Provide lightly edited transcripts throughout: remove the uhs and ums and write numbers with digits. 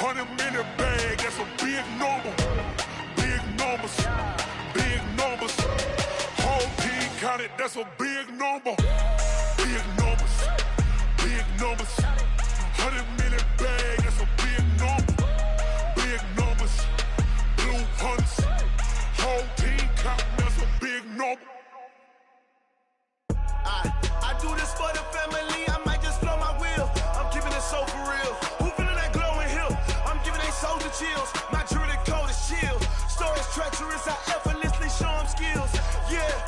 100-minute bag, that's a big number. Big numbers, big numbers. Whole team counted, that's a big number. Big numbers, big numbers. 100-minute bag, that's a big number. Big numbers, blue hunts. Whole team counting, that's a big number. I do this for the family, I might just blow my wheel. I'm keeping it so for real. Who feeling that glowing hill? I'm giving they soldier chills. My jewelry code is chill. Stories treacherous, I effortlessly show them skills. Yeah.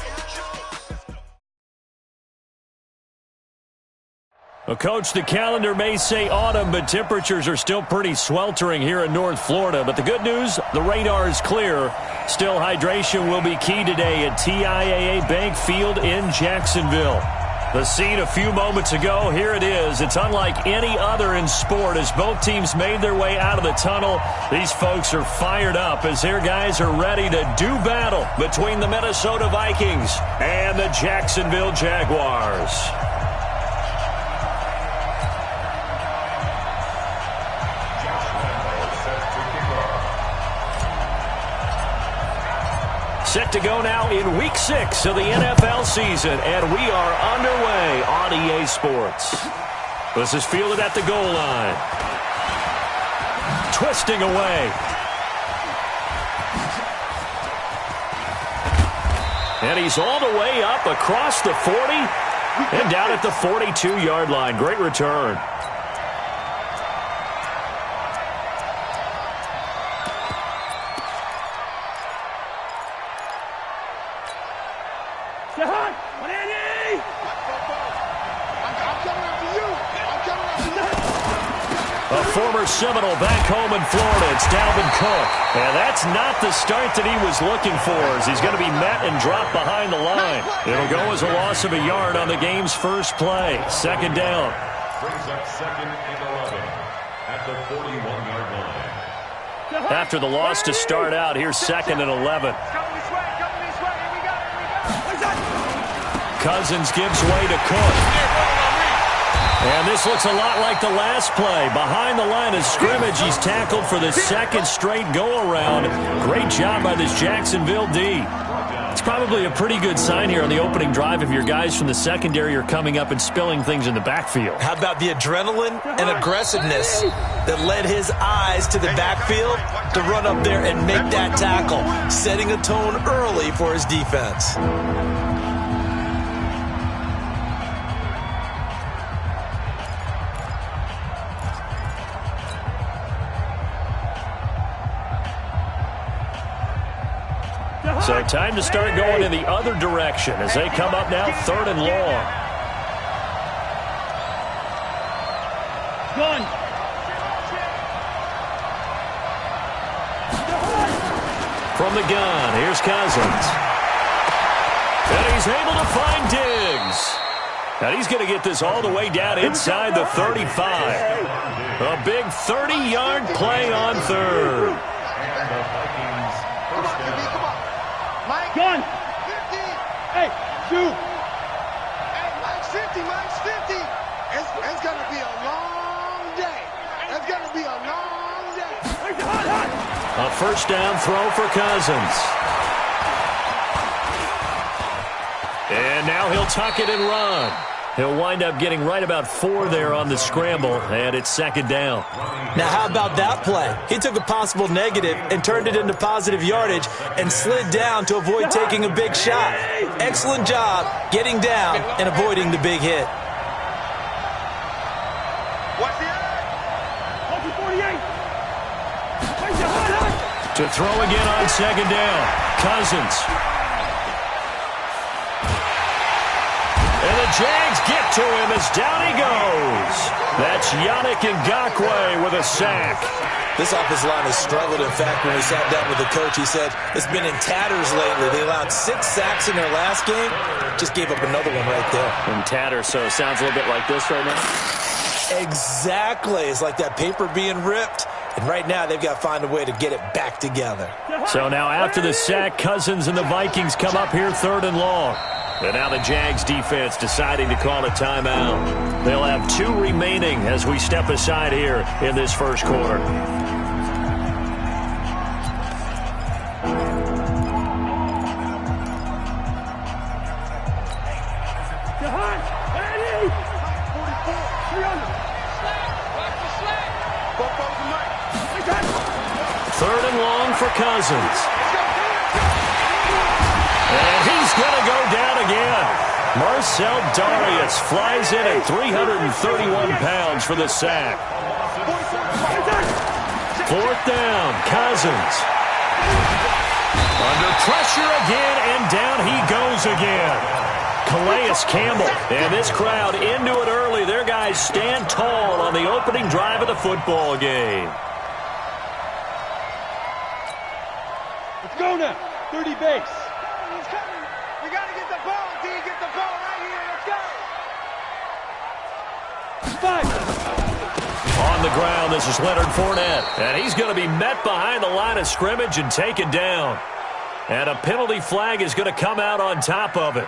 Well, Coach, the calendar may say autumn, but temperatures are still pretty sweltering here in North Florida. But the good news, the radar is clear. Still, hydration will be key today at TIAA Bank Field in Jacksonville. The scene a few moments ago, here it is. It's unlike any other in sport as both teams made their way out of the tunnel. These folks are fired up as their guys are ready to do battle between the Minnesota Vikings and the Jacksonville Jaguars. Set to go now in Week 6 of the NFL season, and we are underway on EA Sports. This is fielded at the goal line. Twisting away. And he's all the way up across the 40 and down at the 42-yard line. Great return. A former Seminole back home in Florida. It's Dalvin Cook. And that's not the start that he was looking for as he's going to be met and dropped behind the line. It'll go as a loss of a yard on the game's first play. Second down. Brings up 2nd and 11 at the 41-yard line. After the loss to start out, here's 2nd and 11. Cousins gives way to Cook. And this looks a lot like the last play. Behind the line of scrimmage, he's tackled for the second straight go-around. Great job by this Jacksonville D. It's probably a pretty good sign here on the opening drive if your guys from the secondary are coming up and spilling things in the backfield. How about the adrenaline and aggressiveness that led his eyes to the backfield to run up there and make that tackle, setting a tone early for his defense. So time to start going in the other direction as they come up now 3rd and long. Gun. From the gun, here's Cousins. And he's able to find Diggs. And he's going to get this all the way down inside the 35. A big 30-yard play on 3rd. Gun. 50. Hey, shoot. Hey, Mike's 50. Mike's 50. It's going to be a long day. It's going to be a long day. A first down throw for Cousins. And now he'll tuck it and run. He'll wind up getting right about 4 there on the scramble, and it's 2nd down. Now, how about that play? He took a possible negative and turned it into positive yardage and slid down to avoid taking a big shot. Excellent job getting down and avoiding the big hit. To throw again on 2nd down. Cousins. And the Jags get to him as down he goes. That's Yannick Ngakoue with a sack. This offensive line has struggled. In fact, when we sat down with the coach, he said it's been in tatters lately. They allowed 6 sacks in their last game. Just gave up another one right there. In tatters, so it sounds a little bit like this right now? Exactly. It's like that paper being ripped. And right now, they've got to find a way to get it back together. So now after the sack, Cousins and the Vikings come up here 3rd and long. And now the Jags defense deciding to call a timeout. They'll have 2 remaining as we step aside here in this first quarter. Third and long for Cousins. And he's going to go down again. Marcel Darius flies in at 331 pounds for the sack. Fourth down, Cousins. Under pressure again, and down he goes again. Calais Campbell, and this crowd into it early. Their guys stand tall on the opening drive of the football game. Let's go now. 30 base. He's coming. We got to get the ball, D. Get the ball right here. Let's go. 5. On the ground, this is Leonard Fournette. And he's going to be met behind the line of scrimmage and taken down. And a penalty flag is going to come out on top of it.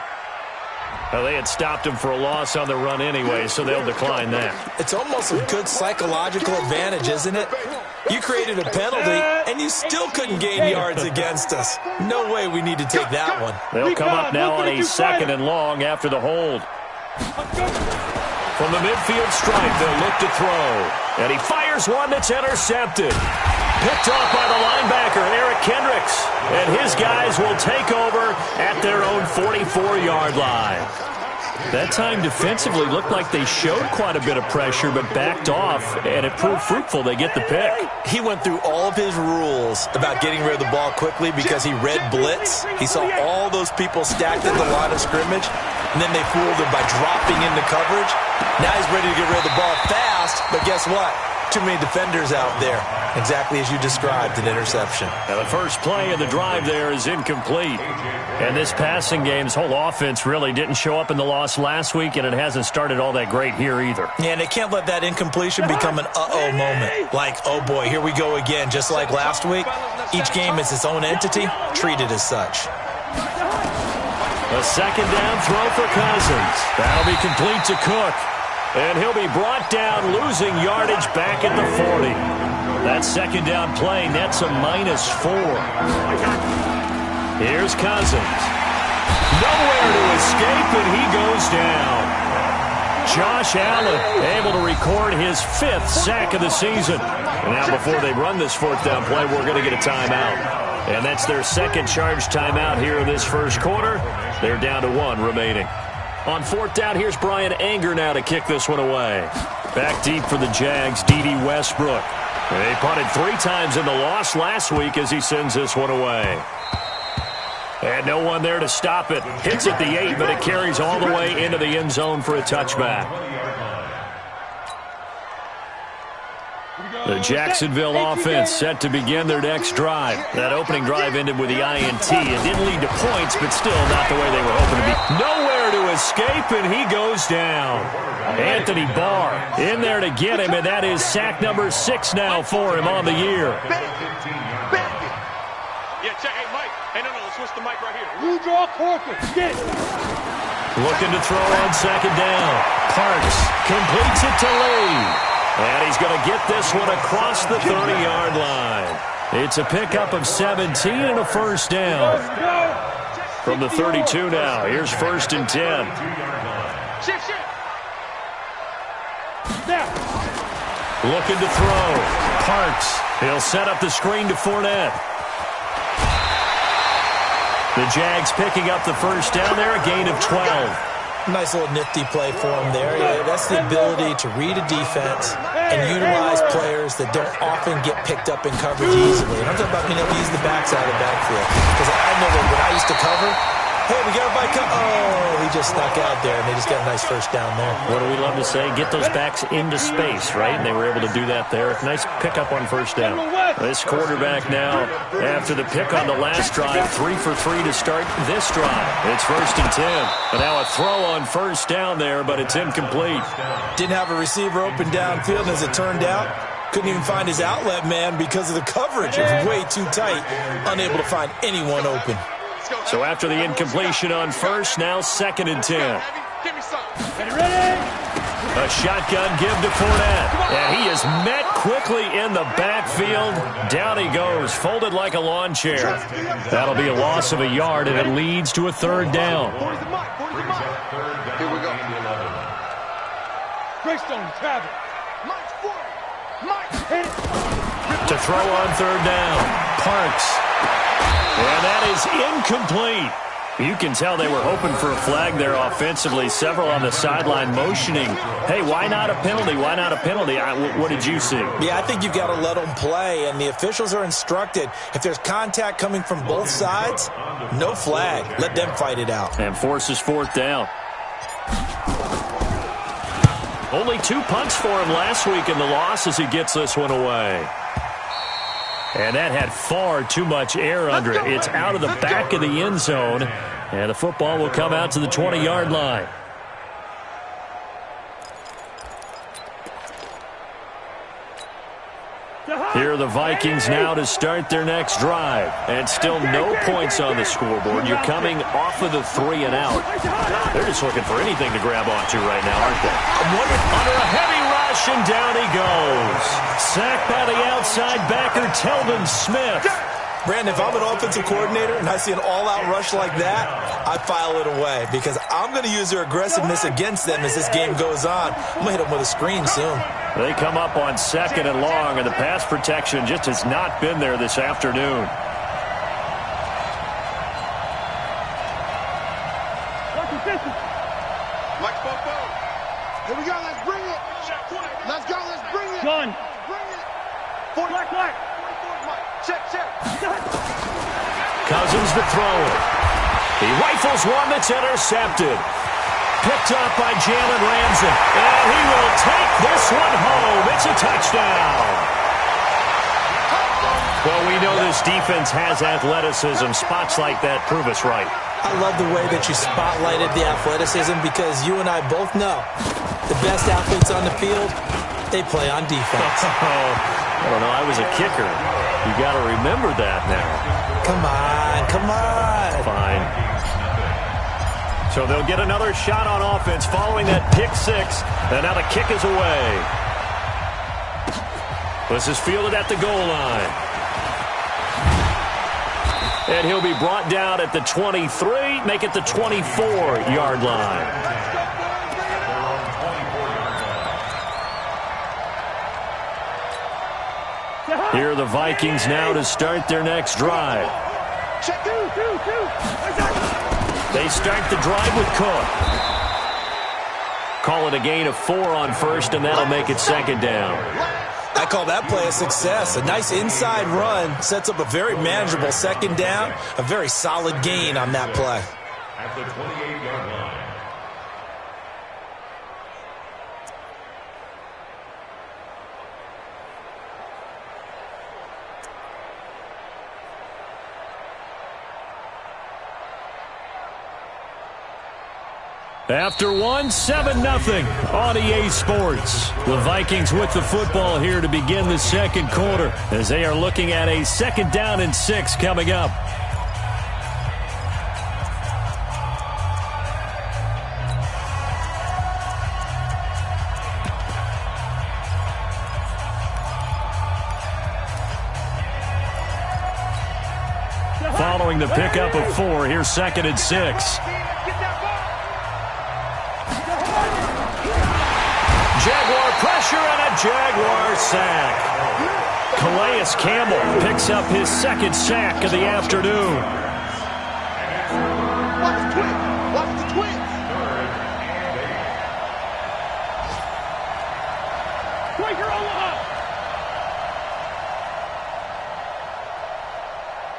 Well, they had stopped him for a loss on the run anyway, so they'll decline that. It's almost a good psychological advantage, isn't it? You created a penalty, and you still couldn't gain yards against us. No way we need to take that one. They'll come up now on a 2nd and long after the hold. From the midfield stripe, they'll look to throw. And he fires one that's intercepted. Picked off by the linebacker, Eric Kendricks. And his guys will take over at their own 44-yard line. That time defensively looked like they showed quite a bit of pressure but backed off, and it proved fruitful. They get the pick. He went through all of his rules about getting rid of the ball quickly because he read blitz. He saw all those people stacked at the line of scrimmage, and then they fooled him by dropping into coverage. Now he's ready to get rid of the ball fast, but guess what? Too many defenders out there. Exactly as you described, an interception. Now the first play of the drive there is incomplete. And this passing game's whole offense really didn't show up in the loss last week, and it hasn't started all that great here either. Yeah, and they can't let that incompletion become an uh-oh moment. Like, oh boy, here we go again, just like last week. Each game is its own entity, treated as such. A second down throw for Cousins. That'll be complete to Cook. And he'll be brought down, losing yardage back at the 40. That second down play nets a -4. Here's Cousins. Nowhere to escape, and he goes down. Josh Allen able to record his 5th sack of the season. And now before they run this 4th down play, we're going to get a timeout. And that's their second charge timeout here in this first quarter. They're down to 1 remaining. On 4th down, here's Brian Anger now to kick this one away. Back deep for the Jags, D.D. Westbrook. They punted 3 times in the loss last week as he sends this one away. And no one there to stop it. Hits at the 8, but it carries all the way into the end zone for a touchback. The Jacksonville offense set to begin their next drive. That opening drive ended with the INT. It didn't lead to points, but still not the way they were hoping to be. Nowhere to escape, and he goes down. Anthony Barr in there to get him, and that is sack number 6 now for him on the year. Yeah, check. Hey, Mike. Hey, no, let's switch the mic right here. You draw Corker. Get. Looking to throw on second down. Parks completes it to Lee. And he's going to get this one across the 30-yard line. It's a pickup of 17 and a first down. From the 32 now, here's 1st and 10. Looking to throw. Parks. He'll set up the screen to Fournette. The Jags picking up the first down there, a gain of 12. Nice little nifty play for him there. Yeah, that's the ability to read a defense and utilize players that don't often get picked up in coverage easily. And I'm talking about being able to use the backside of the backfield. Because I know that when I used to cover, hey, we got a bike. Oh, he just snuck out there, and they just got a nice first down there. What do we love to say? Get those backs into space, right? And they were able to do that there. Nice pickup on first down. This quarterback now, after the pick on the last drive, 3 for 3 to start this drive. It's 1st and 10. And now a throw on first down there, but it's incomplete. Didn't have a receiver open downfield, and as it turned out, couldn't even find his outlet man because of the coverage. It was way too tight, unable to find anyone open. So after the incompletion on first, now 2nd and 10. Give me something. A shotgun give to Fournette. And he is met quickly in the backfield. Down he goes, folded like a lawn chair. That'll be a loss of a yard, and it leads to a 3rd down. Here we go. Greystone, Travis. Mike's 40. Mike, hit it. To throw on 3rd down, Parks. And that is incomplete. You can tell they were hoping for a flag there offensively. Several on the sideline motioning, hey, why not a penalty? Why not a penalty? What did you see? Yeah, I think you've got to let them play, and the officials are instructed. If there's contact coming from both sides, no flag. Let them fight it out. And forces 4th down. Only 2 punts for him last week in the loss as he gets this one away. And that had far too much air under it. It's out of the back of the end zone, and the football will come out to the 20-yard line. Here are the Vikings now to start their next drive. And still no points on the scoreboard. You're coming off of the 3 and out. They're just looking for anything to grab onto right now, aren't they? Under a heavy rush, and down he goes. Sacked by the outside backer, Telvin Smith. Brandon, if I'm an offensive coordinator and I see an all-out rush like that, I file it away because I'm going to use their aggressiveness against them as this game goes on. I'm going to hit them with a screen soon. They come up on 2nd and long, and the pass protection just has not been there this afternoon. Mike, here we go. Let's bring it. Let's go. Let's bring it. Gun. Bring it. Black. Check. Cousins the thrower. He rifles one that's intercepted. Picked up by Jalen Ramsey. And he will take this one home. It's a touchdown. Well, we know this defense has athleticism. Spots like that prove us right. I love the way that you spotlighted the athleticism because you and I both know the best athletes on the field, they play on defense. I don't know. I was a kicker. You got to remember that now. Come on. Fine. So they'll get another shot on offense following that pick 6. And now the kick is away. This is fielded at the goal line. And he'll be brought down at the 23, make it the 24-yard line. Here are the Vikings now to start their next drive. They start the drive with Cook. Call it a gain of 4 on first, and that'll make it 2nd down. I call that play a success. A nice inside run sets up a very manageable 2nd down. A very solid gain on that play. At the 28-yard line. After one, 7-0 on EA Sports. The Vikings with the football here to begin the 2nd quarter as they are looking at a 2nd down and 6 coming up. Following the pickup of 4, here's 2nd and 6. Jaguar pressure and a Jaguar sack. Calais Campbell picks up his 2nd sack of the afternoon. Watch the twin. Quaker Omaha.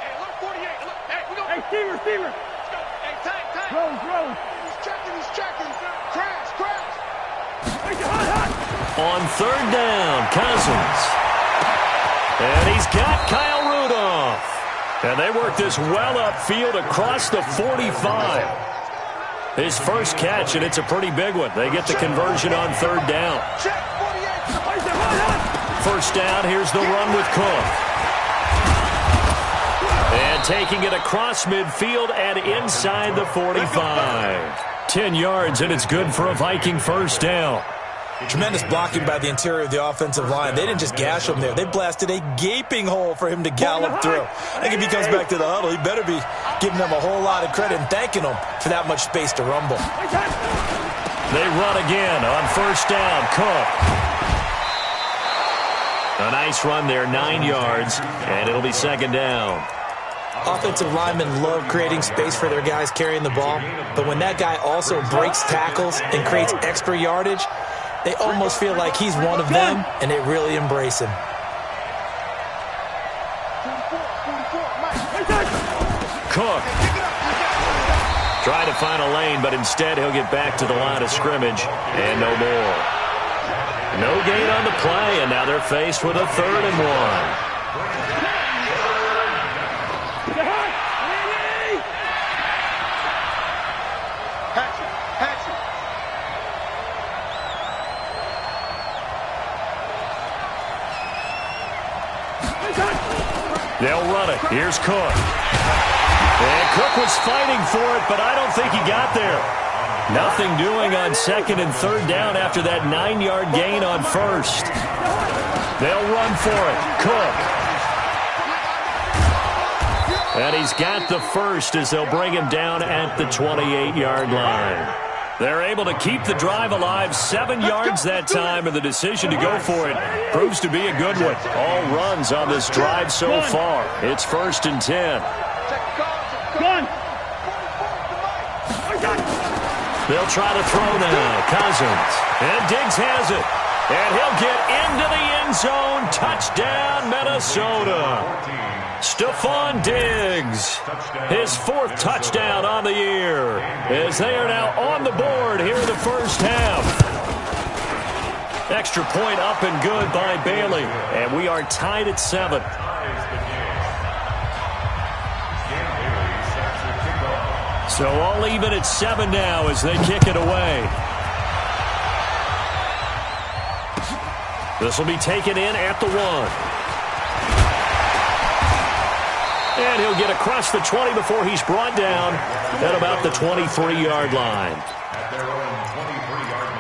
Hey, look, 48. Look, hey, we go. Hey, Steamer. Let's go. Hey, time. Rose. He's checking. Crash. On 3rd down, Cousins. And he's got Kyle Rudolph. And they work this well upfield across the 45. His first catch, and it's a pretty big one. They get the conversion on 3rd down. First down, here's the run with Cook. And taking it across midfield and inside the 45. 10 yards, and it's good for a Viking first down. Tremendous blocking by the interior of the offensive line. They didn't just gash him there. They blasted a gaping hole for him to gallop through. I think if he comes back to the huddle, he better be giving them a whole lot of credit and thanking them for that much space to rumble. They run again on first down. Cook. A nice run there, 9 yards, and it'll be second down. Offensive linemen love creating space for their guys carrying the ball, but when that guy also breaks tackles and creates extra yardage, they almost feel like he's one of them, and they really embrace him. Cook. Trying to find a lane, but instead he'll get back to the line of scrimmage, and no more. No gain on the play, and now they're faced with a 3rd and 1. They'll run it. Here's Cook. And Cook was fighting for it, but I don't think he got there. Nothing doing on 2nd and 3rd down after that 9-yard gain on 1st. They'll run for it. Cook. And he's got the 1st as they'll bring him down at the 28-yard line. They're able to keep the drive alive, 7 yards that time, and the decision to go for it proves to be a good one. All runs on this drive so far. It's 1st and 10. They'll try to throw now. Cousins. And Diggs has it. And he'll get into the end zone. Touchdown, Minnesota. Stephon Diggs, his 4th touchdown on the year, as they are now on the board here in the first half. Extra point up and good by Bailey, and we are tied at 7. So all even at 7 now as they kick it away. This will be taken in at the 1. And he'll get across the 20 before he's brought down at about the 23-yard line. At their own 23-yard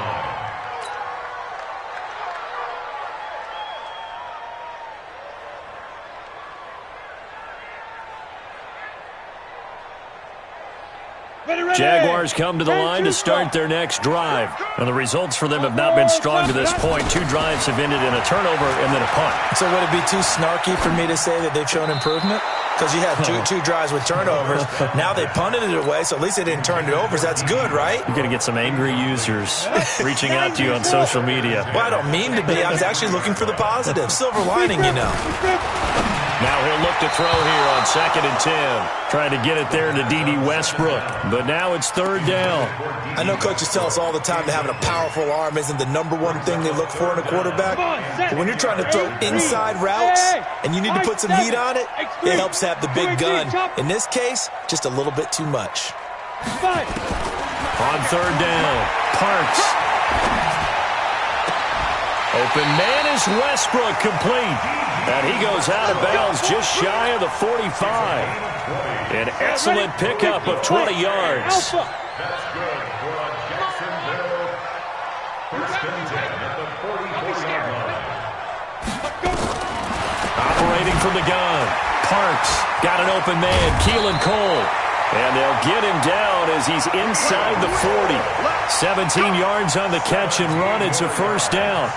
line. Jaguars come to the line to start their next drive. And the results for them have not been strong to this point. 2 drives have ended in a turnover and then a punt. So would it be too snarky for me to say that they've shown improvement? Because you had two drives with turnovers. Now they punted it away, so at least they didn't turn it over. So that's good, right? You're going to get some angry users reaching out to you on social media. Well, I don't mean to be. I was actually looking for the positive. Silver lining, you know. Now he'll look to throw here on 2nd and 10. Trying to get it there to D.D. Westbrook. But now it's 3rd down. I know coaches tell us all the time that having a powerful arm isn't the #1 thing they look for in a quarterback. But when you're trying to throw inside routes and you need to put some heat on it, it helps have the big gun. In this case, just a little bit too much. On 3rd down, Parks. Open man is Westbrook, complete. And he goes out of bounds just shy of the 45. An excellent pickup of 20 yards. That's good for a Jacksonville 1st and 10 at the 44-yard line. Operating from the gun. Parks got an open man, Keelan Cole. And they'll get him down as he's inside the 40. 17 yards on the catch and run. It's a 1st down.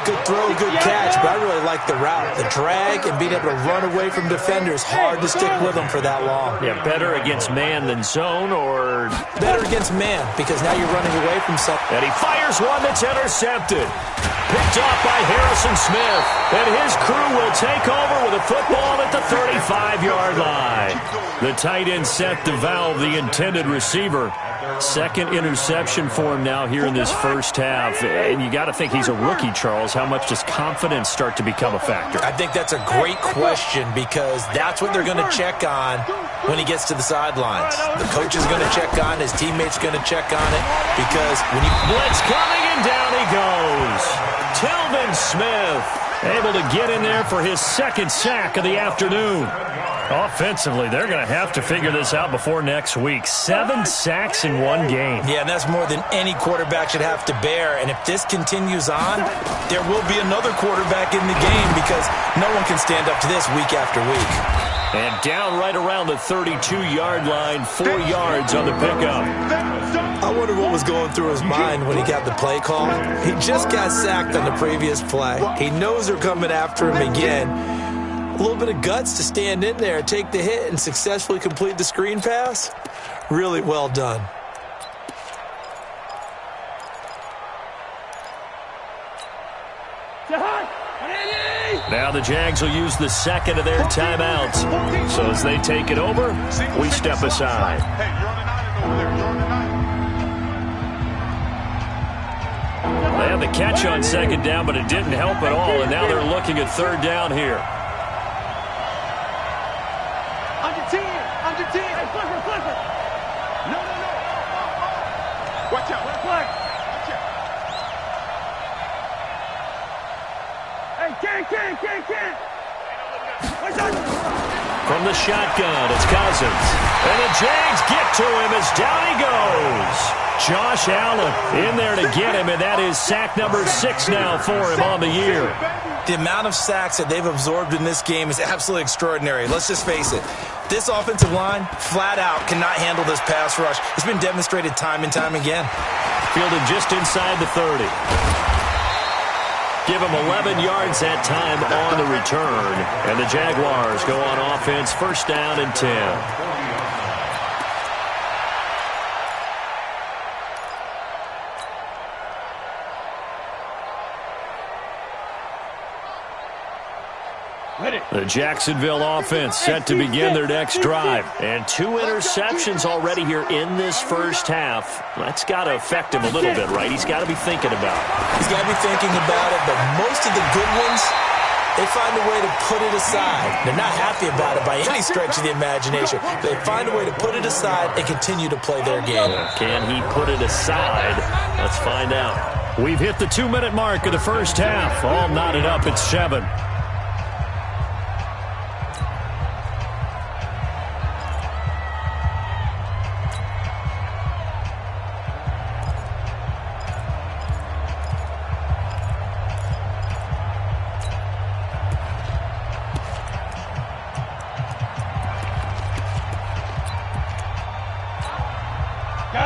Good throw, good catch, but I really like the route. The drag and being able to run away from defenders, hard to stick with them for that long. Yeah, better against man than zone, or better against man, because now you're running away from something. And he fires one that's intercepted. Picked off by Harrison Smith. And his crew will take over with a football at the 35-yard line. The tight end set to valve the intended receiver. 2nd interception for him now here in this first half. And you got to think he's a rookie, Charles. How much does confidence start to become a factor? I think that's a great question, because that's what they're going to check on when he gets to the sidelines. The coach is going to check on, his teammates going to check on it, because when you... Blitz coming, and down he goes. Telvin Smith able to get in there for his 2nd sack of the afternoon. Offensively, they're going to have to figure this out before next week. 7 sacks in one game. Yeah, and that's more than any quarterback should have to bear. And if this continues on, there will be another quarterback in the game because no one can stand up to this week after week. And down right around the 32-yard line, 4 yards on the pickup. I wonder what was going through his mind when he got the play call. He just got sacked on the previous play. He knows they're coming after him again. A little bit of guts to stand in there, take the hit, and successfully complete the screen pass. Really well done. Now the Jags will use the second of their timeouts. So as they take it over, we step aside. Hey, you're on an island over there. You're on an island. They had the catch on second down, but it didn't help at all, and now they're looking at third down here. Under 10. Under 10. Hey, flipper. No. Watch out. Flag. Can't. From the shotgun, it's Cousins. And the Jags get to him as down he goes. Josh Allen in there to get him, and that is sack number 6 now for him on the year. The amount of sacks that they've absorbed in this game is absolutely extraordinary. Let's just face it. This offensive line, flat out, cannot handle this pass rush. It's been demonstrated time and time again. Fielded just inside the 30. Give him 11 yards that time on the return. And the Jaguars go on offense, first down and 10. The Jacksonville offense set to begin their next drive. And 2 interceptions already here in this first half. That's got to affect him a little bit, right? He's got to be thinking about it. He's got to be thinking about it, but most of the good ones, they find a way to put it aside. They're not happy about it by any stretch of the imagination. They find a way to put it aside and continue to play their game. Can he put it aside? Let's find out. We've hit the 2-minute mark of the first half. All knotted up at 7.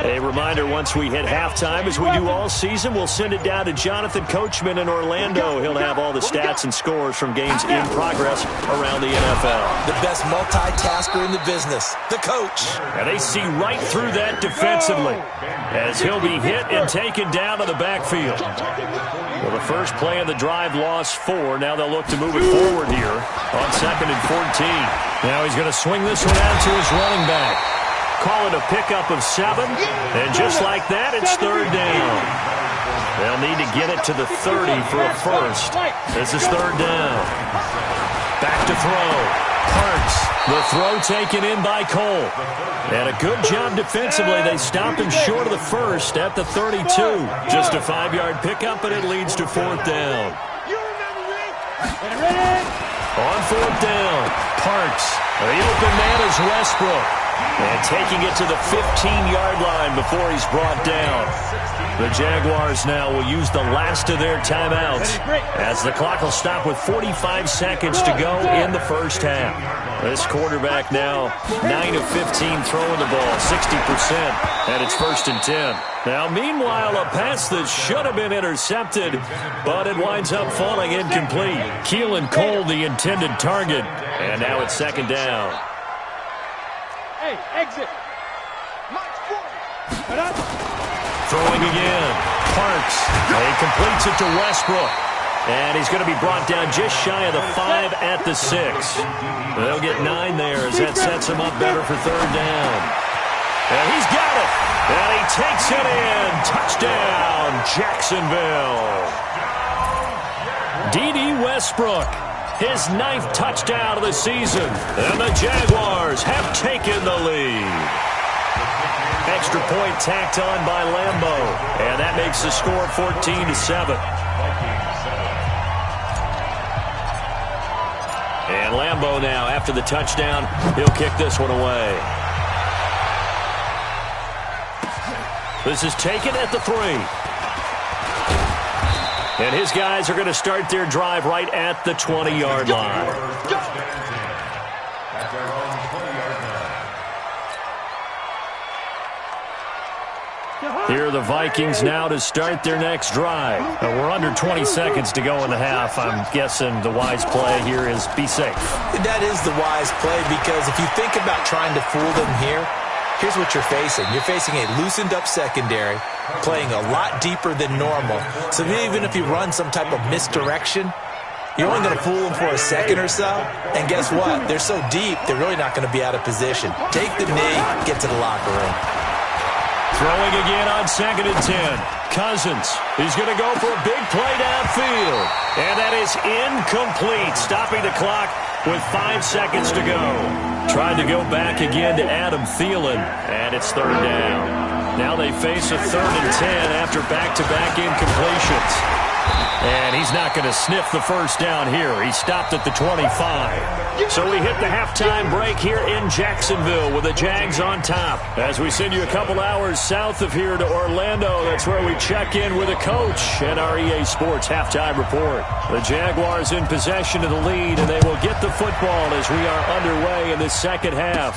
A reminder, once we hit halftime, as we do all season, we'll send it down to Jonathan Coachman in Orlando. He'll have all the stats and scores from games in progress around the NFL. The best multitasker in the business, the coach. And they see right through that defensively as he'll be hit and taken down to the backfield. Well, the first play of the drive lost 4. Now they'll look to move it forward here on 2nd and 14. Now he's going to swing this one out to his running back. Call it a pickup of 7, and just like that, it's third down. They'll need to get it to the 30 for a first. This is third down. Back to throw. Parks. The throw taken in by Cole. And a good job defensively. They stop him short of the first at the 32. Just a 5-yard pickup, and it leads to fourth down. On fourth down, Parks. The open man is Westbrook. And taking it to the 15-yard line before he's brought down. The Jaguars now will use the last of their timeouts as the clock will stop with 45 seconds to go in the first half. This quarterback now 9 of 15 throwing the ball, 60%, and it's 1st and 10. Now, meanwhile, a pass that should have been intercepted, but it winds up falling incomplete. Keelan Cole, the intended target, and now it's 2nd down. Hey, exit. Throwing again. Parks. He completes it to Westbrook. And he's going to be brought down just shy of the 5 at the 6. They'll get 9 there as that sets him up better for third down. And he's got it. And he takes it in. Touchdown, Jacksonville. D.D. Westbrook. His 9th touchdown of the season. And the Jaguars have taken the lead. Extra point tacked on by Lambeau. And that makes the score 14-7. And Lambeau now, after the touchdown, he'll kick this one away. This is taken at the 3. And his guys are going to start their drive right at the 20-yard line. Here are the Vikings now to start their next drive. We're under 20 seconds to go in the half. I'm guessing the wise play here is be safe. That is the wise play, because if you think about trying to fool them here, here's what you're facing. You're facing a loosened-up secondary, playing a lot deeper than normal. So even if you run some type of misdirection, you're only going to fool them for a second or so. And guess what? They're so deep, they're really not going to be out of position. Take the knee, get to the locker room. Throwing again on 2nd and 10. Cousins. He's going to go for a big play downfield. And that is incomplete. Stopping the clock with 5 seconds to go. Tried to go back again to Adam Thielen. And it's 3rd down. Now they face a 3rd and 10 after back-to-back incompletions. And he's not going to sniff the first down here. He stopped at the 25. So we hit the halftime break here in Jacksonville with the Jags on top. As we send you a couple hours south of here to Orlando, that's where we check in with a coach and our EA Sports halftime report. The Jaguars in possession of the lead, and they will get the football as we are underway in the second half.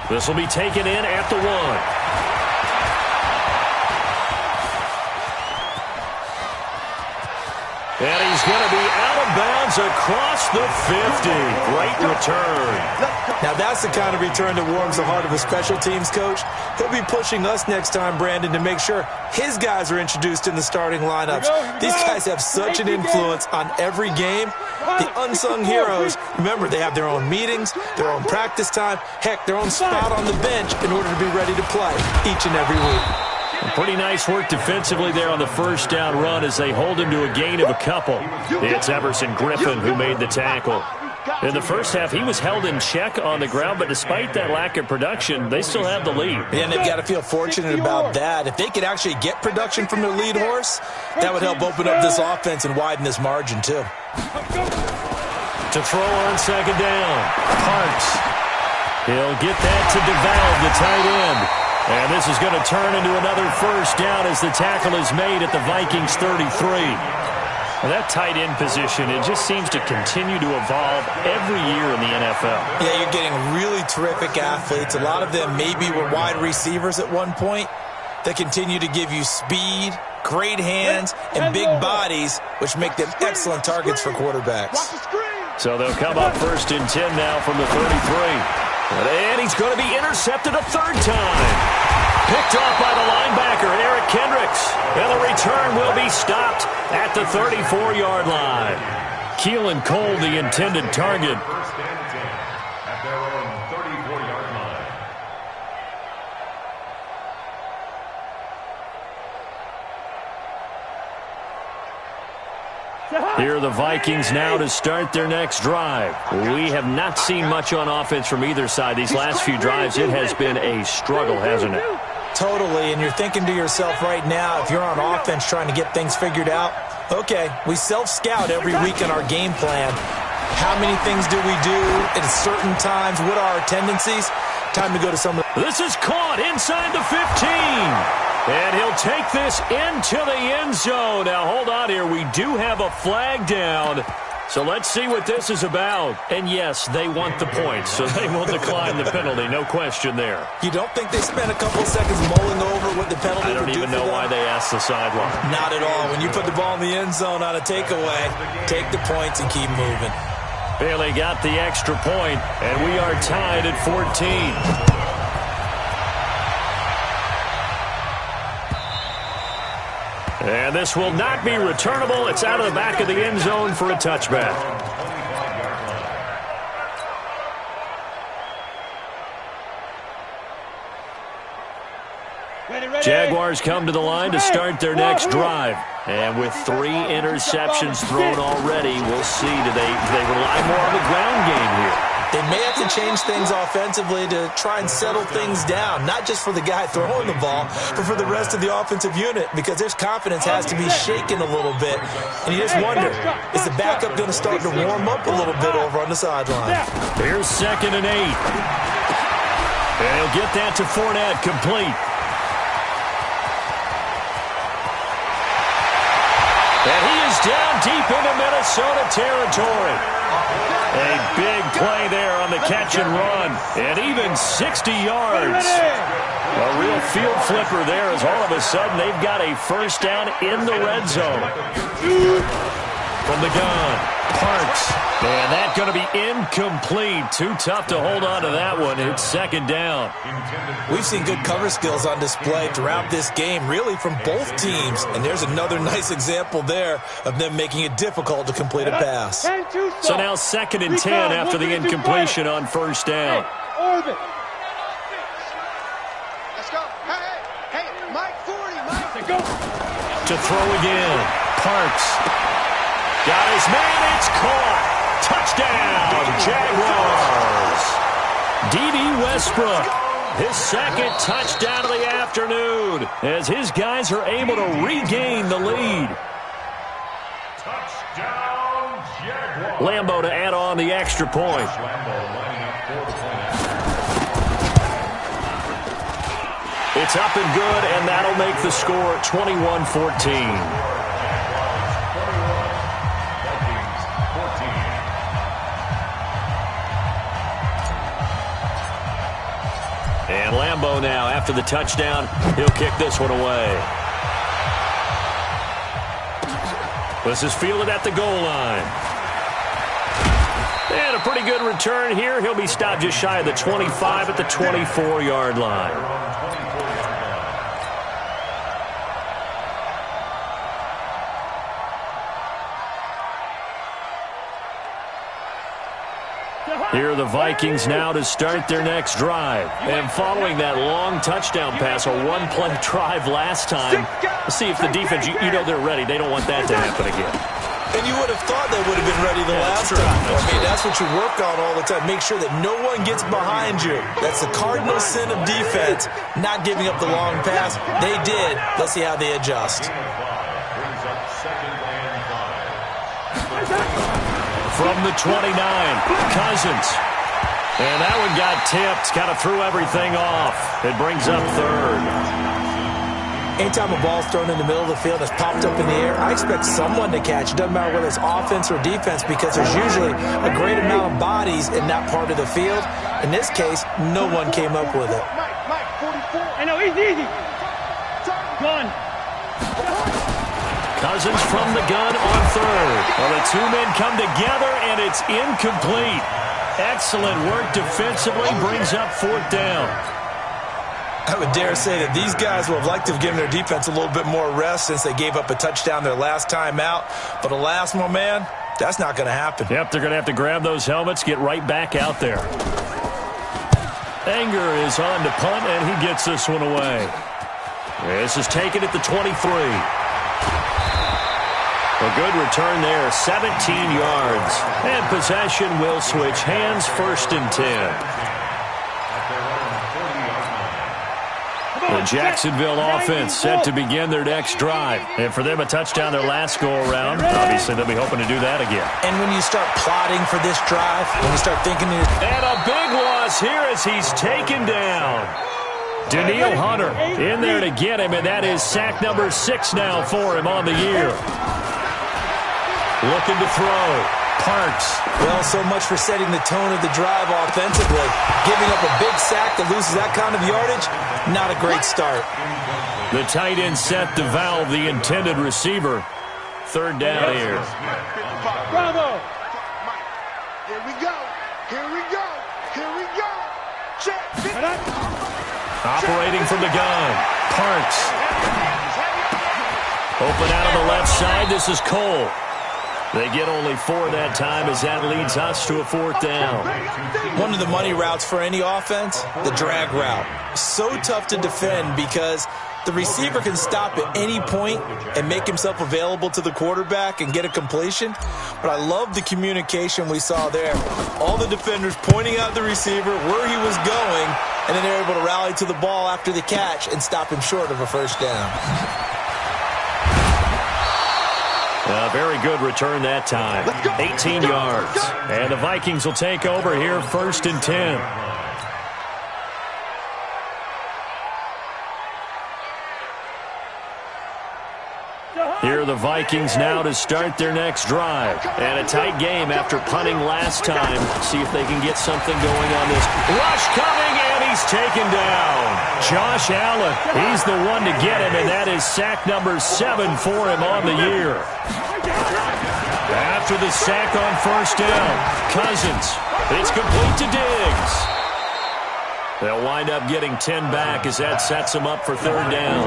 This will be taken in at the 1. And he's going to be out of bounds across the 50. Great return. Now that's the kind of return that warms the heart of a special teams coach. He'll be pushing us next time, Brandon, to make sure his guys are introduced in the starting lineups. These guys have such an influence on every game. The unsung heroes, remember, they have their own meetings, their own practice time, heck, their own spot on the bench in order to be ready to play each and every week. Pretty nice work defensively there on the first down run as they hold him to a gain of a couple. It's Everson Griffin who made the tackle. In the first half, he was held in check on the ground, but despite that lack of production, they still have the lead. And they've got to feel fortunate about that. If they could actually get production from their lead horse, that would help open up this offense and widen this margin too. To throw on 2nd down, Parks. He'll get that to DeVal, the tight end. And this is going to turn into another first down as the tackle is made at the Vikings 33. And that tight end position, it just seems to continue to evolve every year in the NFL. Yeah, you're getting really terrific athletes. A lot of them maybe were wide receivers at one point. They continue to give you speed, great hands, and big bodies, which make them excellent targets for quarterbacks. So they'll come up 1st and 10 now from the 33. And he's going to be intercepted a 3rd time. Picked off by the linebacker, Eric Kendricks. And the return will be stopped at the 34-yard line. Keelan Cole, the intended target. At their own 34-yard line. Here are the Vikings now to start their next drive. We have not seen much on offense from either side. These last few drives, it has been a struggle, hasn't it? Totally, and you're thinking to yourself right now, if you're on offense trying to get things figured out, okay, we self-scout every week in our game plan. How many things do we do at certain times? What are our tendencies? Time to go to some of the... This is caught inside the 15. And he'll take this into the end zone. Now, hold on here. We do have a flag down. So let's see what this is about. And, yes, they want the points, so they will decline the penalty. No question there. You don't think they spent a couple seconds mulling over what the penalty would do? I don't even know why they asked the sideline. Not at all. When you put the ball in the end zone on a takeaway, take the points and keep moving. Bailey got the extra point, and we are tied at 14. And this will not be returnable. It's out of the back of the end zone for a touchback. Jaguars come to the line to start their next drive. And with 3 interceptions thrown already, we'll see. Do they rely more on the ground game here? They may have to change things offensively to try and settle things down, not just for the guy throwing the ball, but for the rest of the offensive unit, because their confidence has to be shaken a little bit. And you just wonder, is the backup going to start to warm up a little bit over on the sideline? Here's 2nd and 8. And he'll get that to Fournette, complete. And he is down deep into Minnesota territory. A big play there on the catch and run. And even 60 yards. A real field flipper there as all of a sudden they've got a first down in the red zone. From the gun, Parks. And that's going to be incomplete. Too tough to hold on to that one. It's 2nd down. We've seen good cover skills on display throughout this game, really from both teams. And there's another nice example there of them making it difficult to complete a pass. So now 2nd and 10 after the incompletion on first down. Let's go. Hey, Mike 40, Mike. To throw again, Parks. Got his man, it's caught. Touchdown, Jaguars. D.D. Westbrook, his 2nd touchdown of the afternoon as his guys are able to regain the lead. Touchdown, Jaguars. Lambo to add on the extra point. It's up and good, and that'll make the score 21-14. And Lambo now, after the touchdown, he'll kick this one away. This is fielded at the goal line. And a pretty good return here. He'll be stopped just shy of the 25 at the 24-yard line. Here are the Vikings now to start their next drive. And following that long touchdown pass, a one-play drive last time, let's see if the defense, you know they're ready. They don't want that to happen again. And you would have thought they would have been ready the last time. I mean, that's what you work on all the time. Make sure that no one gets behind you. That's the cardinal sin of defense, not giving up the long pass. They did. Let's see how they adjust. From the 29, Cousins. And that one got tipped, kind of threw everything off. It brings up 3rd. Anytime a ball's thrown in the middle of the field that's popped up in the air, I expect someone to catch. It doesn't matter whether it's offense or defense because there's usually a great amount of bodies in that part of the field. In this case, no one came up with it. Mike, 44. I know, easy. Gun. Cousins from the gun on 3rd. Well, the two men come together, and it's incomplete. Excellent work defensively, brings up 4th down. I would dare say that these guys would have liked to have given their defense a little bit more rest since they gave up a touchdown their last time out. But alas, my man, that's not going to happen. Yep, they're going to have to grab those helmets, get right back out there. Anger is on to punt, and he gets this one away. This is taken at the 23. A good return there, 17 yards. And possession will switch hands, 1st and 10. The Jacksonville offense set to begin their next drive. And for them, a touchdown their last go-around. Obviously, they'll be hoping to do that again. And when you start plotting for this drive, when you start thinking... And a big loss here as he's taken down. Danielle Hunter in there to get him, and that is sack number 6 now for him on the year. Looking to throw. Parks. Well, so much for setting the tone of the drive offensively. Giving up a big sack that loses that kind of yardage, not a great start. The tight end set to valve the intended receiver. 3rd down here. Bravo. Here we go. Here we go. Here we go. Check. Operating from the gun. Parks. Open out on the left side. This is Cole. They get only 4 that time as that leads us to a 4th down. One of the money routes for any offense, the drag route. So tough to defend because The receiver can stop at any point and make himself available to the quarterback and get a completion. But I love the communication we saw there. All the defenders pointing out the receiver, where he was going, and then they're able to rally to the ball after the catch and stop him short of a first down. A very good return that time. 18 yards. And the Vikings will take over here, 1st and 10. Here are the Vikings now to start their next drive. And a tight game after punting last time. See if they can get something going on this. Rush coming, and he's taken down. Josh Allen, he's the one to get him, and that is sack number 7 for him on the year. After the sack on first down, Cousins. It's complete to Diggs. They'll wind up getting 10 back as that sets them up for 3rd down.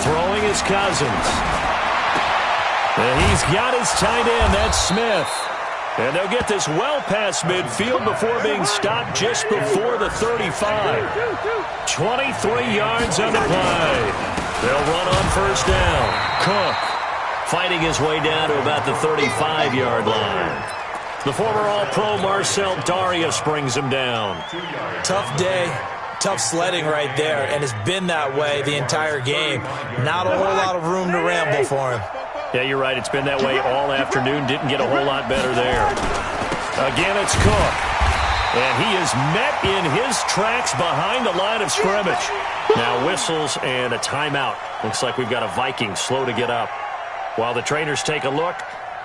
Throwing is Cousins. And he's got his tight end, that's Smith. And they'll get this well past midfield before being stopped just before the 35. 23 yards on the play. They'll run on first down. Cook fighting his way down to about the 35-yard line. The former All-Pro Marcel Darius brings him down. Tough day, tough sledding right there, and it's been that way the entire game. Not a whole lot of room to ramble for him. Yeah, you're right. It's been that way all afternoon. Didn't get a whole lot better there. Again, it's Cook. And he is met in his tracks behind the line of scrimmage. Now whistles and a timeout. Looks like we've got a Viking slow to get up. While the trainers take a look,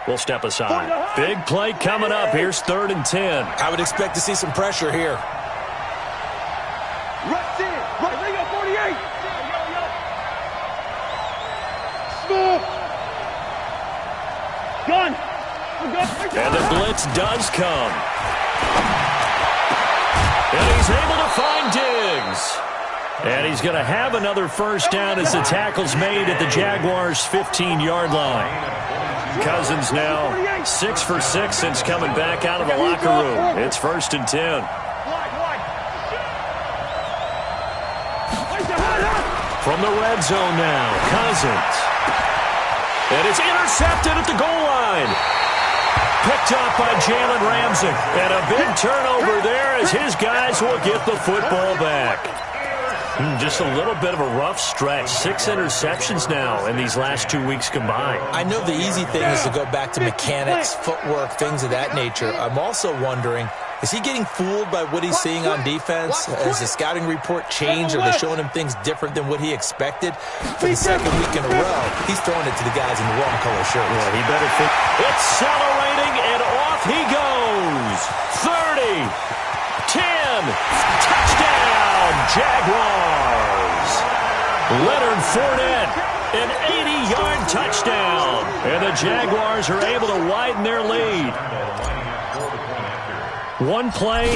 we'll step aside. Big play coming up. Here's 3rd and 10. I would expect to see some pressure here. Rush in. Rush. They got 48. Smith. Gun. And the blitz does come. And he's able to find Diggs. And he's going to have another first down as the tackle's made at the Jaguars' 15-yard line. Cousins now 6 for 6 since coming back out of the locker room. It's 1st and 10. From the red zone now, Cousins. And it's intercepted at the goal line. Picked up by Jalen Ramsey. And a big turnover there as his guys will get the football back. Just a little bit of a rough stretch. 6 interceptions now in these last 2 weeks combined. I know the easy thing is to go back to mechanics, footwork, things of that nature. I'm also wondering, is he getting fooled by what he's seeing on defense? Has the scouting report changed? Are they showing him things different than what he expected? For the 2nd week in a row, he's throwing it to the guys in the wrong color shirts. Yeah, he better think. Accelerating, and off he goes. 30, 10, touchdown, Jaguars. Leonard Fournette, an 80-yard touchdown. And the Jaguars are able to widen their lead. One play,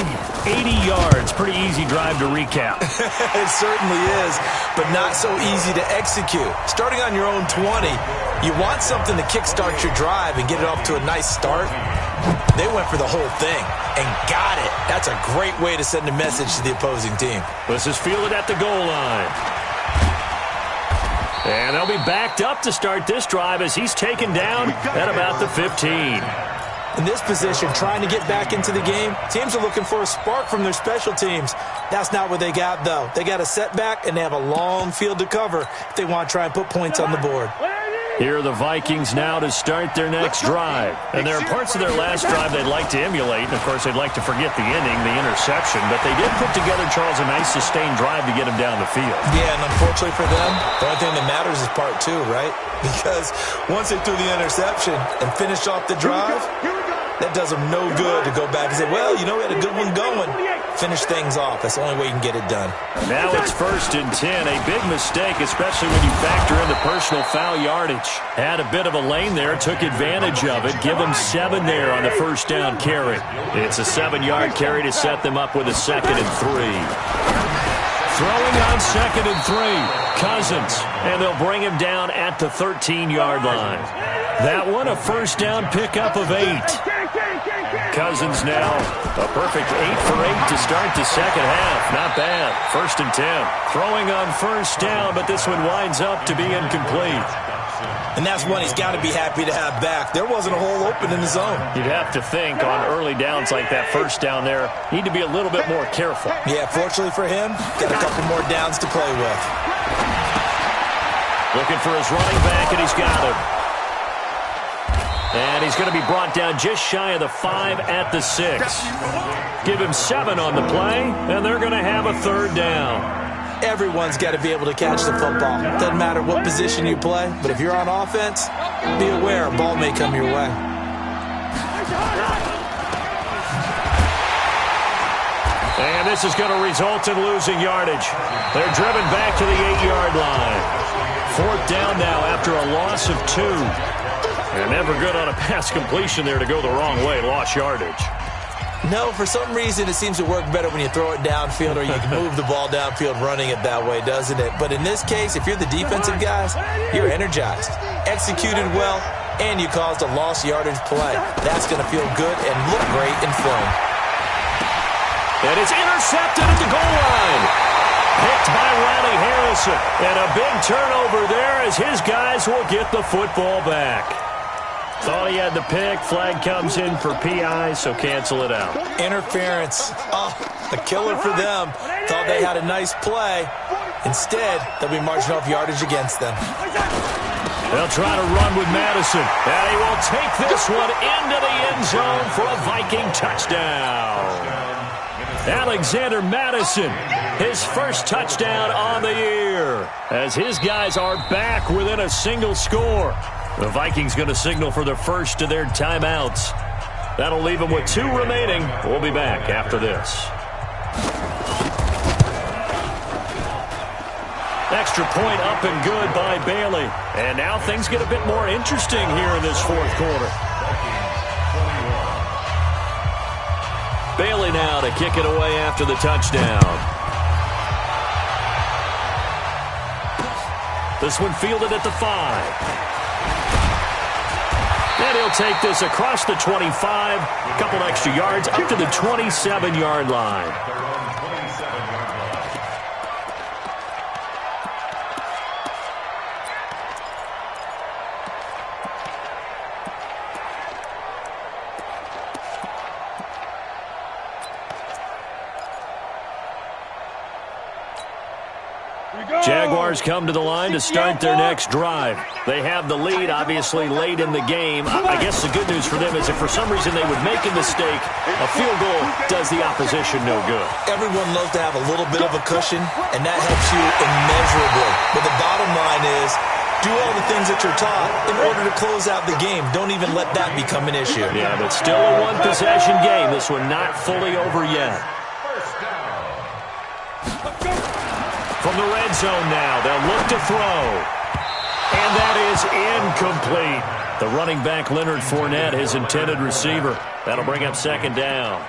80 yards. Pretty easy drive to recap. It certainly is, but not so easy to execute. Starting on your own 20, you want something to kickstart your drive and get it off to a nice start. They went for the whole thing and got it. That's a great way to send a message to the opposing team. This is fielded at the goal line. And they'll be backed up to start this drive as he's taken down at about the 15. In this position, trying to get back into the game, teams are looking for a spark from their special teams. That's not what they got, though. They got a setback, and they have a long field to cover if they want to try and put points on the board. Here are the Vikings now to start their next drive. And there are parts of their last drive they'd like to emulate. And, of course, they'd like to forget the ending, the interception. But they did put together, Charles, a nice sustained drive to get him down the field. Yeah, and unfortunately for them, the only thing that matters is part 2, right? Because once they threw the interception and finished off the drive, that does them no good to go back and say, well, you know, we had a good one going. Finish things off. That's the only way you can get it done. Now it's 1st and 10. A big mistake, especially when you factor in the personal foul yardage. Had a bit of a lane there, took advantage of it. Give them 7 there on the first down carry. It's a 7-yard carry to set them up with a 2nd and 3. Throwing on 2nd and 3. Cousins. And they'll bring him down at the 13-yard line. That one a first down pickup of 8. Cousins now a perfect 8 for 8 to start the second half. Not bad. 1st and 10. Throwing on first down, but this one winds up to be incomplete. And that's one he's got to be happy to have back. There wasn't a hole open in the zone. You'd have to think on early downs like that, first down there, need to be a little bit more careful. Yeah, fortunately for him, got a couple more downs to play with. Looking for his running back, and he's got him. And he's going to be brought down just shy of the 5 at the 6. Give him 7 on the play, and they're going to have a 3rd down. Everyone's got to be able to catch the football. Doesn't matter what position you play, but if you're on offense, be aware a ball may come your way. And this is going to result in losing yardage. They're driven back to the 8-yard line. 4th down now after a loss of 2. And never good on a pass completion there to go the wrong way. Lost yardage. No, for some reason it seems to work better when you throw it downfield or you can move the ball downfield running it that way, doesn't it? But in this case, if you're the defensive guys, you're energized, executed well, and you caused a lost yardage play. That's going to feel good and look great in film. And it's intercepted at the goal line. Picked by Riley Harrison. And a big turnover there as his guys will get the football back. Thought he had the pick. Flag comes in for PI, so cancel it out. Interference. Oh, a killer for them. Thought they had a nice play. Instead, they'll be marching off yardage against them. They'll try to run with Madison. And he will take this one into the end zone for a Viking touchdown. Alexander Madison, his first touchdown on the year, as his guys are back within a single score. The Vikings going to signal for the first of their timeouts. That'll leave them with 2 remaining. We'll be back after this. Extra point up and good by Bailey. And now things get a bit more interesting here in this 4th quarter. Bailey now to kick it away after the touchdown. This one fielded at the 5. And he'll take this across the 25, a couple extra yards, up to the 27-yard line. Jaguars come to the line to start their next drive. They have the lead, obviously, late in the game. I guess the good news for them is if for some reason they would make a mistake, a field goal does the opposition no good. Everyone loves to have a little bit of a cushion, and that helps you immeasurably. But the bottom line is, do all the things that you're taught in order to close out the game. Don't even let that become an issue. Yeah, but still a one-possession game. This one not fully over yet. From the red zone now, they'll look to throw. And that is incomplete. The running back, Leonard Fournette, his intended receiver. That'll bring up 2nd down.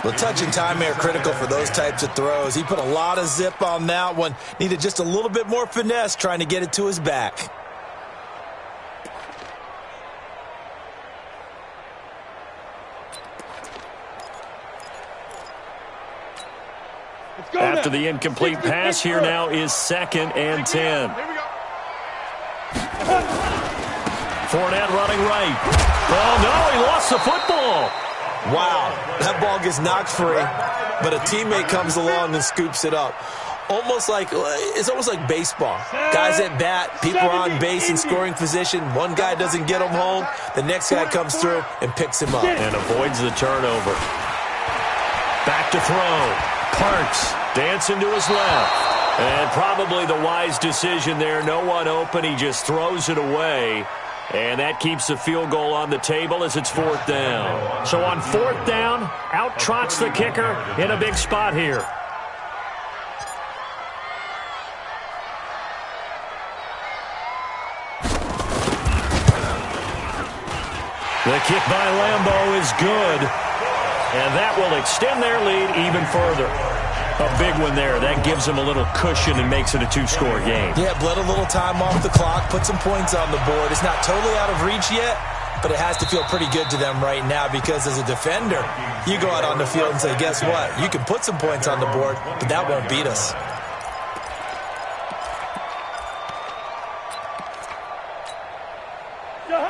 Well, touch and time are critical for those types of throws. He put a lot of zip on that one. Needed just a little bit more finesse trying to get it to his back. After the incomplete pass, here now is 2nd and 10. Fournette running right. Oh, no, he lost the football. Wow, that ball gets knocked free, but a teammate comes along and scoops it up. It's almost like baseball. Guys at bat, people are on base in scoring position. One guy doesn't get him home. The next guy comes through and picks him up. And avoids the turnover. Back to throw. Parks dancing to his left. And probably the wise decision there. No one open. He just throws it away. And that keeps the field goal on the table as it's 4th down. So on 4th down, out trots the kicker in a big spot here. The kick by Lambeau is good. And that will extend their lead even further. A big one there. That gives them a little cushion and makes it a two-score game. Yeah, bled a little time off the clock, put some points on the board. It's not totally out of reach yet, but it has to feel pretty good to them right now because as a defender, you go out on the field and say, guess what? You can put some points on the board, but that won't beat us.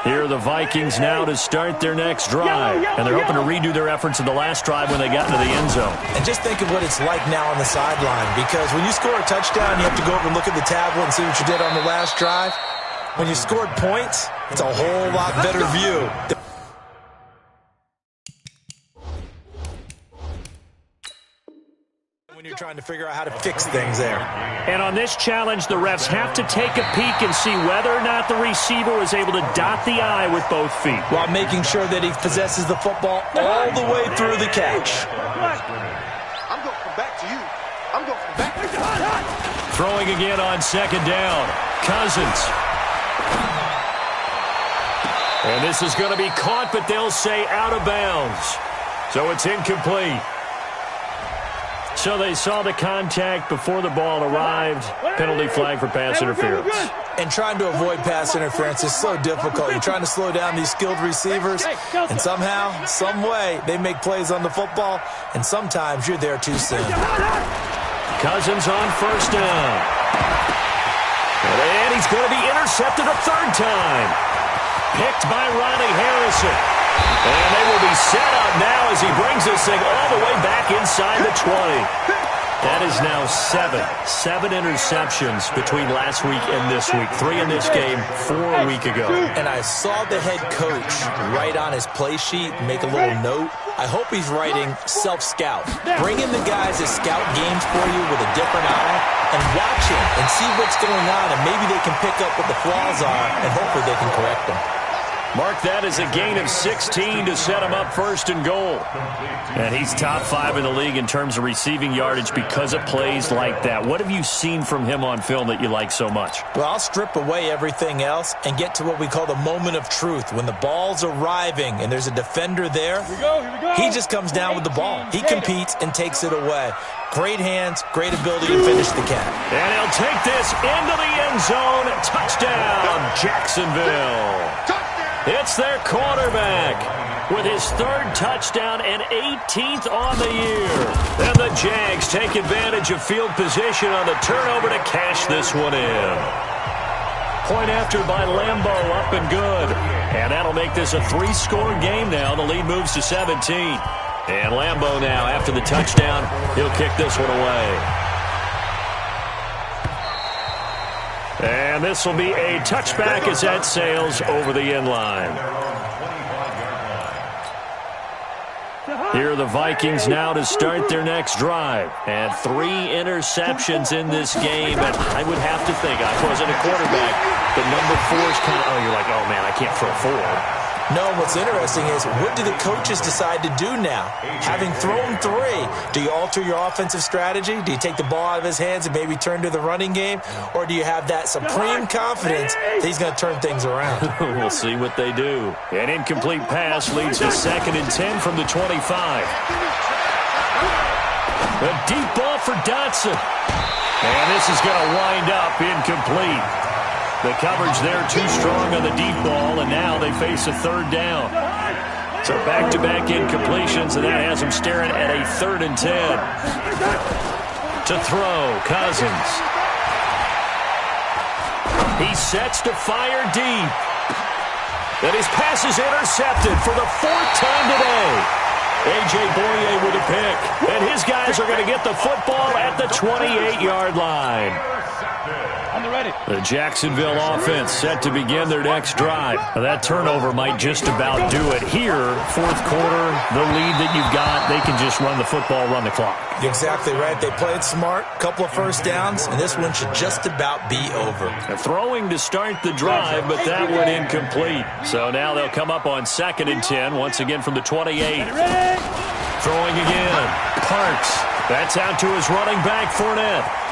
Here are the Vikings now to start their next drive. And they're hoping to redo their efforts in the last drive when they got into the end zone. And just think of what it's like now on the sideline, because when you score a touchdown, you have to go over and look at the tablet and see what you did on the last drive. When you scored points, it's a whole lot better view. When you're trying to figure out how to fix things there. And on this challenge, the refs have to take a peek and see whether or not the receiver was able to dot the I with both feet, while making sure that he possesses the football all the way through the catch. I'm going to come back to you. I'm going to come back. Throwing again on second down. Cousins. And this is going to be caught, but they'll say out of bounds. So it's incomplete. So they saw the contact before the ball arrived. Penalty flag for pass interference. And trying to avoid pass interference is so difficult. You're trying to slow down these skilled receivers, and somehow, some way, they make plays on the football, and sometimes you're there too soon. Cousins on first down. And he's going to be intercepted a third time. Picked by Ronnie Harrison. And they will be set up now as he brings this thing all the way back inside the 20. That is now seven interceptions between last week and this week. 3 in this game, 4 a week ago. And I saw the head coach write on his play sheet, make a little note. I hope he's writing self-scout. Bring in the guys that scout games for you with a different eye and watch him and see what's going on, and maybe they can pick up what the flaws are, and hopefully they can correct them. Mark that as a gain of 16 to set him up first and goal. And he's top 5 in the league in terms of receiving yardage because of plays like that. What have you seen from him on film that you like so much? Well, I'll strip away everything else and get to what we call the moment of truth. When the ball's arriving and there's a defender there, he just comes down with the ball. He competes and takes it away. Great hands, great ability to finish the catch. And he'll take this into the end zone. Touchdown, Jacksonville. It's their quarterback with his 3rd touchdown and 18th on the year. And the Jags take advantage of field position on the turnover to cash this one in. Point after by Lambo, up and good. And that'll make this a 3-score game now. The lead moves to 17. And Lambo now, after the touchdown, he'll kick this one away. And this will be a touchback as that sails over the end line. Here are the Vikings now to start their next drive. And 3 interceptions in this game. And I would have to think, I wasn't a quarterback, but number 4 is kind of, you're like, oh, man, I can't throw 4. No, what's interesting is, what do the coaches decide to do now? Having thrown 3, do you alter your offensive strategy? Do you take the ball out of his hands and maybe turn to the running game? Or do you have that supreme confidence that he's going to turn things around? We'll see what they do. An incomplete pass leads to 2nd and 10 from the 25. A deep ball for Dotson. And this is going to wind up incomplete. The coverage there too strong on the deep ball, and now they face a 3rd down. So back-to-back incompletions, and that has them staring at a 3rd and 10. To throw, Cousins. He sets to fire deep. And his pass is intercepted for the 4th time today. A.J. Boye with a pick. And his guys are going to get the football at the 28-yard line. The Jacksonville offense set to begin their next drive. That turnover might just about do it here. 4th quarter, the lead that you've got, they can just run the football, run the clock. You're exactly right. They played smart, couple of first downs, and this one should just about be over. They're throwing to start the drive, but that one incomplete. So now they'll come up on 2nd and 10, once again from the 28. Throwing again. Parks. That's out to his running back, Fournette.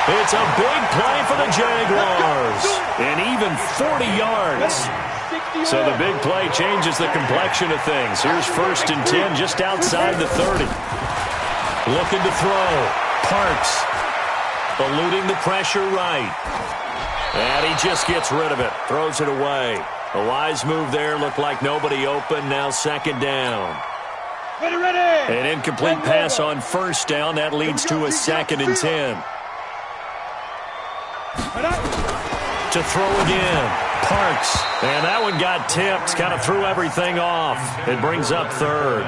It's a big play for the Jaguars. And even 40 yards. So the big play changes the complexion of things. Here's 1st and 10 just outside the 30. Looking to throw. Parks. Eluding the pressure right. And he just gets rid of it. Throws it away. A wise move there. Looked like nobody open. Now 2nd down. An incomplete pass on 1st down. That leads to a 2nd and 10. To throw again. Parks. And that one got tipped. Kind of threw everything off. It brings up 3rd.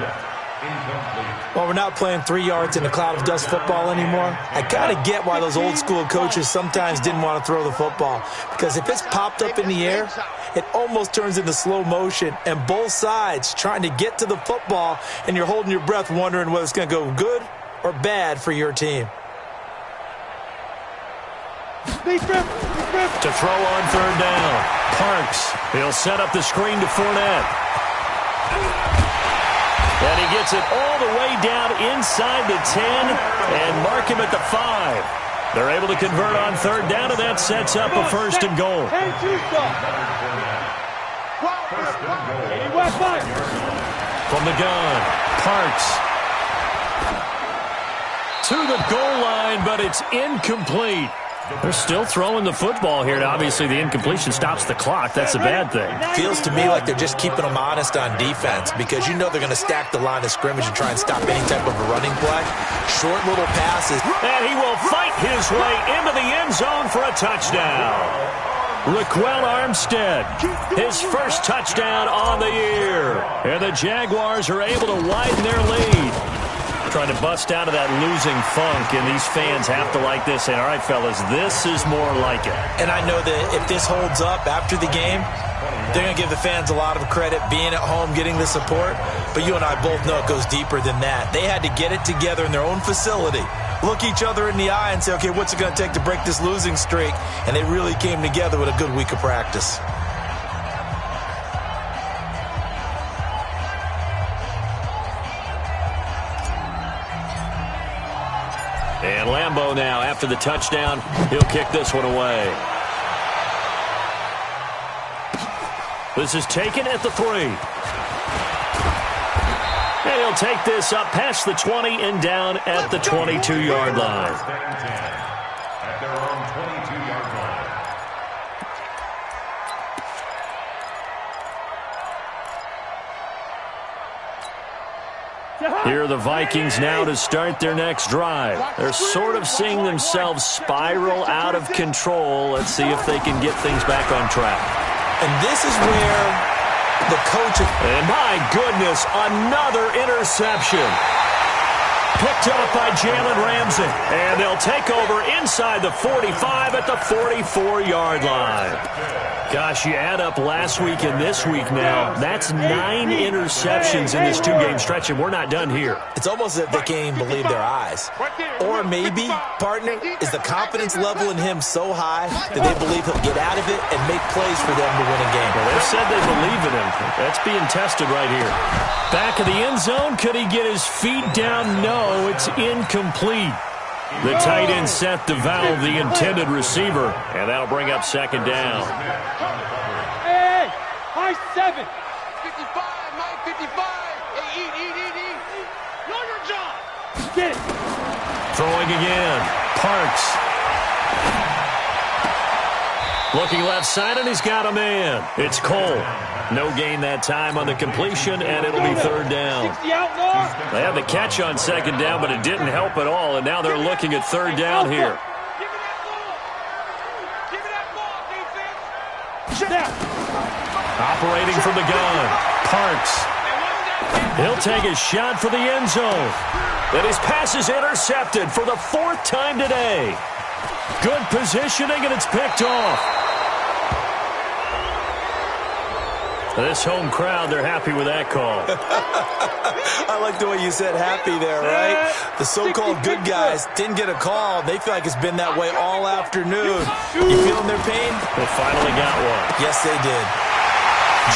Well, we're not playing 3 yards in a cloud of dust football anymore. I kind of get why those old school coaches sometimes didn't want to throw the football. Because if it's popped up in the air, it almost turns into slow motion. And both sides trying to get to the football, and you're holding your breath wondering whether it's going to go good or bad for your team. To throw on 3rd down. Parks. He'll set up the screen to Fournette. And he gets it all the way down inside the 10 and mark him at the 5. They're able to convert on 3rd down, and that sets up a 1st and goal. From the gun, Parks. To the goal line, but it's incomplete. They're still throwing the football here. Obviously, the incompletion stops the clock. That's a bad thing. Feels to me like they're just keeping them honest on defense because you know they're going to stack the line of scrimmage and try and stop any type of a running play. Short little passes. And he will fight his way into the end zone for a touchdown. Raquel Armstead, his 1st touchdown on the year. And the Jaguars are able to widen their lead. Trying to bust out of that losing funk, and these fans have to like this. And, all right, fellas, this is more like it. And I know that if this holds up after the game, they're going to give the fans a lot of credit being at home, getting the support. But you and I both know it goes deeper than that. They had to get it together in their own facility, look each other in the eye and say, okay, what's it going to take to break this losing streak? And they really came together with a good week of practice. And Lambeau now, after the touchdown, he'll kick this one away. This is taken at the 3. And he'll take this up past the 20 and down at the 22-yard line. At their own 22-yard line. Here are the Vikings now to start their next drive. They're sort of seeing themselves spiral out of control. Let's see if they can get things back on track. And this is where the coach... And my goodness, another interception. Picked up by Jalen Ramsey. And they'll take over inside the 45 at the 44-yard line. Gosh, you add up last week and this week now, that's 9 interceptions in this 2-game stretch, and we're not done here. It's almost as if they can't even believe their eyes. Or maybe, partner, is the confidence level in him so high that they believe he'll get out of it and make plays for them to win a game. Well, they've said they believe in him. That's being tested right here. Back of the end zone, could he get his feet down? No, it's incomplete. The tight end set to valve the intended receiver, and that'll bring up 2nd down. Hey, high 7. 55, Mike, 55. Hey, eat. Know your job. Get it. Throwing again. Parks. Looking left side, and he's got a man. It's Cole. No gain that time on the completion, and it'll be 3rd down. They had the catch on 2nd down, but it didn't help at all, and now they're looking at 3rd down here. Operating from the gun, Parks. He'll take a shot for the end zone. And his pass is intercepted for the 4th time today. Good positioning, and it's picked off. This home crowd, they're happy with that call. I like the way you said happy there, right? The so-called good guys didn't get a call. They feel like it's been that way all afternoon. You feeling their pain? They finally got one. Yes, they did.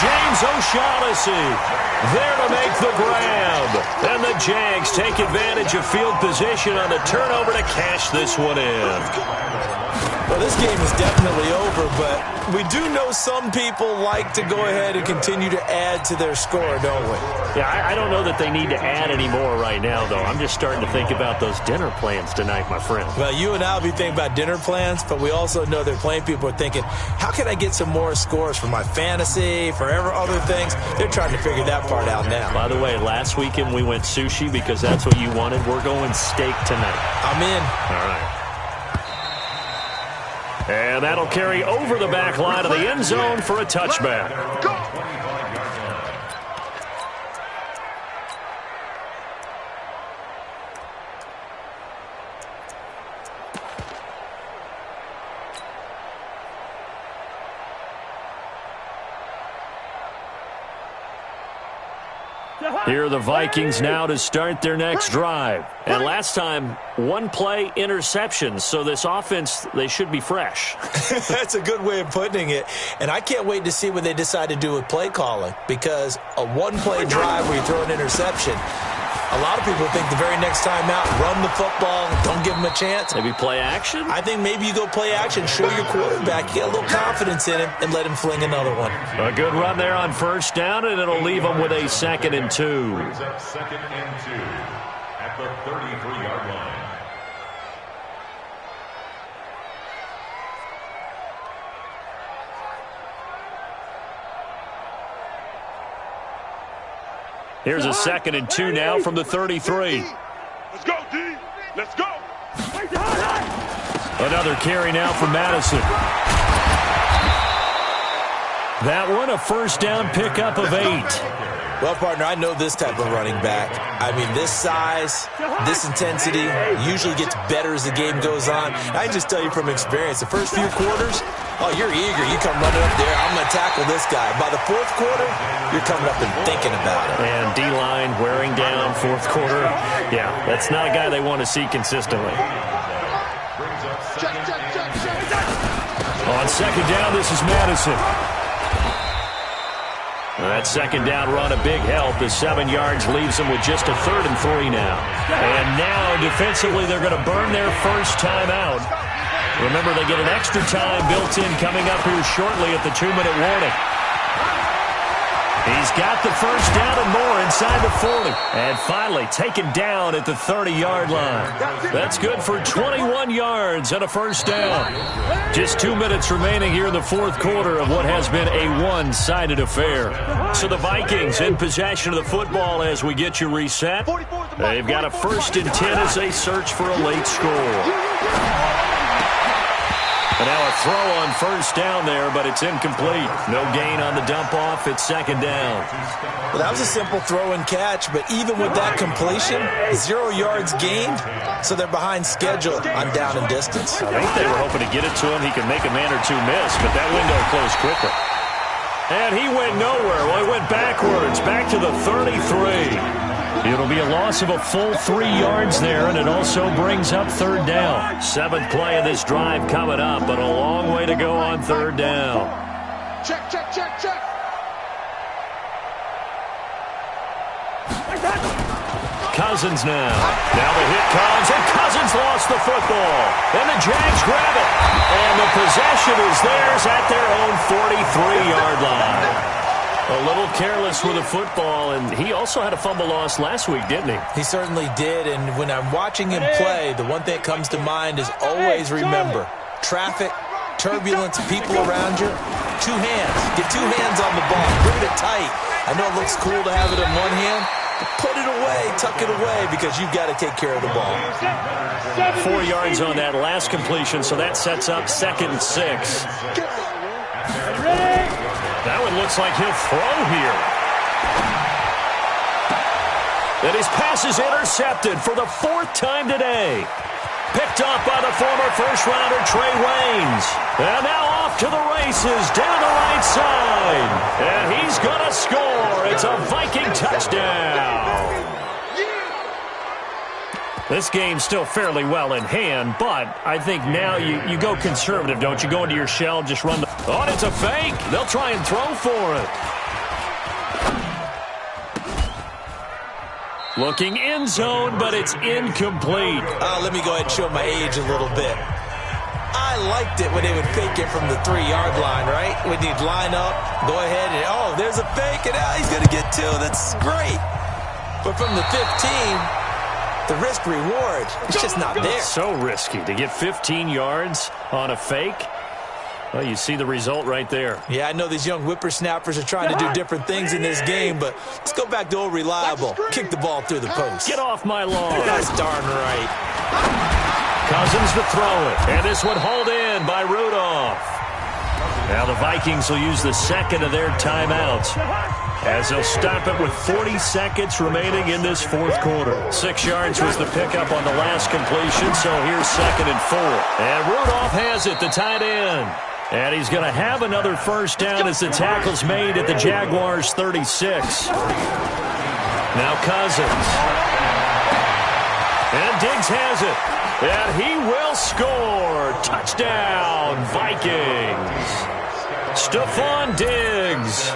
James O'Shaughnessy there to make the grab. And the Jags take advantage of field position on the turnover to cash this one in. Well, this game is definitely over, but we do know some people like to go ahead and continue to add to their score, don't we? Yeah, I don't know that they need to add any more right now, though. I'm just starting to think about those dinner plans tonight, my friend. Well, you and I will be thinking about dinner plans, but we also know that playing people are thinking, how can I get some more scores for my fantasy, for other things? They're trying to figure that part out now. By the way, last weekend we went sushi because that's what you wanted. We're going steak tonight. I'm in. All right. And that'll carry over the back line of the end zone for a touchback. Go! Here are the Vikings now to start their next drive. And last time, one play interception. So this offense, they should be fresh. That's a good way of putting it. And I can't wait to see what they decide to do with play calling, because a one-play drive where you throw an interception, a lot of people think the very next time out, run the football, don't give them a chance. Maybe play action? I think maybe you go play action, show your quarterback, get a little confidence in him, and let him fling another one. A good run there on first down, and it'll leave them with a 2nd and 2. Brings up 2nd and 2 at the 33-yard line. Here's a 2nd and 2 now from the 33. Let's go, D. Let's go. Another carry now from Madison. That one, a first down pickup of 8. Well, partner, I know this type of running back. I mean, this size, this intensity usually gets better as the game goes on. I just tell you from experience, the first few quarters, oh, you're eager. You come running up there, I'm going to tackle this guy. By the fourth quarter, you're coming up and thinking about it. And D-line wearing down fourth quarter. Yeah, that's not a guy they want to see consistently. On 2nd down, this is Madison. That 2nd down run, a big help. The 7 yards leaves them with just a 3rd and 3 now. And now, defensively, they're going to burn their first time out. Remember, they get an extra time built in coming up here shortly at the 2-minute warning. He's got the first down and more inside the 40. And finally taken down at the 30-yard line. That's good for 21 yards and a first down. Just 2 minutes remaining here in the fourth quarter of what has been a one-sided affair. So the Vikings in possession of the football as we get you reset. They've got a 1st and 10 as they search for a late score. And now a throw on first down there, but it's incomplete. No gain on the dump-off. It's 2nd down. Well, that was a simple throw and catch, but even with that completion, 0 yards gained, so they're behind schedule on down and distance. I think they were hoping to get it to him. He could make a man or two miss, but that window closed quickly. And he went nowhere. Well, he went backwards, back to the 33. It'll be a loss of a full 3 yards there, and it also brings up 3rd down. 7th play of this drive coming up, but a long way to go on 3rd down. Check, check, check, check. Cousins now. Now the hit comes, and Cousins lost the football. And the Jags grab it. And the possession is theirs at their own 43-yard line. A little careless with the football, and he also had a fumble loss last week, didn't he? He certainly did, and when I'm watching him play, the one thing that comes to mind is always remember, traffic, turbulence, people around you, 2 hands. Get 2 hands on the ball. Grip it tight. I know it looks cool to have it in one hand, but put it away, tuck it away, because you've got to take care of the ball. 4 yards on that last completion, so that sets up 2nd and 6. That one looks like he'll throw here. And his pass is intercepted for the 4th time today. Picked up by the former first-rounder Trey Waynes. And now off to the races down the right side. And he's going to score. It's a Viking touchdown. This game's still fairly well in hand, but I think now you go conservative, don't you? Go into your shell, just run the... Oh, it's a fake. They'll try and throw for it. Looking in zone, but it's incomplete. Let me go ahead and show my age a little bit. I liked it when they would fake it from the 3-yard line, right? When you'd line up, go ahead and, oh, there's a fake, and he's going to get 2. That's great. But from the 15, the risk-reward, it's just not there. So risky to get 15 yards on a fake. Well, you see the result right there. Yeah, I know these young whippersnappers are trying to do different things in this game, but let's go back to old reliable. Kick the ball through the post. Get off my lawn. That's darn right. Cousins to throw it. And this one hauled in by Rudolph. Now the Vikings will use the second of their timeouts, as they'll stop it with 40 seconds remaining in this fourth quarter. 6 yards was the pickup on the last completion, so here's 2nd and 4. And Rudolph has it, the tight end. And he's going to have another first down as the tackle's made at the Jaguars' 36. Now Cousins. And Diggs has it. And he will score. Touchdown, Vikings. Stephon Diggs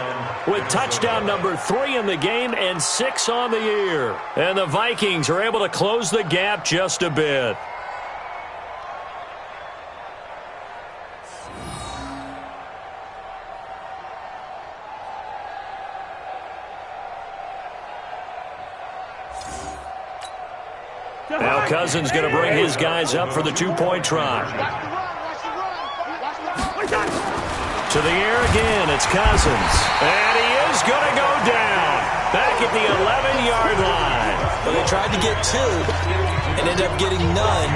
with touchdown number 3 in the game and 6 on the year. And the Vikings are able to close the gap just a bit. Now Cousins going to bring his guys up for the 2-point try. To the air again, it's Cousins. And he is going to go down. Back at the 11-yard line. Well, they tried to get 2 and ended up getting none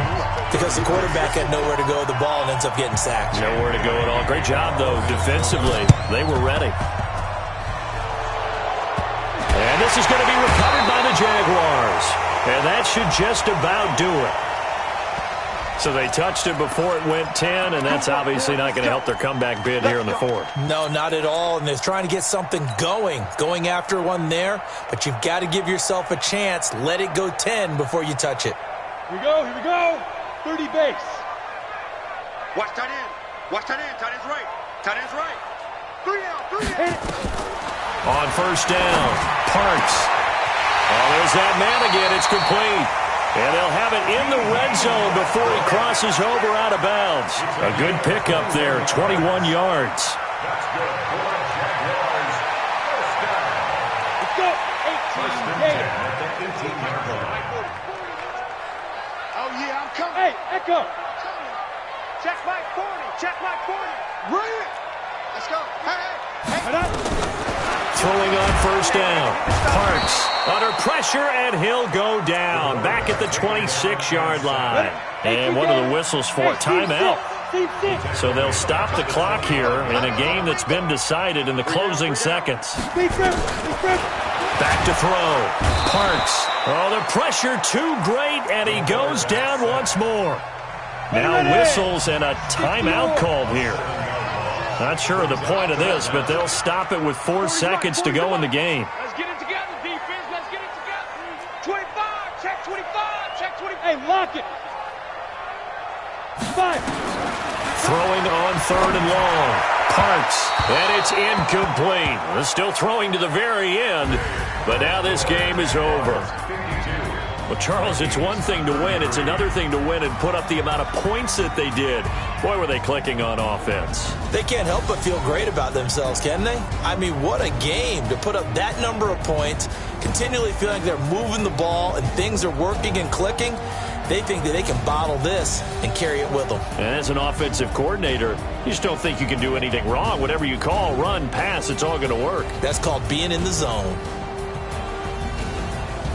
because the quarterback had nowhere to go with the ball and ends up getting sacked. Nowhere to go at all. Great job, though, defensively. They were ready. And this is going to be recovered by the Jaguars. And that should just about do it. So they touched it before it went 10, and that's obviously not going to help their comeback bid here in the fourth. No, not at all, and they're trying to get something going after one there, but you've got to give yourself a chance. Let it go 10 before you touch it. Here we go. 30 base. Watch tight end. Tight end's right. 3 out. On first down, Parks. Oh, there's that man again. It's complete. And they'll have it in the red zone before he crosses over out of bounds. A good pickup there, 21 yards. Let's go. 18. Oh, yeah, I'm coming. Hey, Echo. Check my 40. Bring it. Let's go. Hey. Throwing on first down. Parks under pressure, and he'll go down. Back at the 26-yard line. And one of the whistles for timeout. So they'll stop the clock here in a game that's been decided in the closing seconds. Back to throw. Parks. Oh, the pressure too great, and he goes down once more. Now whistles and a timeout called here. Not sure of the point of this, but they'll stop it with 4 seconds to go in the game. Let's get it together, defense. Let's get it together. 25. Check 25. Check 25. Hey, lock it. 5. Throwing on 3rd and long. Parks. And it's incomplete. They're still throwing to the very end, but now this game is over. Well, Charles, it's one thing to win. It's another thing to win and put up the amount of points that they did. Boy, were they clicking on offense. They can't help but feel great about themselves, can they? I mean, what a game to put up that number of points, continually feeling like they're moving the ball and things are working and clicking. They think that they can bottle this and carry it with them. And as an offensive coordinator, you just don't think you can do anything wrong. Whatever you call, run, pass, it's all going to work. That's called being in the zone.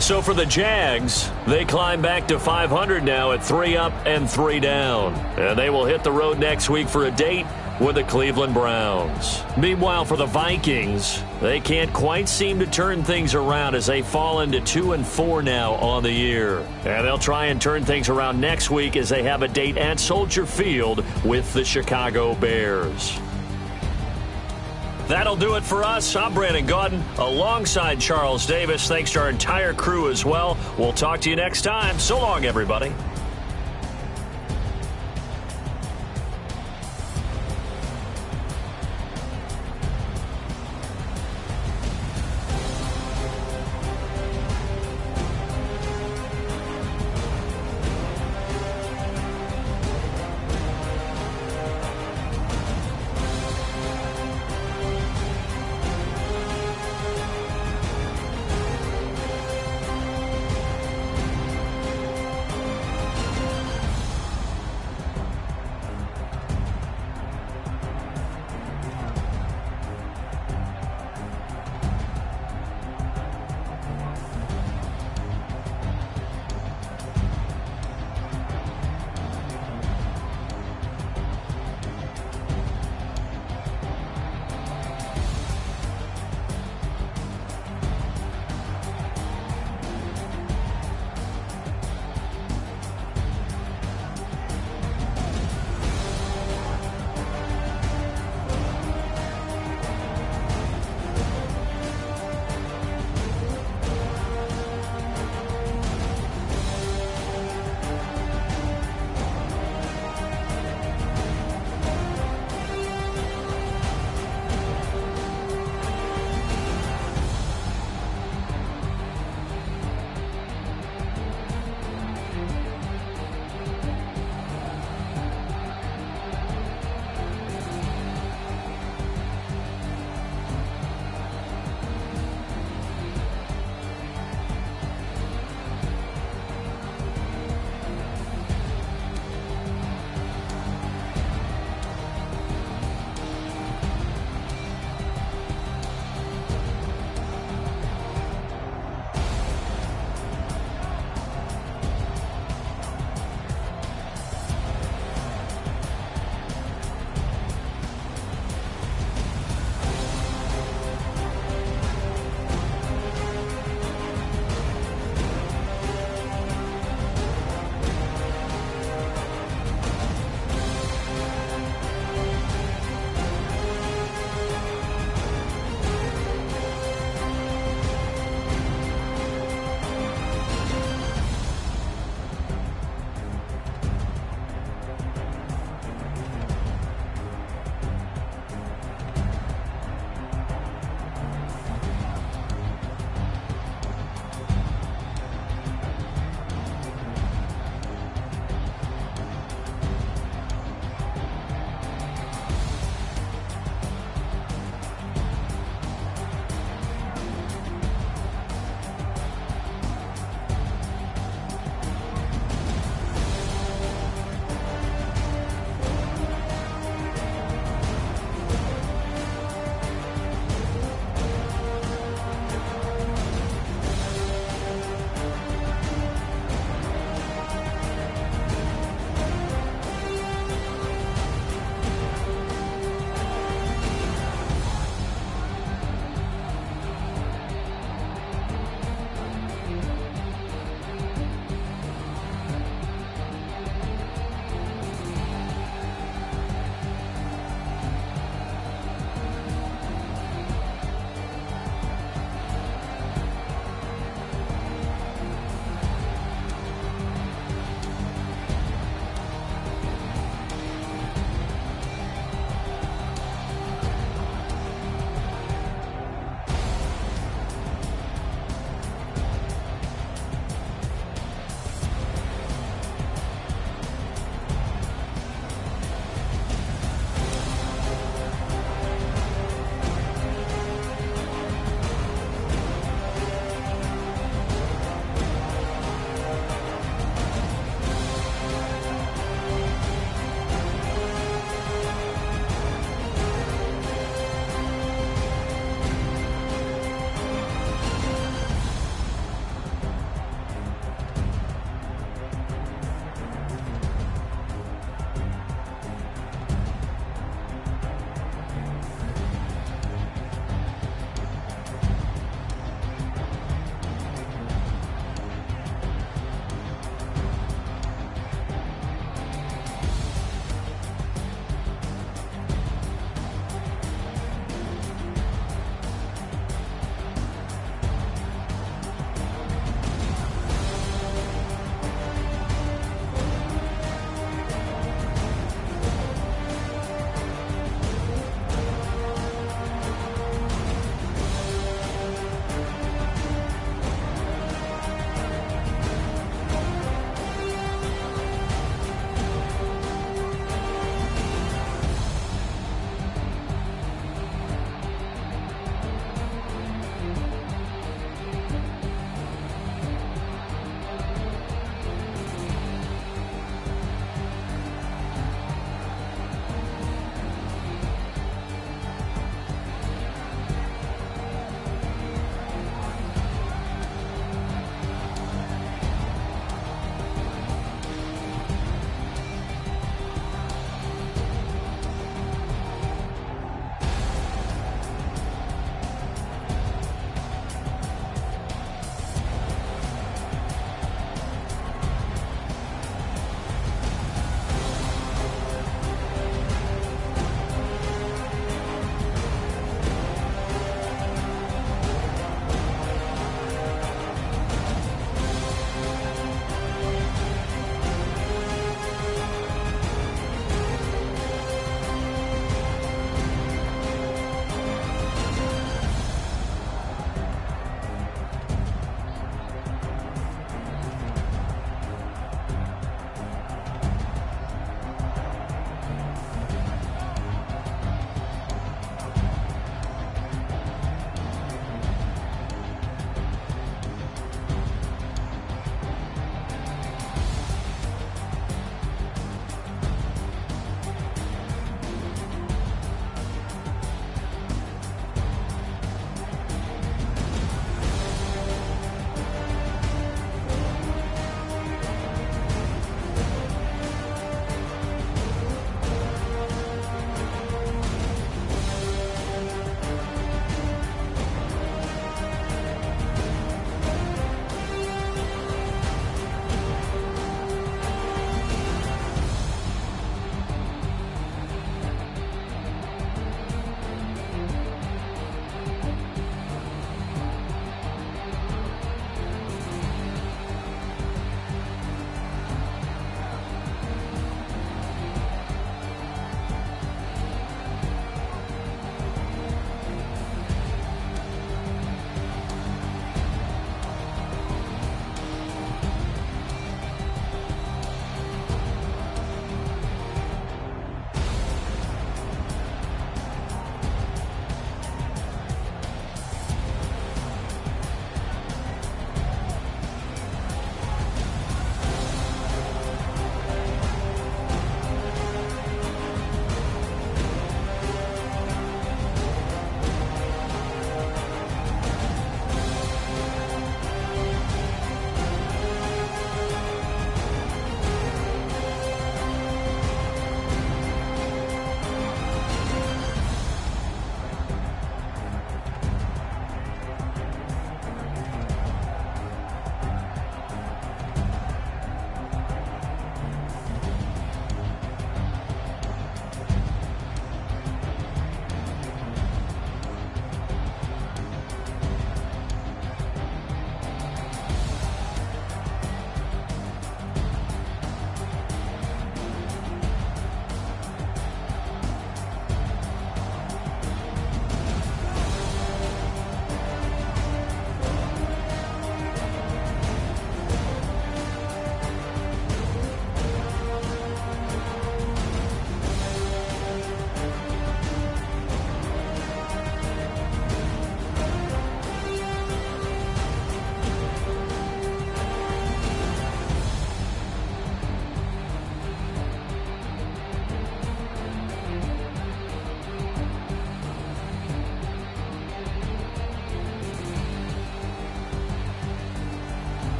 So for the Jags, they climb back to 500 now at 3 up and 3 down. And they will hit the road next week for a date with the Cleveland Browns. Meanwhile, for the Vikings, they can't quite seem to turn things around as they fall into 2-4 now on the year. And they'll try and turn things around next week as they have a date at Soldier Field with the Chicago Bears. That'll do it for us. I'm Brandon Gaudin alongside Charles Davis. Thanks to our entire crew as well. We'll talk to you next time. So long, everybody.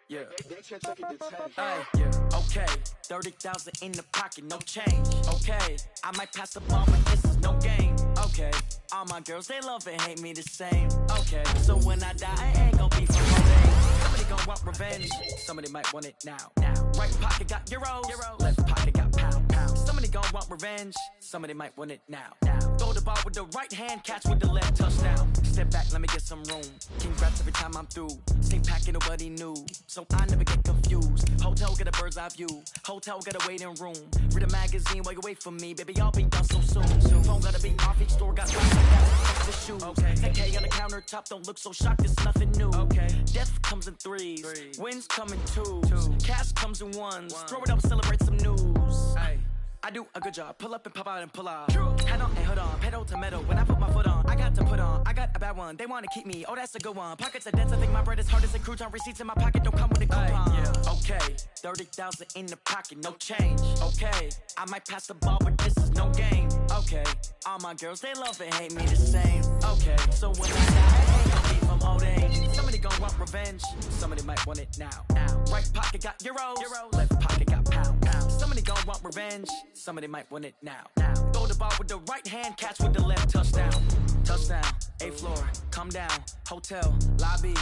Yeah. Okay. 30,000 in the pocket, no change. Okay. I might pass the ball, but this is no game. Okay. All my girls, they love and hate me the same. Okay. So when I die, I ain't gon' be for no days. Somebody gon' want revenge. Somebody might want it now. Right pocket got euros. Left pocket got pound. Somebody gon' want revenge. Somebody might want it now. Throw the ball with the right hand, catch with the left, touchdown. Step back, let me get some room. Congrats every time I'm through. Same packet, nobody knew. So I never get confused. Hotel get a bird's eye view. Hotel get a waiting room. Read a magazine while you wait for me. Baby, I'll be done so soon. Phone gotta be off, each store got the shoes. Okay. 10K on the countertop, don't look so shocked, it's nothing new. Okay. Death comes in threes. Wins come in twos. Cash comes in ones. Throw it up, celebrate some news. Ay. I do a good job. Pull up and pop out and pull out. Head on and hood on. Pedal to metal. When I put my foot on, I got to put on. I got a bad one. They want to keep me. Oh, that's a good one. Pockets are dense. I think my bread is hard as a crouton. Receipts in my pocket don't come with a coupon. Yeah. Okay. 30,000 in the pocket. No change. Okay. I might pass the ball, but this is no game. Okay. All my girls, they love and hate me the same. Okay. So when I die, I ain't gonna be from old age. Somebody gon' want revenge. Somebody might want it now. Right pocket got euros. Left pocket got pound. Somebody gon' want revenge. Somebody might want it now. Throw the ball with the right hand, catch with the left, touchdown. Touchdown, 8th floor, come down, hotel, lobby.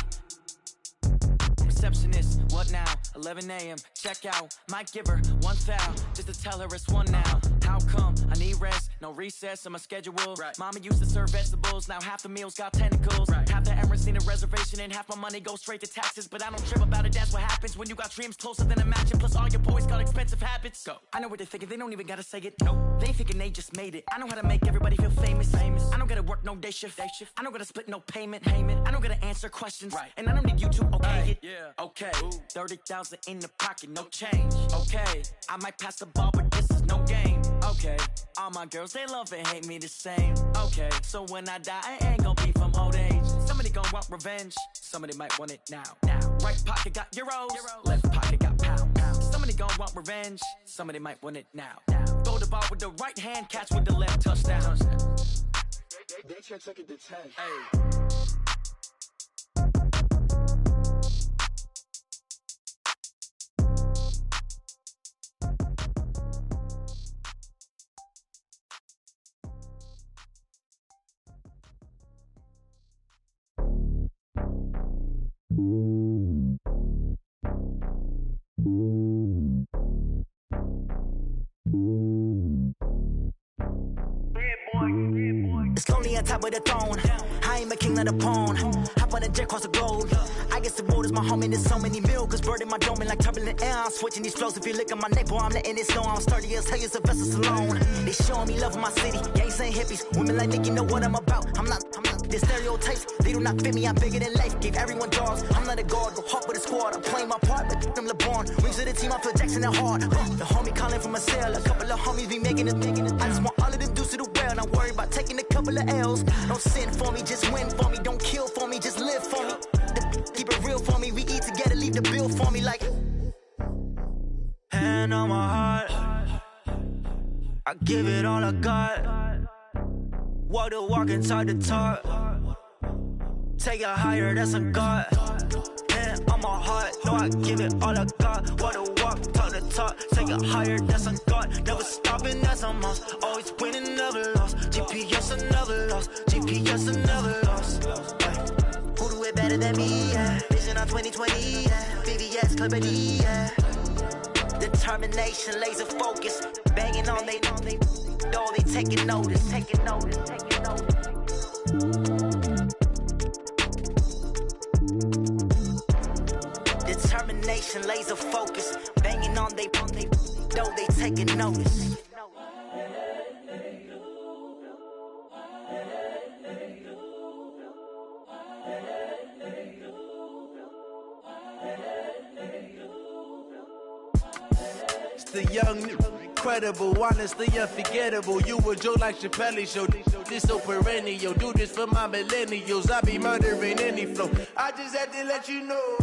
Receptionist, what now? 11 a.m., check out. Might give her one foul, just to tell her it's one now. How come? I need rest, no recess in my schedule. Right. Mama used to serve vegetables, now half the meals got tentacles. Right. Half the Emirates need a reservation and half my money goes straight to taxes. But I don't trip about it, that's what happens when you got dreams closer than a matching. Plus all your boys got expensive habits. Go. I know what they're thinking, they don't even gotta say it. Nope. They ain't thinking they just made it. I know how to make everybody feel famous. I don't gotta work no day shift. I don't gotta split no payment. I don't gotta answer questions. Right. And I don't need you to okay it. Yeah. Okay. 30,000 in the pocket, no change. Okay. I might pass the ball, but this is no game. Okay. All my girls, they love and hate me the same. Okay. So when I die, I ain't gon' be from old age. Somebody gon' want revenge. Somebody might want it now. Right pocket got euros. Left pocket got pound. Somebody gon' want revenge. Somebody might want it now. Throw the ball with the right hand, catch with the left, touchdown. They took it to 10. Hey. It's lonely on top of the throne. I ain't a king of the pawn. Hop on a jet across the globe. I guess the world is my home and there's so many miracles burning my dome and like turbulent air. I'm switching these flows. If you look at my neck, boy, I'm letting it snow. I'm sturdy as hell, it's a vessel alone. They showing me love in my city. Gangs ain't hippies. Women like Nick, you know what I'm about. I'm not the stereotypes. They do not fit me. I'm bigger than life. Gave everyone dogs. I'm not a guard. Go hard with a squad. I'm playing my part, but them LeBron. Rings to the team. I feel Jackson and hard. The homie calling from a cell. A couple of homies be making it. I just want all of them dudes to do well. Not worry about taking a couple of L's. Don't sin for me, just win for me. Don't kill for me, just live for me. Keep it real for me. We eat together, leave the bill for me like. Hand on my heart, I give it all I got. Walk the walk inside the talk. Take it higher, that's a God. Hand on my heart, no, I give it all I got. Walk the walk, talk the talk. Take it higher, that's a God. Never stopping, that's a must. Always winning, never lost. GPS, I never lost. GPS, I never lost. Who do it better than me? Yeah. Vision on 2020. Yeah. VVS, Clippity. Yeah. Determination, laser focus. Banging on they door, they taking notice. Taking notice. Determination, laser focus. Banging on they door, they taking notice. The young, incredible, honestly unforgettable. You a joke like Chappelle show. This so perennial. Do this for my millennials. I be murdering any flow. I just had to let you know.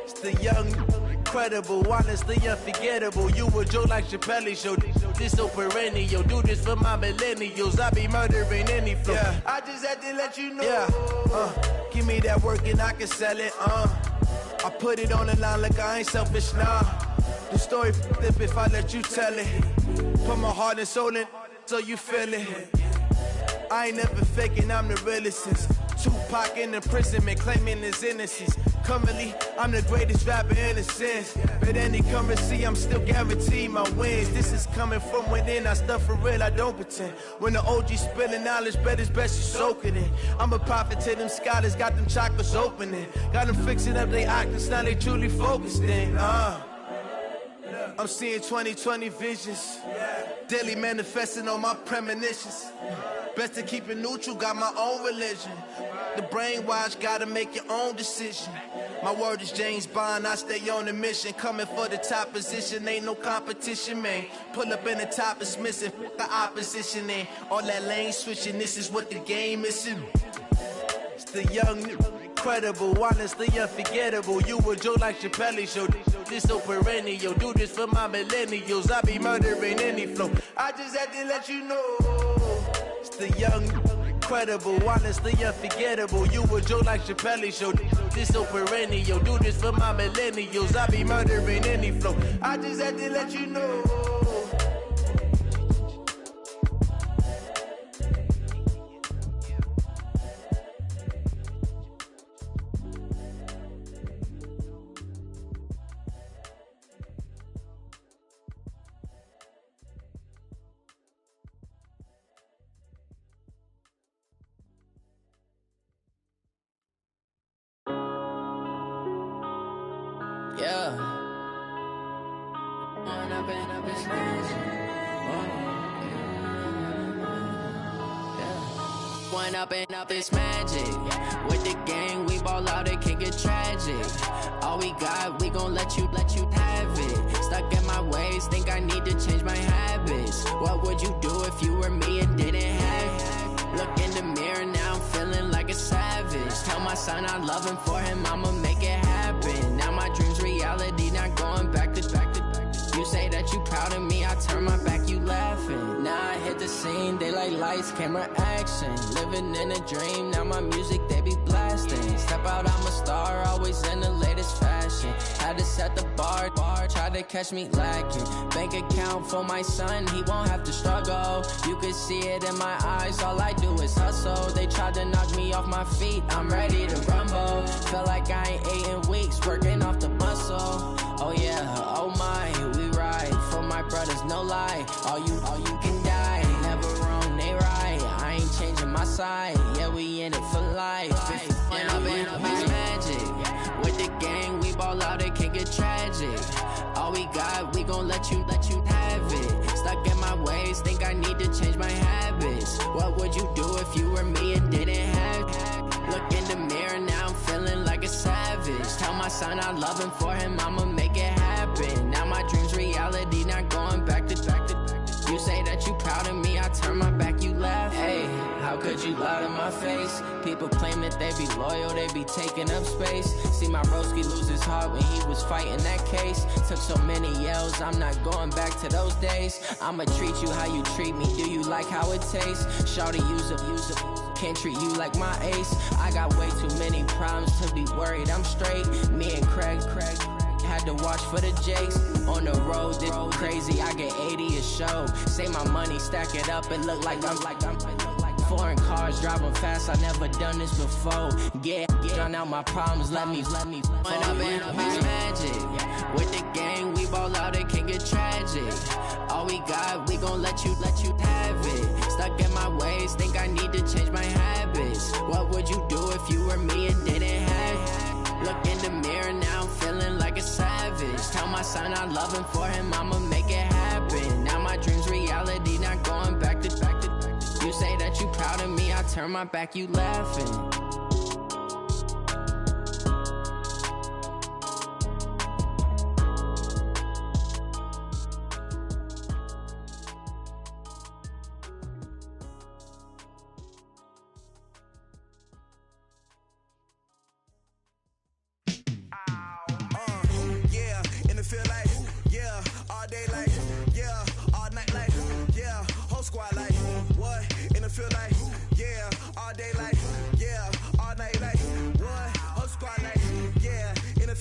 It's the young, incredible, honestly unforgettable. You a joke like Chappelle show. This so perennial. Do this for my millennials. I be murdering any flow. Yeah. I just had to let you know. Yeah. Give me that work and I can sell it. I put it on the line like I ain't selfish, nah. The story flip if I let you tell it. Put my heart and soul in so you feel it. I ain't never faking, I'm the realest since Tupac in imprisonment, claiming his innocence. Currently, I'm the greatest rapper in a sense. But any currency, I'm still guaranteed my wins. This is coming from within, I stuff for real, I don't pretend. When the OG spilling knowledge, bet it's best you soak it in. I'm a prophet to them scholars, got them chakras opening. Got them fixing up their octaves, now they truly focused in. I'm seeing 2020 visions, daily manifesting on my premonitions. Best to keep it neutral, got my own religion. The brainwash, gotta make your own decision. My word is James Bond, I stay on a mission. Coming for the top position, ain't no competition, man. Pull up in the top is missing, the opposition ain't. All that lane switching, this is what the game is. It's the young, incredible, honestly unforgettable. You a Joe like Chappelle show. This so perennial, do this for my millennials. I be murdering any flow. I just had to let you know. It's the young, incredible, honestly unforgettable. You a Joe like Chappelle show. This so perennial, do this for my millennials. I be murdering any flow. I just had to let you know. Yeah. One up and up is magic. With the gang, we ball out, it can get tragic. All we got, we gon' let you have it. Stuck in my ways, think I need to change my habits. What would you do if you were me and didn't have it? Look in the mirror, now I'm feeling like a savage. Tell my son I love him, for him I'ma make it happen. Now my dream's reality, not going back to. You say that you proud of me, I turn my back, you laughing. Now I hit the scene, they like lights, camera, action. Living in a dream, now my music, they be blasting. Step out, I'm a star, always in the latest fashion. Had to set the bar, try to catch me lacking. Bank account for my son, he won't have to struggle. You can see it in my eyes, all I do is hustle. They tried to knock me off my feet, I'm ready to rumble. Feel like I ain't ate in weeks, working off the muscle. Oh yeah, oh my, we ride for my brothers, no lie. All you can die, never wrong, they right. I ain't changing my side, yeah, we in it for life. When I've been up is magic. With the gang, we ball out, it can get tragic. All we got, we gon' let you have it. Stuck in my ways, think I need to change my habits. What would you do if you were me and didn't have it? Look in the mirror, now I'm feeling like a savage. Tell my son I love him, for him I'ma make it happen. Now my dream's reality, not going back to. You say that you proud of me, I turn my back, you laugh. Hey, how could you lie to my face? People claim that they be loyal, they be taking up space. See my broski lose his heart when he was fighting that case. Took so many yells, I'm not going back to those days. I'ma treat you how you treat me, do you like how it tastes? Shawty, use it. Can't treat you like my ace. I got way too many problems to be worried, I'm straight. Me and Craig had to watch for the Jakes. On the road, this crazy, I get 80 a show. Say my money, stack it up, it look like I'm foreign cars, driving fast, I never done this before. Get drown out my problems, let me When I've been up is magic. With the gang, we ball out, it can get tragic. All we got, we gon' let you have it. Stuck in my ways, think I need to change my habits. What would you do if you were me and didn't have it? Look in the mirror, now I'm feeling like a savage. Tell my son I love him, for him I'ma make it happen. Now my dream's reality, not going back to. You say that you proud of me, I turn my back, you laughing.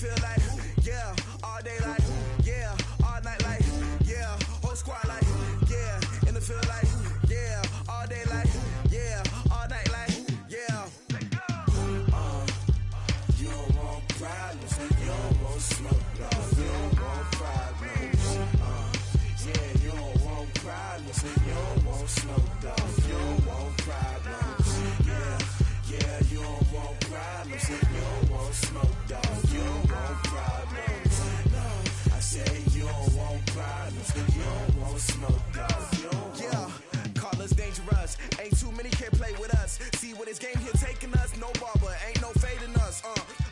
Feel want smoke, dog. You don't want problems. Yeah, you don't want problems. You don't want smoke, dog. You don't want problems. Yeah, you don't want problems. You don't want smoke, dog. You don't want problems. No, I say you don't want problems. You don't want smoke, dog. You don't want. Call us dangerous. Ain't too many can play with us. See where this game here taking us. No barber, ain't no fading us.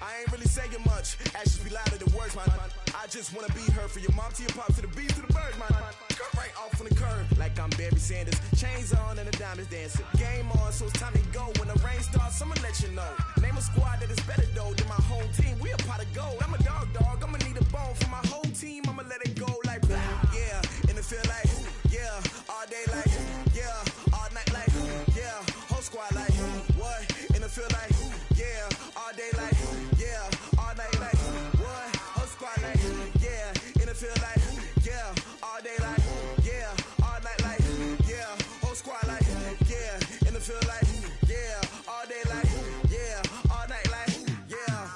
I ain't really saying much. Actions be louder than words, man. I just wanna be heard from your mom to your pop to the beat to the birds, man. Cut right off on the curb like I'm Barry Sanders. Chains on and the diamonds dancing. Game on, so it's time to go. When the rain starts, I'ma let you know. Name a squad that is better though than my home team. We a pot of gold. I'm a dog. I'ma need a bone for my whole team. I'ma let it go like blah. Yeah, and it feel like yeah, all day like yeah, all night like yeah, whole squad like what? And it feel like yeah, all day like yeah, all night like what? Whole squad like yeah, and it feel like yeah, all day like yeah, all night like yeah, whole squad like yeah, and it feel like yeah, all day like yeah, all night like yeah.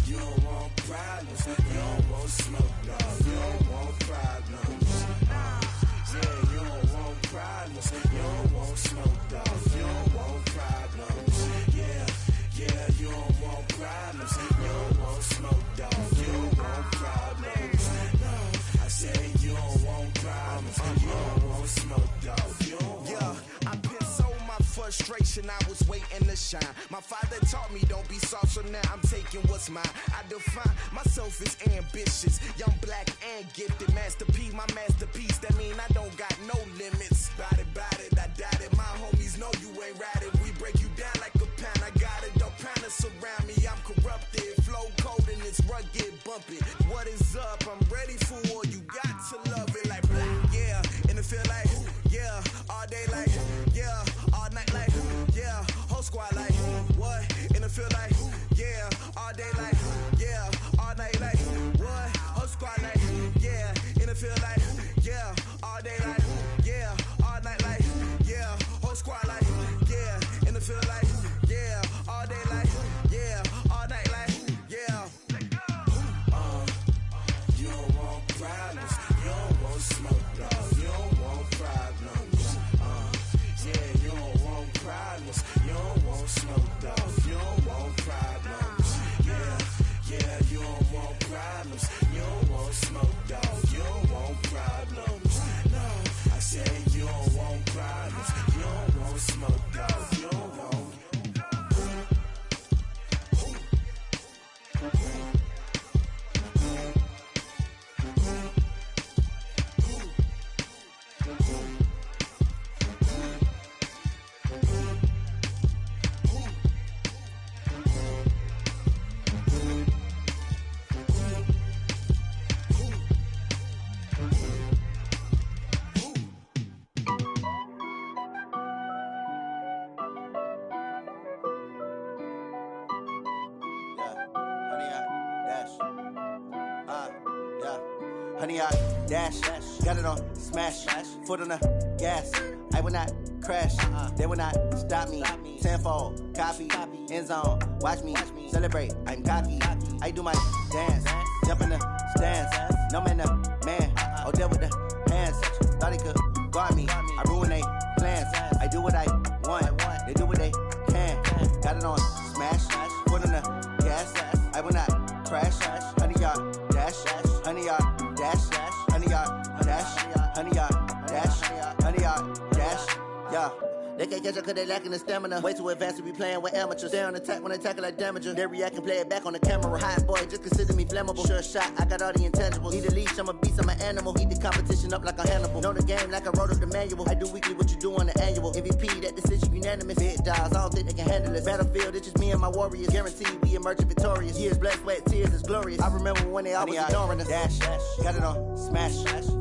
You don't want problems. You don't want smoke, dog. You don't want problems. Yeah, you don't want problems. You don't want smoke, dog. You don't want problems. Yeah, you don't want problems. You don't want smoke, dog. You don't want problems. No, I say you don't want problems. You don't want smoke, dog. You don't want. I've been so my frustration, I was waiting to shine. My father taught me don't be soft, so now I'm taking what's mine. I define myself as ambitious, young, black, and gifted. Master P, my masterpiece. That mean I don't got no limits. Bout it, I doubt it. My homies know you ain't ratted. We break you down like a pound. I got it, don't pound to surround me. I'm corrupted, flow cold and it's rugged, bumpy. What is up? I'm ready for war. You got to love it like blah. Yeah, and it feel like yeah, all day like yeah, all night like yeah, whole squad like what? And it feel like yeah, all day like yeah, all night like what? Whole squad like yeah, and it feel like yeah, all day like yeah, all night like yeah, whole squad like yeah, and it feel like yeah, all day like yeah, all night like yeah. You don't want problems. You don't want smoke, dog. You don't want problems. Yeah, you don't want problems. You don't want smoke, dog. You don't want problems. Yeah, you don't want problems. You don't want smoke, dog. You don't want problems. No, I say you don't want problems. You don't want smoke, dog. You don't want. Honey, I dash, got it on smash, foot on the gas. I will not crash, they will not stop me. Tenfold, copy, end zone, watch me celebrate. I'm cocky, I do my dance, jump in the stands. No man, the man, oh, deal with the hands. Thought he could guard me, I ruin they plans. I do what I want, they do what they can. Got it on smash, foot on the gas. I will not crash, honey, y'all dash, honey, y'all dash, honey, y'all dash, honey, y'all dash, honey, y'all dash, yeah. They can't catch up cause they lacking the stamina. Way too advanced to be playing with amateurs. Stay on attack when they tackle like damager. They react and play it back on the camera. Hot boy, just consider me flammable. Sure shot, I got all the intangibles. Need a leash, I'm a beast, I'm an animal. Eat the competition up like a Hannibal. Know the game like I wrote up the manual. I do weekly what you do on the annual. MVP, that decision unanimous. Big dogs, I don't think they can handle it. Battlefield, it's just me and my warriors. Guaranteed we emerging victorious. Years, blood, sweat, tears, it's glorious. I remember when they always ignoring us. Dash, got it on smash,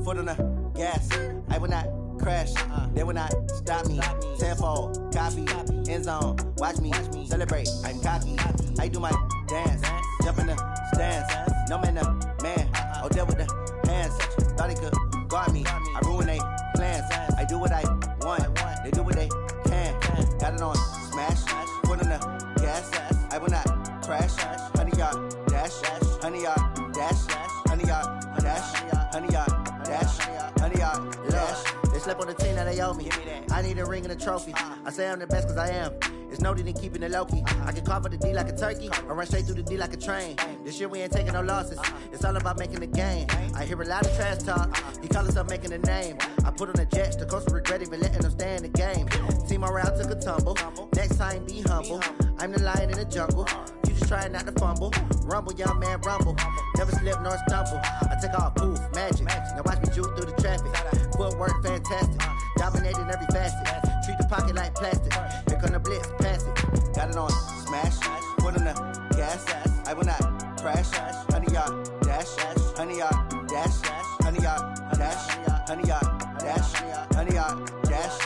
foot on the gas. I will not crash, they will not stop me. Tenfold, copy, end zone, watch me celebrate. I'm cocky, I do my dance, jump in the stands. No man, the man, oh, deal with the hands. Thought he could guard me, I ruin they plans. I do what I want, they do what they can. Got it on smash, foot on the gas. I will not crash, honey, y'all owe me. I need a ring and a trophy. I say I'm the best cause I am. It's no need in keeping it low-key. I can carve up the D like a turkey or run straight through the D like a train. This year we ain't taking no losses. It's all about making the game. I hear a lot of trash talk. He call himself making a name. I put on the jets. The coach regret even letting them stay in the game. Team morale took a tumble. Next time be humble. I'm the lion in the jungle. You just trying not to fumble. Rumble, young man, rumble. Never slip nor stumble. I take off, poof, magic. Now watch me juke through the traffic. Footwork fantastic. Dominating every facet. Treat the pocket like plastic. Here come the blitz, pass it. Got it on smash. Put on the gas. I will not crash. 100 yard dash. 100 yard dash. 100 yard dash. 100 yard dash. 100 yard dash.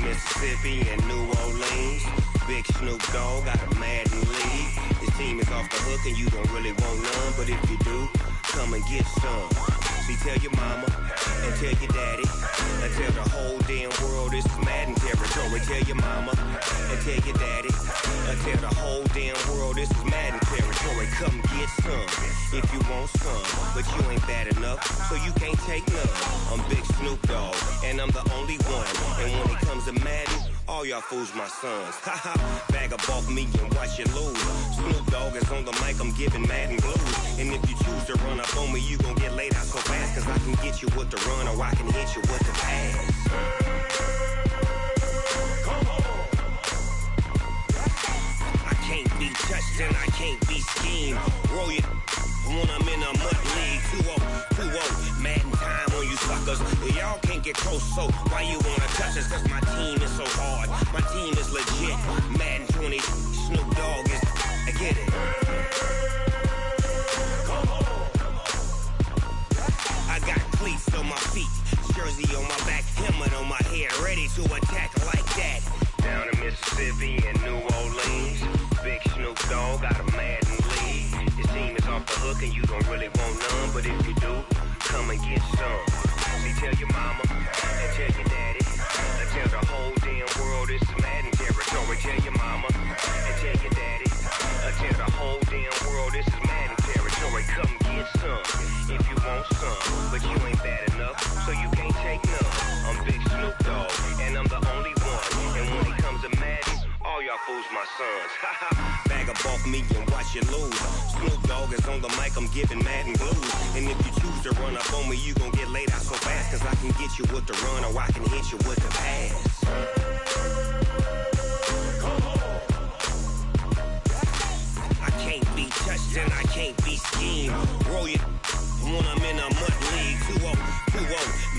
Mississippi and New Orleans. Big Snoop Dogg got a Madden lead. His team is off the hook and you don't really want none, but if you do, come and get some. See, tell your mama and tell your daddy and tell the whole damn world this is Madden territory. Tell your mama and tell your daddy and tell the whole damn world this is Madden territory. Come get some if you want some, but you ain't bad enough, so you can't take none. I'm Big Snoop Dogg and I'm the only one, and when it comes to Madden, all y'all fools my sons. Haha, bag up off me and watch you lose. Snoop Dogg is on the mic, I'm giving Madden blues. And if you choose to run up on me, you gon' get laid out so fast, cause I can get you with the run or I can hit you with the pass. Come on. I can't be touched and I can't be schemed. Roll you when I'm in a mud league. 2-0, Madden time on you suckers. Y'all can't get close, so why you wanna touch us? Cause my team is so hard, my team is legit. Madden 20, Snoop Dogg is, I get it. Come on. I got cleats on my feet, jersey on my back, helmet on my head, ready to attack like that. Down in Mississippi and New Orleans, Big Snoop Dogg got a Madden lead. His team is off the hook and you don't really want none, but if you do, come and get some. See, tell your mama and tell your daddy and tell the whole damn world this is Madden territory. Tell your mama and tell your daddy and tell the whole damn world this is Madden territory. Come get some if you want some, but you ain't bad enough, so you can't take none. I'm Big Snoop Dogg and I'm the only one, and when it comes to Madden, all y'all fools my sons. Bag up off me and watch you lose. Snoop Dogg is on the mic, I'm giving Madden blues. And if you choose to run up on me, you gon' get laid out so fast, cause I can get you with the run or I can hit you with the pass. Come on. I can't be touched and I can't be schemed. Roll you when I'm in a mud league. 2-0,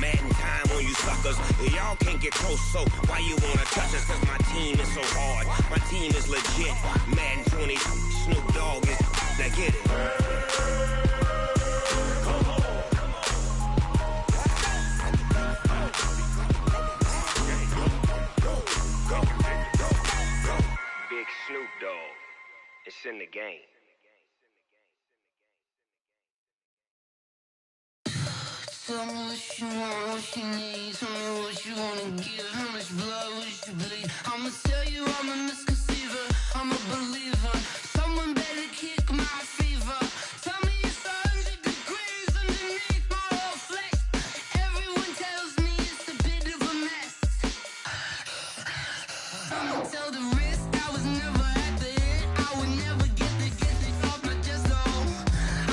Madden time on you suckers. Y'all can't get close, so why you wanna touch us? Cause my team is so hard, my team is legit. Madden 20, Snoop Dogg is, now get it. Come on. Go. Big Snoop Dogg, it's in the game. Tell me what you want, what you need. Tell me what you wanna give. How much blood would you bleed? I'ma tell you I'm a misconceiver. I'm a believer. Someone better kick my fever. Tell me it's 100 degrees underneath my whole flesh. Everyone tells me it's a bit of a mess. I'ma tell the risk I was never at the end. I would never get this off my chest. So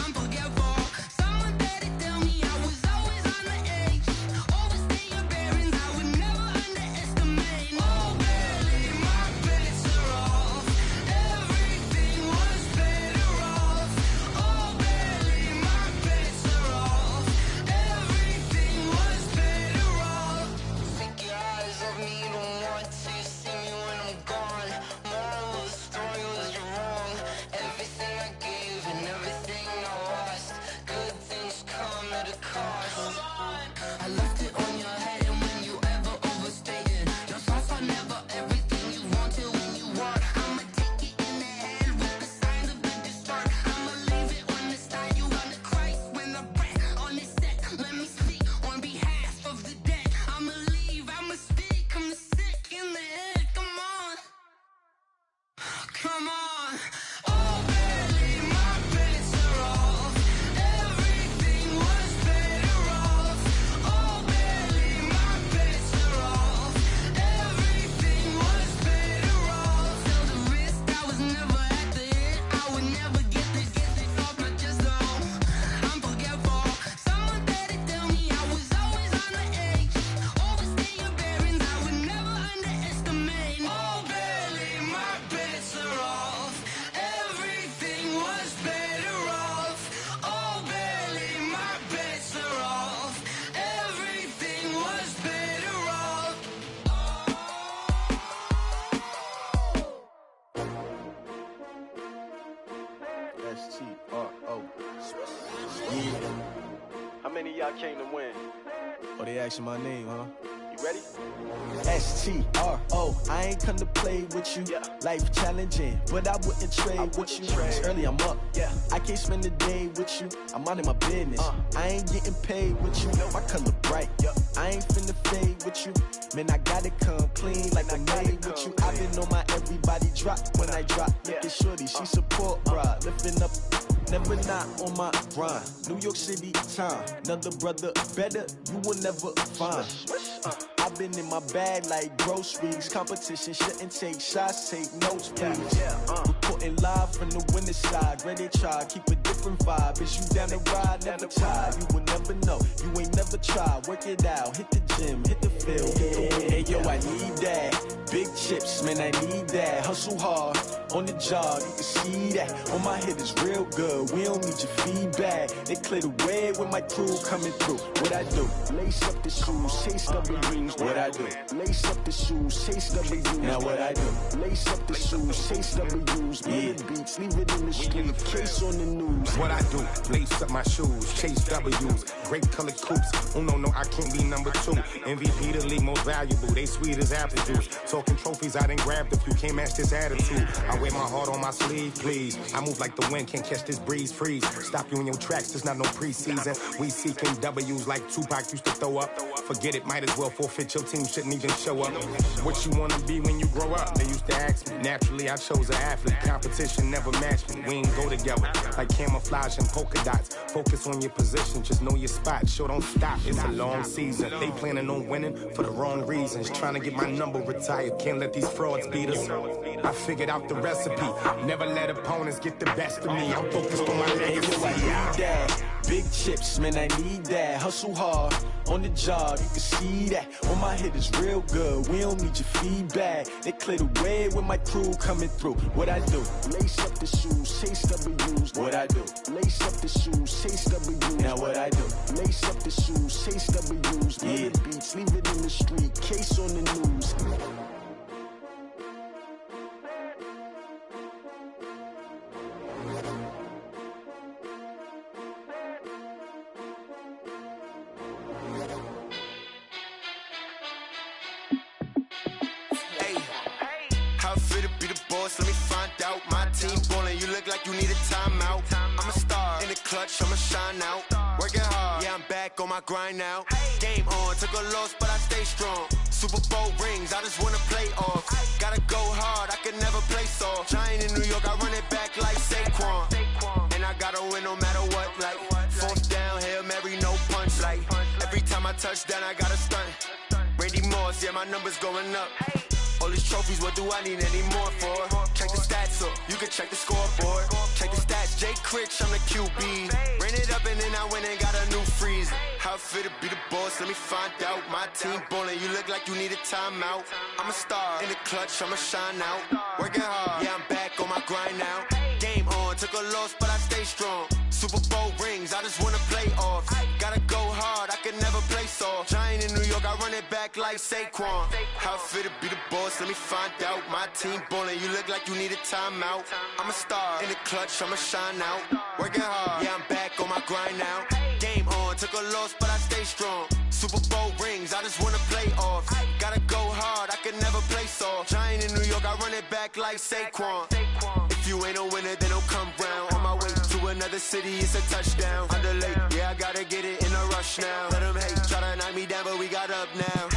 I'm forgetful. Someone better tell me I was always on the edge. Overstay your bearings, I would never underestimate. Oh, barely, my bets are off. Everything was better off. Oh, barely, my bets are off. Everything was better off. Take your eyes off me, don't want to see me when I'm gone. More came to win. Oh, they asking my name, huh? You ready? S-T-R-O, I ain't come to play with you. Life challenging, but I wouldn't trade with you. It's early, I'm up. I can't spend the day with you. I'm out in my business. I ain't getting paid with you. My color bright. I ain't finna fade with you. Man, I gotta come clean like I made with you. I've been on my everybody drop when I drop. Look at shorty, she support, bruh. Lifting up, never not on my grind. New York City time, another brother better, you will never find. I've been in my bag like groceries. Competition shouldn't take shots, take notes, please. Reporting live from the winner's side. Ready to try, keep a different vibe. Is you down the ride, never tired. You will never know, you ain't never tried. Work it out, hit the gym, hit the field, hit the win. Hey yo, I need that. Big chips, man, I need that. Hustle hard, on the job, you can see that. On my head is real good, we don't need your feedback. They clear the way with my crew coming through. What I do? Lace up the shoes, chase W's. What I do? Lace up the shoes, chase W's. Now what I do? Lace up the shoes, chase W's. Big beats, leave it in the street, case on the news. What I do? Lace up my shoes, chase W's. Great colored coops. Oh no, I can't be number 2. MVP the league most valuable. They sweet as apple juice. Talking trophies, I done grabbed a few. Can't match this attitude. I wear my heart on my sleeve, please. I move like the wind, can't catch this breeze, freeze. Stop you in your tracks, there's not no preseason. We seeking W's like Tupac used to throw up. Forget it, might as well forfeit. Your team shouldn't even show up. What you wanna be when you grow up? They used to ask me. Naturally, I chose an athlete. Competition never matched me. We ain't go together like camouflage and polka dots. Focus on your position, just know your spot. Sure, don't stop. It's a long season. They planning on winning for the wrong reasons. Trying to get my number retired. Can't let these frauds beat us. I figured out the recipe. Never let opponents get the best of me. I'm focused on my legacy. I need that. Big chips, man, I need that. Hustle hard, on the job, you can see that. On my head is real good, we don't need your feedback. They clear the way with my crew coming through. What I do? Lace up the shoes, chase W's. What I do? Lace up the shoes, chase W's. Now what I do? Lace up the shoes, chase W's. Big beats, leave it in the street, case on the news. Let me find out. My team ballin', you look like you need a timeout. I'm a star in the clutch, I'ma shine out. Working hard, yeah, I'm back on my grind now. Game on, took a loss, but I stay strong. Super Bowl rings, I just wanna play off. Gotta go hard, I can never play soft. Giant in New York, I run it back like Saquon. And I gotta win no matter what, like fourth down, Hail Mary, no punch. Like every time I touch down, I gotta stunt. Randy Moss, yeah, my numbers going up. All these trophies, what do I need any more for? Check the stats up, you can check the scoreboard. Check the stats, Jay Critch, I'm the QB. Ran it up and then I went and got a new freeze. How it feel to be the boss, let me find out. My team ballin', you look like you need a timeout. I'm a star in the clutch, I'ma shine out. Working hard, yeah, I'm back on my grind now. Game on, took a loss, but I stay strong. Super Bowl rings, I just wanna play off. Gotta go hard, I can never play soft. Giant in New York, I run it back like Saquon. How it feel to be the boss, let me find out. My team ballin', you look like you need a timeout. I'm a star in the clutch, I'ma shine out. Working hard, yeah, I'm back on my grind now. Game on, took a loss, but I stay strong. Super Bowl rings, I just wanna play off. Gotta go hard, I can never play soft. Giant in New York, I run it back like Saquon. If you ain't a winner, then don't come round. On my way to another city, it's a touchdown. Underlay, yeah, I gotta get it in a rush now. Let them hate, try to knock me down, but we got up now.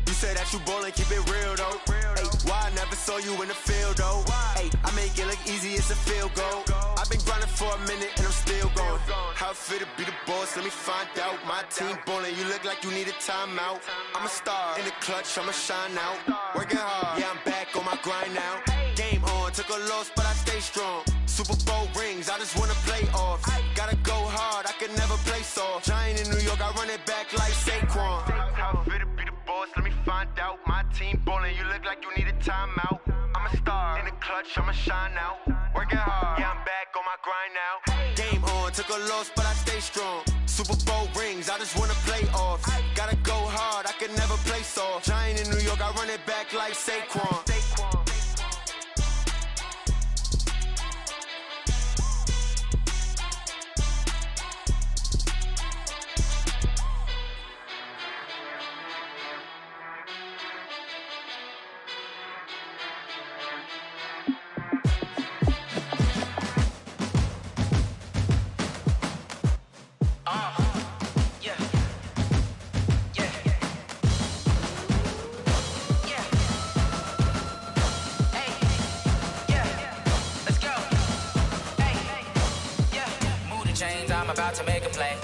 You said that you ballin', keep it real though. Ay, why I never saw you in the field though? Ay, I make it look easy, it's a field goal. I've been grinding for a minute and I'm still going. How it feel to be the boss, let me find out. My team ballin', you look like you need a timeout. I'm a star in the clutch, I'ma shine out. Working hard, yeah, I'm back on my grind now. Game on, took a loss, but I stay strong. Super Bowl rings, I just wanna play off. Gotta go hard, I can never play soft. Giant in New York, I run it back like Saquon. How it feel to be the boss, let me find out. My team ballin', you look like you need a timeout. I'm a star in the clutch, I'ma shine out. Working hard, yeah, I'm back on my grind now. Game on, took a loss, but I stay strong. Super Bowl rings, I just wanna play off. Gotta go hard, I can never play soft. Giant in New York, I run it back like Saquon. about to make a play.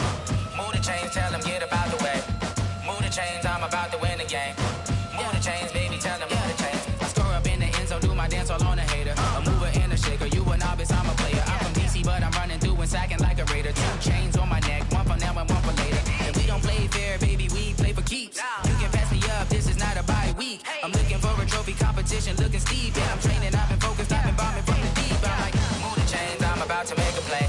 Move the chains, tell them get up out the way. Move the chains, I'm about to win the game. Move the chains, baby, tell them move the chains. I score up in the end zone, do my dance all on a hater. A mover and a shaker, you a novice, I'm a player. I'm from DC, but I'm running through and sacking like a raider. 2 chains on my neck, one for now and one for later. And we don't play fair, baby, we play for keeps. You can pass me up, this is not a bye week. I'm looking for a trophy competition, looking steep. And I'm training, I've been focused, I've been bombing from the deep. I'm like, move the chains, I'm about to make a play.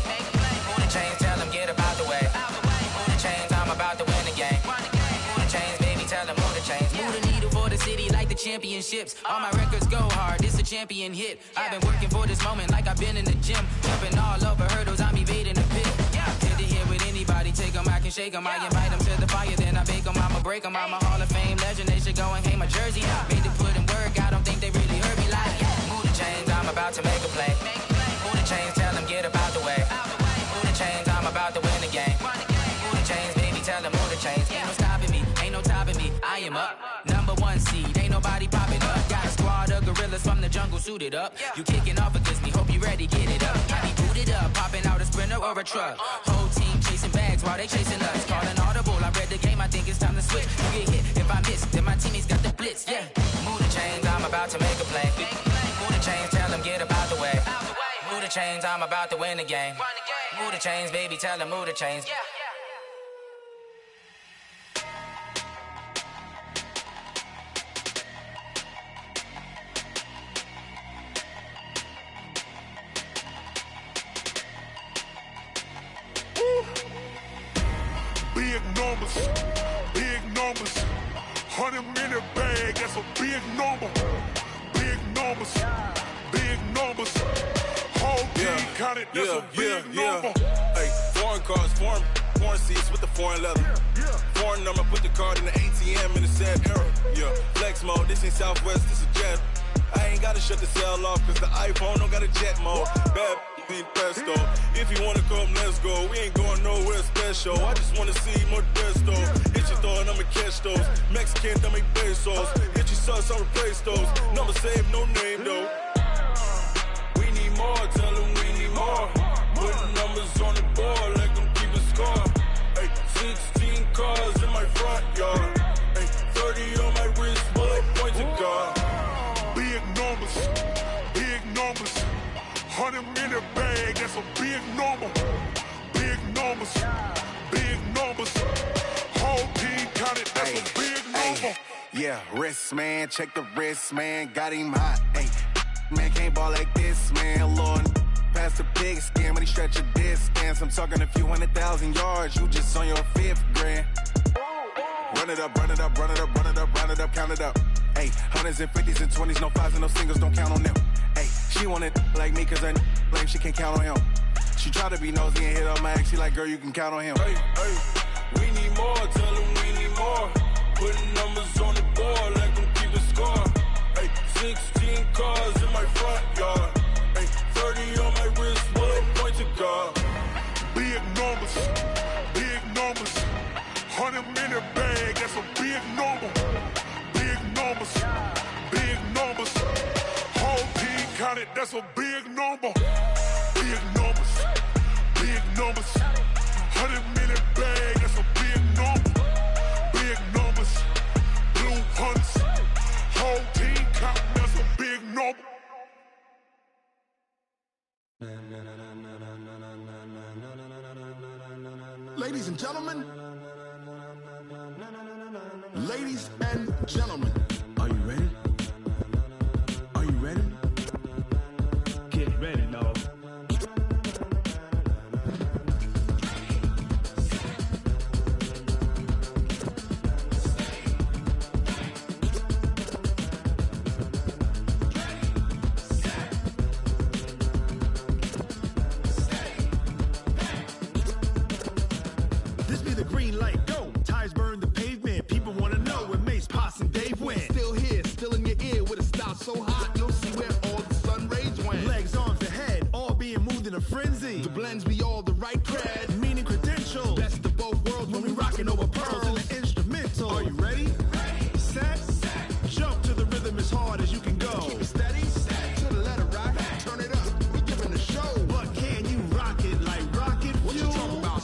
Move the chains, tell them get up out the way. Move the chains, I'm about to win the game. Move the chains, baby, tell them move the chains. Move the needle for the city like the championships. All my records go hard, this a champion hit. I've been working for this moment like I've been in the gym. Jumping all over hurdles, I'm evading the pit. Hit to hit with anybody, take them, I can shake them. I invite them to the fire, then I bake them, I'ma break them. I'm a Hall of Fame legend, they should go and hang my jersey. Made to put in work, I don't think they really heard me like. Move the chains, I'm about to make a play. Move the chains, tell them get up out the way. Move the chains, I'm about to win the game. Move the chains, baby, tell them move the chains. Ain't no stopping me, ain't no topping me, I am up. #1 seed, ain't nobody popping up. Got a squad of gorillas from the jungle suited up. You kicking off against me, hope you ready, get it up. I be booted up, popping out a sprinter or a truck. Whole team chasing bags while they chasing us. Calling audible, I read the game, I think it's time to switch. You get hit, if I miss, then my teammates got the blitz, yeah. Move the chains, I'm about to make a play. Move the chains, tell them get up out the way. Move the chains, I'm about to win the game. Move the chains, baby, tell them move the chains. Big numbers, big numbers. 100-minute bag, that's a big number. Big numbers, big numbers. Whole team counted, that's a big number. Hey, foreign cars, foreign seats with the foreign leather. Foreign number, put the card in the ATM in the sad era. Yeah, flex mode, this ain't Southwest, this is jet. I ain't gotta shut the cell off, cause the iPhone don't got a jet mode. Bad need pesto. If you wanna come, let's go. We ain't going nowhere special. I just wanna see more desto. Hit your throw and I'ma catch those. Mexican, I make pesos. Hit your sauce, I'll replace those. Number save, no name though. We need more, tell them we need more. Put numbers on the board, let them keep a score. Hey, 16 cars in my front yard. Hey, 30 on my wrist, bullet point to God. Big numbers, big numbers. 100-minute bag, that's a big number. Big numbers, big numbers. Whole team counted, that's a big number. Yeah, wrist man, check the wrist man, got him hot. Hey, man can't ball like this, man. Lord, past the pig skin when he stretch a distance. I'm talking a few 100,000 yards, you just on your 5th grand. Run it up, run it up, run it up, run it up, run it up, count it up. Hey, 100s and 50s and 20s, no 5s and no singles, don't count on them. Hey, she wanted like me cause her like she can't count on him. She tried to be nosy and hit on my ex, she like, girl, you can count on him. Hey, we need more, tell them we need more. Putting numbers on the board, let them keep a score. Hey, 16 cars in my front yard. Hey, 30 on my wrist, bullet point to God. Big numbers, big numbers. 100-minute bag, that's a big number. Big numbers, big numbers. Whole team counted, that's a big number. Big numbers, big numbers. 100-minute bag, that's a big number. Big numbers, blue hunts. Whole team counting, that's a big number. Ladies and gentlemen, ladies and gentlemen, are you ready? Are you ready? Get ready, dog. This be the green light, go. Tires burn the pavement. People want to know where Mace, Posse, and Dave went. Still here, still in your ear with a style so hot, you'll see where all the sun rays went. Legs, arms, and head, all being moved in a frenzy. The blends be all the right cred, meaning credentials. Best of both worlds when we rockin' over pearls in the instrumental. Are you ready? Set. Jump to the rhythm as hard as you can go. Keep it steady, to the letter rock. Turn it up, we giving the show. But can you rock it like rocket fuel? What you talking about?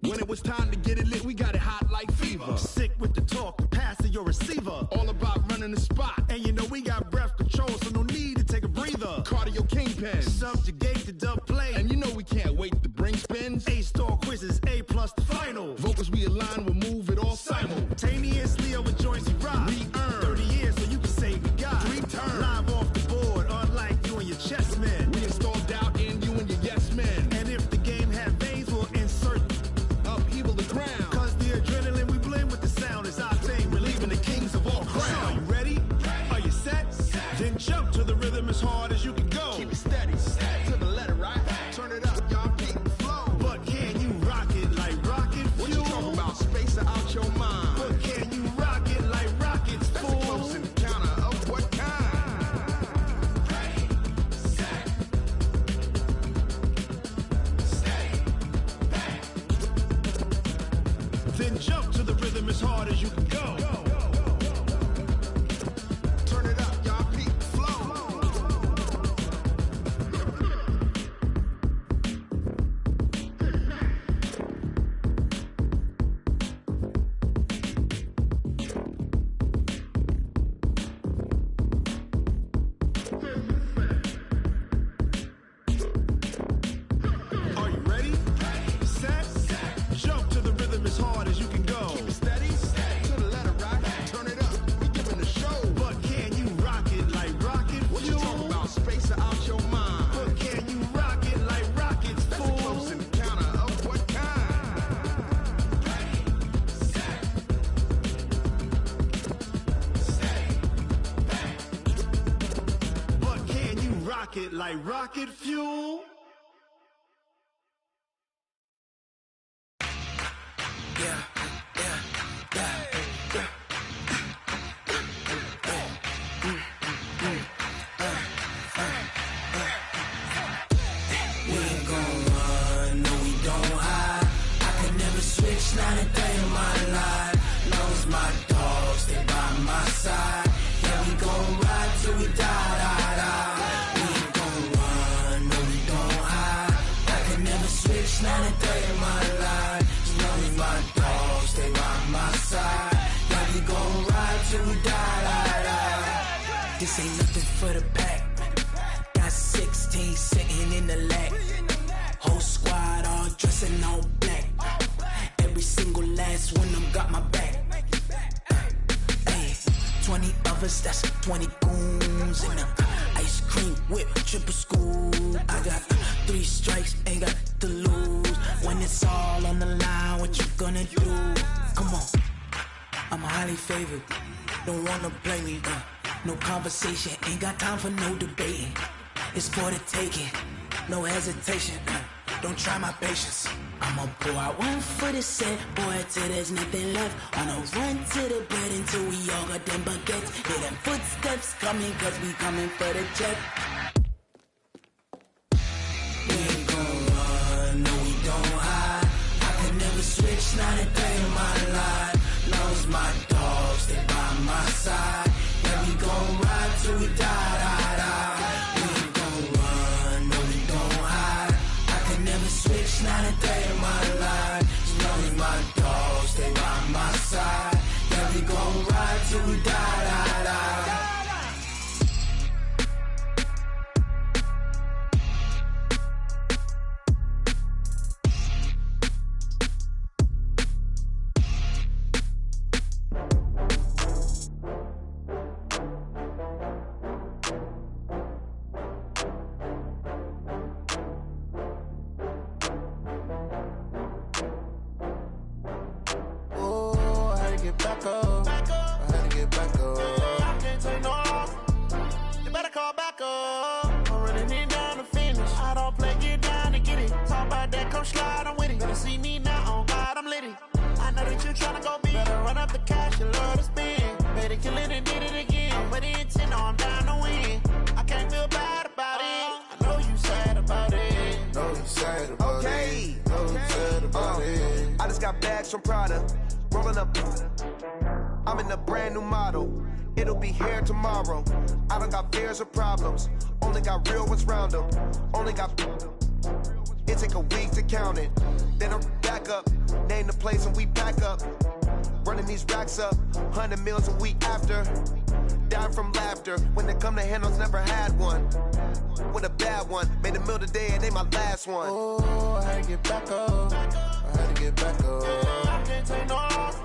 When it was time to get it lit, we got it hot like fever. Sick with the talk, pass to your receiver. All about running the spot. And you know we got breath control, so no need to take a breather. Cardio kingpin, subjugate the dub play. And you know we can't wait to bring spins. A-star quizzes, A+ the final. Vocals we align, we'll move it all simultaneously over joints we rock. We earn 30 years, so you can say we got 3 turns. Live off the board, unlike you and your chess men. We installed doubt in you and your yes men. And if the game had veins, we'll insert upheaval the ground. Cause the adrenaline we blend with the sound is our thing, relieving the kings of all crowns. So are you ready? Are you set? Then jump to the rhythm as hard as you can go. Keep it steady, to the letter, right? Turn it up, y'all keep the flow. But can you rock it like rocket fuel? What you talking about? Space out your mind. But can you rock it like rockets, fool? That's a close encounter of what kind? Ready, set, stay back. Then jump to the rhythm as hard as you can go. Turn it up, y'all keep the flow. Are you ready? Set, jump to the rhythm as hard as you can go. Keep it steady, to the letter, right? Turn it up, we giving the show. But can you rock it like rocket fuel? What you talking about? Space out your mind. But can you rock it like rockets, fool? That's a close encounter of what kind? Ready, set, stay back. But can you rock it like rocket fuel? We ain't gon' run, no we don't hide. I could never switch, not a day in my life. Long as my dogs stay by my side. Yeah, we gon' ride till we die, die, die. We ain't gon' run, no we don't hide. I could never switch, not a day in my life. As long as my dogs stay by my side. Yeah, we gon' ride till we die, die, die. This ain't nothing for the pack. Got 16 sitting in the lag. Whole squad all dressing all black. Every single last one of them got my back. Hey, 20 of us, that's 20 goons in the ice cream whip, triple scoop. I got 3 strikes, ain't got to lose. When it's all on the line, what you gonna do? Come on, I'm highly favored. Don't wanna play me, no conversation, ain't got time for no debating. It's for the taking, no hesitation. Don't try my patience. I'ma pour out one for the set, boy, till there's nothing left. On a run to the bread until we all got them baguettes. Hear them footsteps coming, cause we coming for the check. We ain't gon' run, no we don't hide. I could never switch, not a day in my life. Long as my dogs stay by my side. Yeah, we gon' ride till we die, die, die. We ain't gon' run, no we don't hide. I could never switch, not a day in my life. As long as my dogs stay by my side. Yeah, we gon' ride till we die, die, die. get back up. I had to get back up. I can't take no loss. You better call back up. I'm running it down to finish. I don't play, get down to get it. Talk about that, come slide, I'm with it. Better see me now, on God, I'm litty. I know that you tryna go big. Better run up the cash, you love to spend. Better kill it and did it again. I'm with the intent, no, I'm down to win. I can't feel bad about it. I know you sad about it. Know you sad about it. Know you sad about it. I just got bags from Prada. Rolling up. I'm in a brand new model. It'll be here tomorrow. I don't got fears or problems. Only got real ones round them. Only got It take a week to count it. Then I'm back up, name the place and we pack up. Running these racks up, 100 meals a week after. Dying from laughter, when it come to handles, never had one. With a bad one, made a meal today and they my last one. Oh, I had to get back up. I had to get back up. I can't take no loss.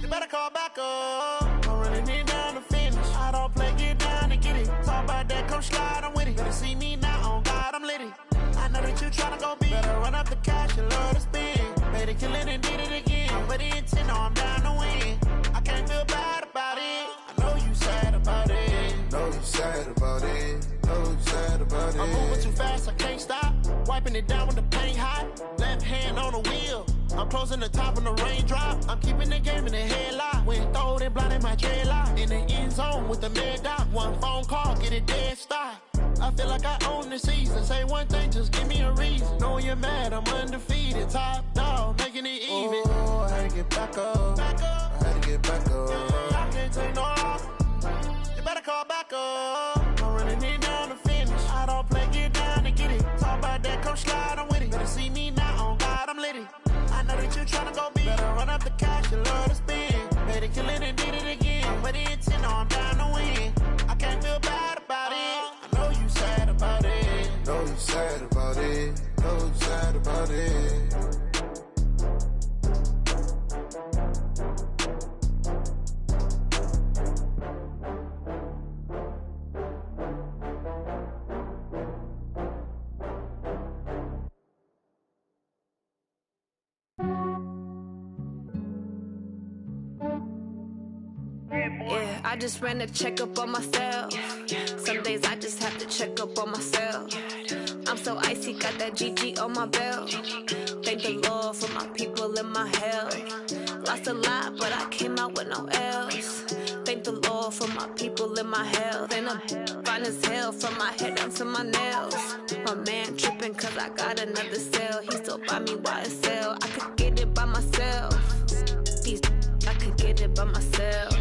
You better call back up. I'm running it down to finish. I don't play, get down to get it. Talk about that, come slide, I'm with it. Better see me now, on God, I'm litty. I know that you tryna go big. Better run up the cash and love to spend. Made a killing and did it again. But the intent, no, I'm down to win. I can't feel bad about it. I know you sad about it. Know you sad about it. Know you sad about it. I'm moving too fast, I can't stop. Wiping it down with the paint hot. Left hand on the wheel. I'm closing the top when the raindrop. I'm keeping the game in the headlock. When throwed and blinded my dreadlock. In the end zone with the mad dot. One phone call, get it dead stop. I feel like I own the season. Say one thing, just give me a reason. Knowing you're mad, I'm undefeated. Top dog, making it even. Oh, I had to get back up. I had to get back up. I can't take no loss. You better call back up. I'm running it down to finish. I don't play, get down to get it. Talk about that, come slide, I'm with it. Better see me now, on God, I'm litty. I know that you tryna go big. Better run up the cash, you love to spend. Made a killing and did it again. But the intent, no, I'm down to win. I can't feel bad about it. I know you sad about it. Know you sad about it. Know you sad about it. Yeah, I just ran a checkup on myself. Some days I just have to check up on myself. I'm so icy, got that GG on my belt. Thank the Lord for my people in my health. Lost a lot, but I came out with no else. Thank the Lord for my people in my health. And I'm fine as hell from my head down to my nails. My man tripping cause I got another cell. He still buy me YSL. I could get it by myself. These I could get it by myself.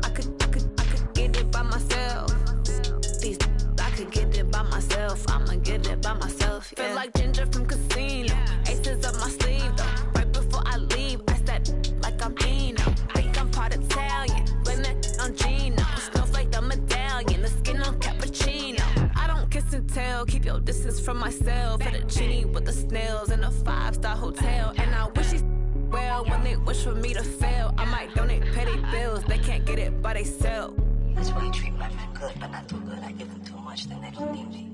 I could get it by myself. These I could get it by myself. I'ma get it by myself. Yeah. Feel like Ginger from Casino. Aces up my sleeve though. Right before I leave, I said like I'm Eno. Think I'm part Italian. Blame it on Gino. Snowflake the medallion. The skin on cappuccino. I don't kiss and tell. Keep your distance from myself. Fettuccine with the snails in a 5-star hotel. And I wish well when they wish for me to fail. I might donate petty bills. They can't get it by they sell. That's why you treat my men good, but not too good. I give them too much, then they don't need me.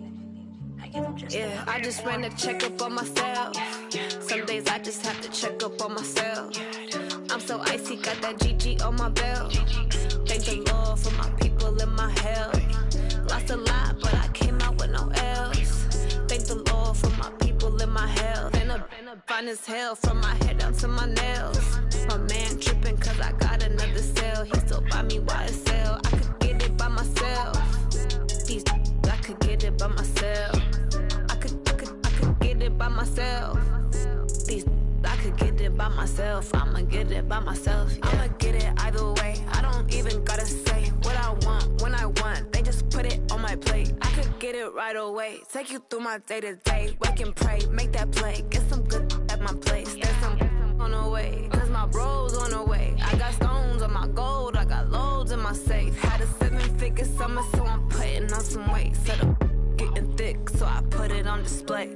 I give them just yeah, I just ran a checkup on myself. Some days I just have to check up on myself. I'm so icy, got that GG on my belt. Thank the Lord for my people in my health. Lost a lot, but I came out with no else. Thank the Lord for my people in my health. And I'm fine as hell from my head down to my nails. My man tripping cause I got another cell. He still buy me YSL. I could get it by myself. These I could get it by myself. I could get it by myself. These I could get it by myself. I'ma get it by myself. Yeah. I'ma get it either way. I don't even gotta say what I want when I want. They just put it on my plate. I could get it right away. Take you through my day to day. Wake and pray, make that play. Get some good at my place. There's some on the way. Cause my bro's on the way. I got stones on my gold. I got loads in my safe. Had a 7-figure summer, so I'm putting on some weight. Set up getting thick, so I put it on display.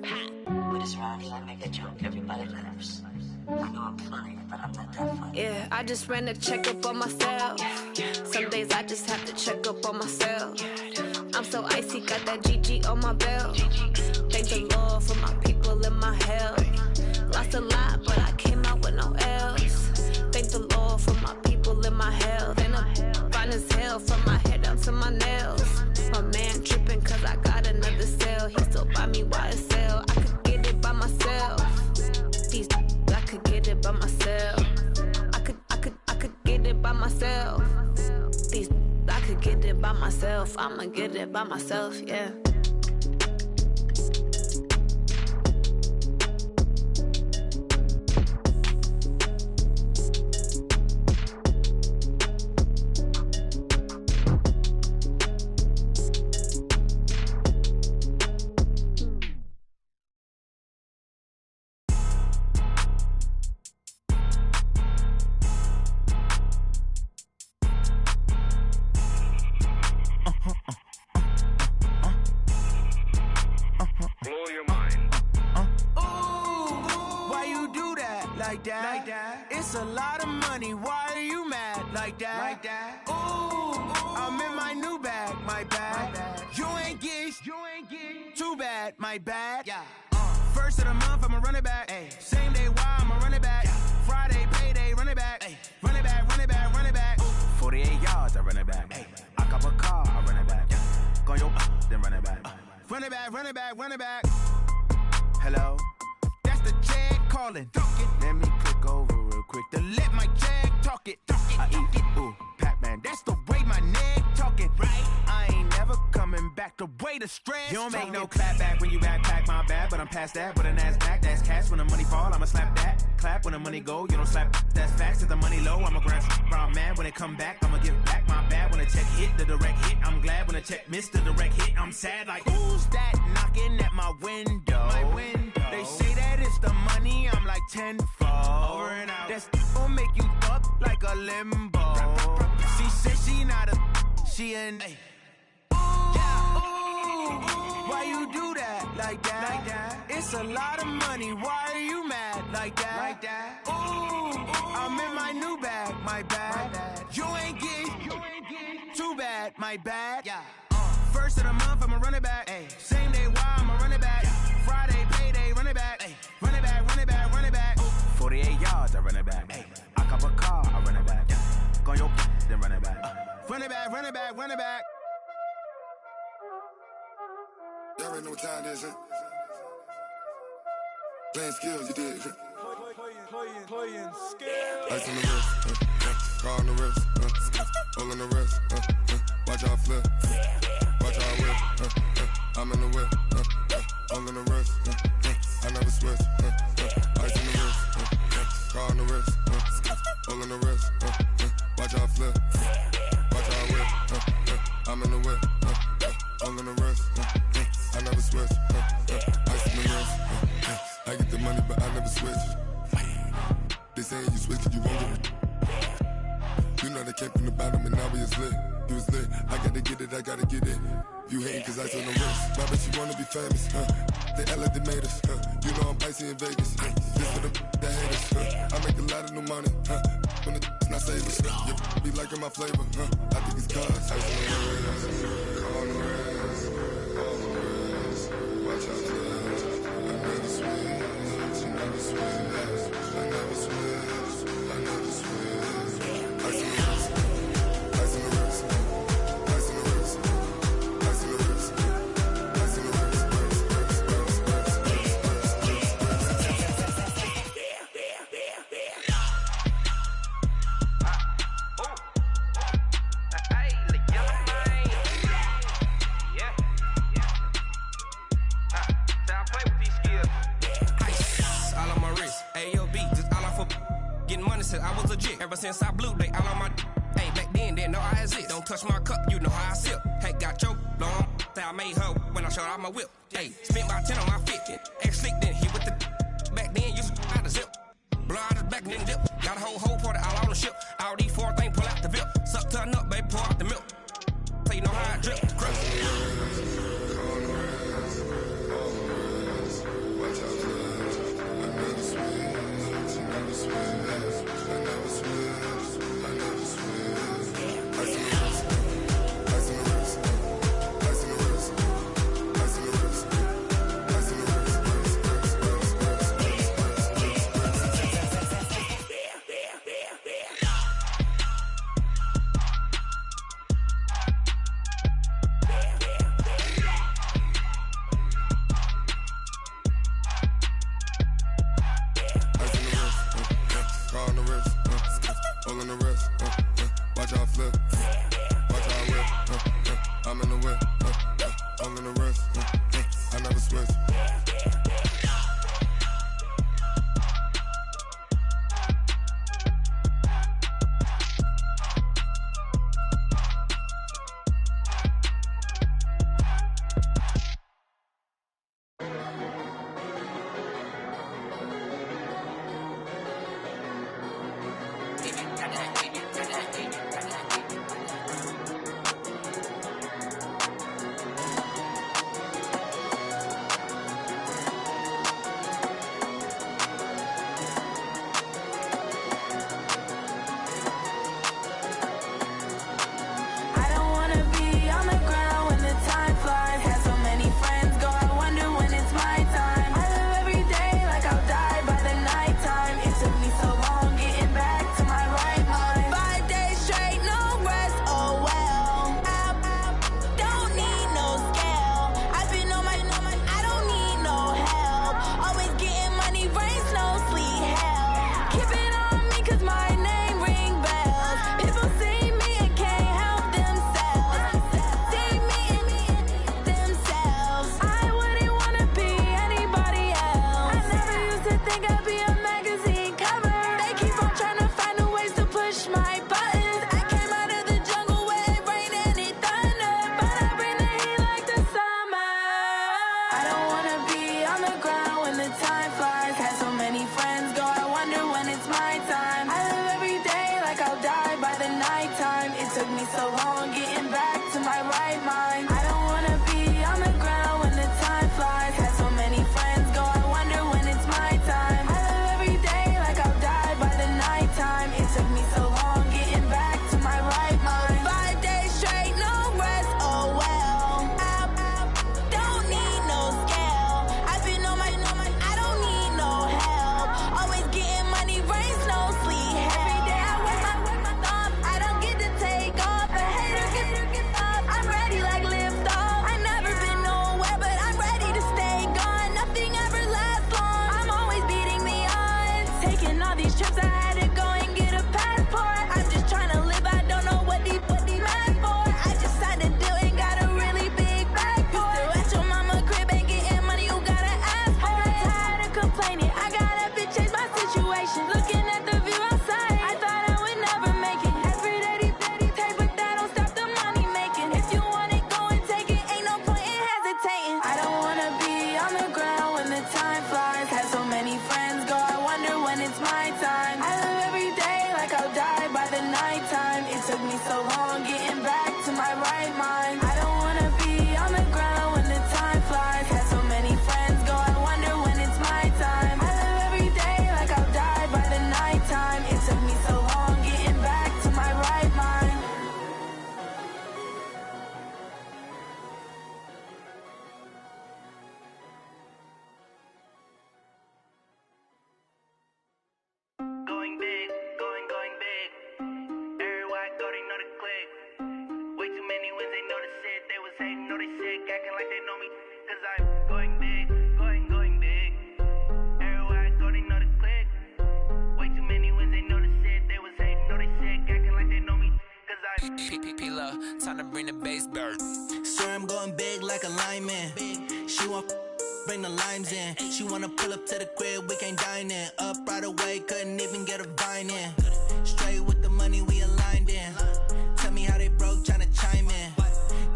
With this round here, I make a joke, everybody laughs. I know I'm funny, but I'm not that funny. Yeah, I just ran a checkup on myself. Some days I just have to check up on myself. I'm so icy, got that GG on my belt. Thank the Lord for my people in my health. Lost a lot, but I came out with no else. Thank the Lord for my people in my health. And I'm fine as hell from my head down to my nails. My man tripping cause I got another cell. He still buy me YSL. I could get it by myself. These I could get it by myself. I could get it by myself. These I could get it by myself. I'ma get it by myself, yeah. like that. It's a lot of money, why are you mad like that? Ooh, I'm in my new bag, my bad. You ain't get too bad, my bad. First of the month, I'ma run it back. Same day, why I'ma run it back. Friday, payday, run it back. Run it back, run it back, run it back. 48 yards, I run it back. I cop a car, I run it back. Go yo, then run it back. Run it back, run it back, run it back. Hello? That's the jag calling. Let me click over real quick to let my jag talk it. I eat it, ooh, Pac-Man. That's the way my neck talking. Right? I ain't never coming back. The way the stress. You don't make no clap back when you backpack, my bad. But I'm past that with a NASDAQ. That's cash when the money fall. I'ma slap that. Clap when the money go. You don't slap. That's facts. If the money low, I'ma grab brown man. When it come back, I'ma give back my bad. When the check hit, the direct hit. I'm glad when the check missed the direct hit. I'm sad like who's that knocking at my window? My window. They say that it's the money. I'm like tenfold. Over and out. That's gon' make you up like a limbo. She said she not a. She an. Why you do that like that? It's a lot of money. Why are you mad like that? Ooh, I'm in my new bag, my bad. You ain't get too bad, my bad. First of the month, I'ma run it back. Same day, why I'ma run it back. Friday, payday, run it back. Run it back, run it back, run it back. 48 yards, I run it back. I cop a car, I run it back. Go yo, then run it back. Run it back, run it back, run it back. Y'all already know what time it is, huh? Playing skills, you did. Playing skills. Ice on the wrist, car on the wrist, hole in the wrist, watch out flip, watch out whip, I'm in the whip, hole in the wrist, I never switch, ice on the wrist, car on the wrist, hole in the wrist, watch out flip, watch out whip, I'm in the whip, hole in the wrist, I never switch, ice on the wrist, I get the money but I never switch. They saying you switch it, you won't get it. You know they came from the bottom and now we is lit. You was lit, I gotta get it, I gotta get it. You hating cause I on the wrist. My bitch, you wanna be famous, They Ella, they made us, You know I'm icy in Vegas, This for the that hate us, I make a lot of new money, When the not savers, You be liking my flavor, I think it's cause ice on the wrist, on the wrist, on the wrist. Watch out, I never switch, I never switch. I never switch, I never switch. Ice in the wrist, ice in the wrist, ice in the wrist, ice in the wrist, ice in the wrist. I was legit. Ever since I blew, they all on my hey, back then, didn't know I exist. Don't touch my cup, you know how I sip. Hey, got your long, say I made her when I showed out my whip. Hey, spent about 10 on my fit. Ex-slick, then hit with the back then, used to out the zip. Blow out his back, then dip. Got a whole party all on the ship. All these four things, pull out the VIP. Suck to a nut, baby, pour out the milk. So you know how I drip. Crush. Watch out, I never switch, I never switch. I never switch, I never switch. Ice in the wrist, ice in the wrist, ice in the wrist, ice in the wrist, ice in the wrist. vacation. Looking at the view outside, I thought I would never make it. Every day they take, but that don't stop the money making. If you want it, go and take it. Ain't no point in hesitating. I don't wanna be on the ground when the time flies. Had so many friends go, I wonder when it's my time. I live every day like I'll die by the nighttime. It took me so long getting back to my right mind. I don't wanna be on the ground when the time flies. Had so many friends go, I wonder when it's my time. I live every day like I'll die by the nighttime. It took me so long getting back to my right mind. Going big, going big. Everywhere I go, they know the click. Way too many wins, they know the shit. They was hating, know they sick, acting like they know me. Cause I'm going big, going big. Everywhere I go, they know the click. Way too many wins, they know the shit. They was hating, know they sick, acting like they know me. Cause I'm P-P-P-Love, time to bring the bass bird. Swear I'm going big like a lineman. She want bring the limes in. She wanna pull up to the crib, we can't dine in. Up right away, couldn't even get a vine in. Straight with the money we aligned in. Tell me how they broke, tryna chime in.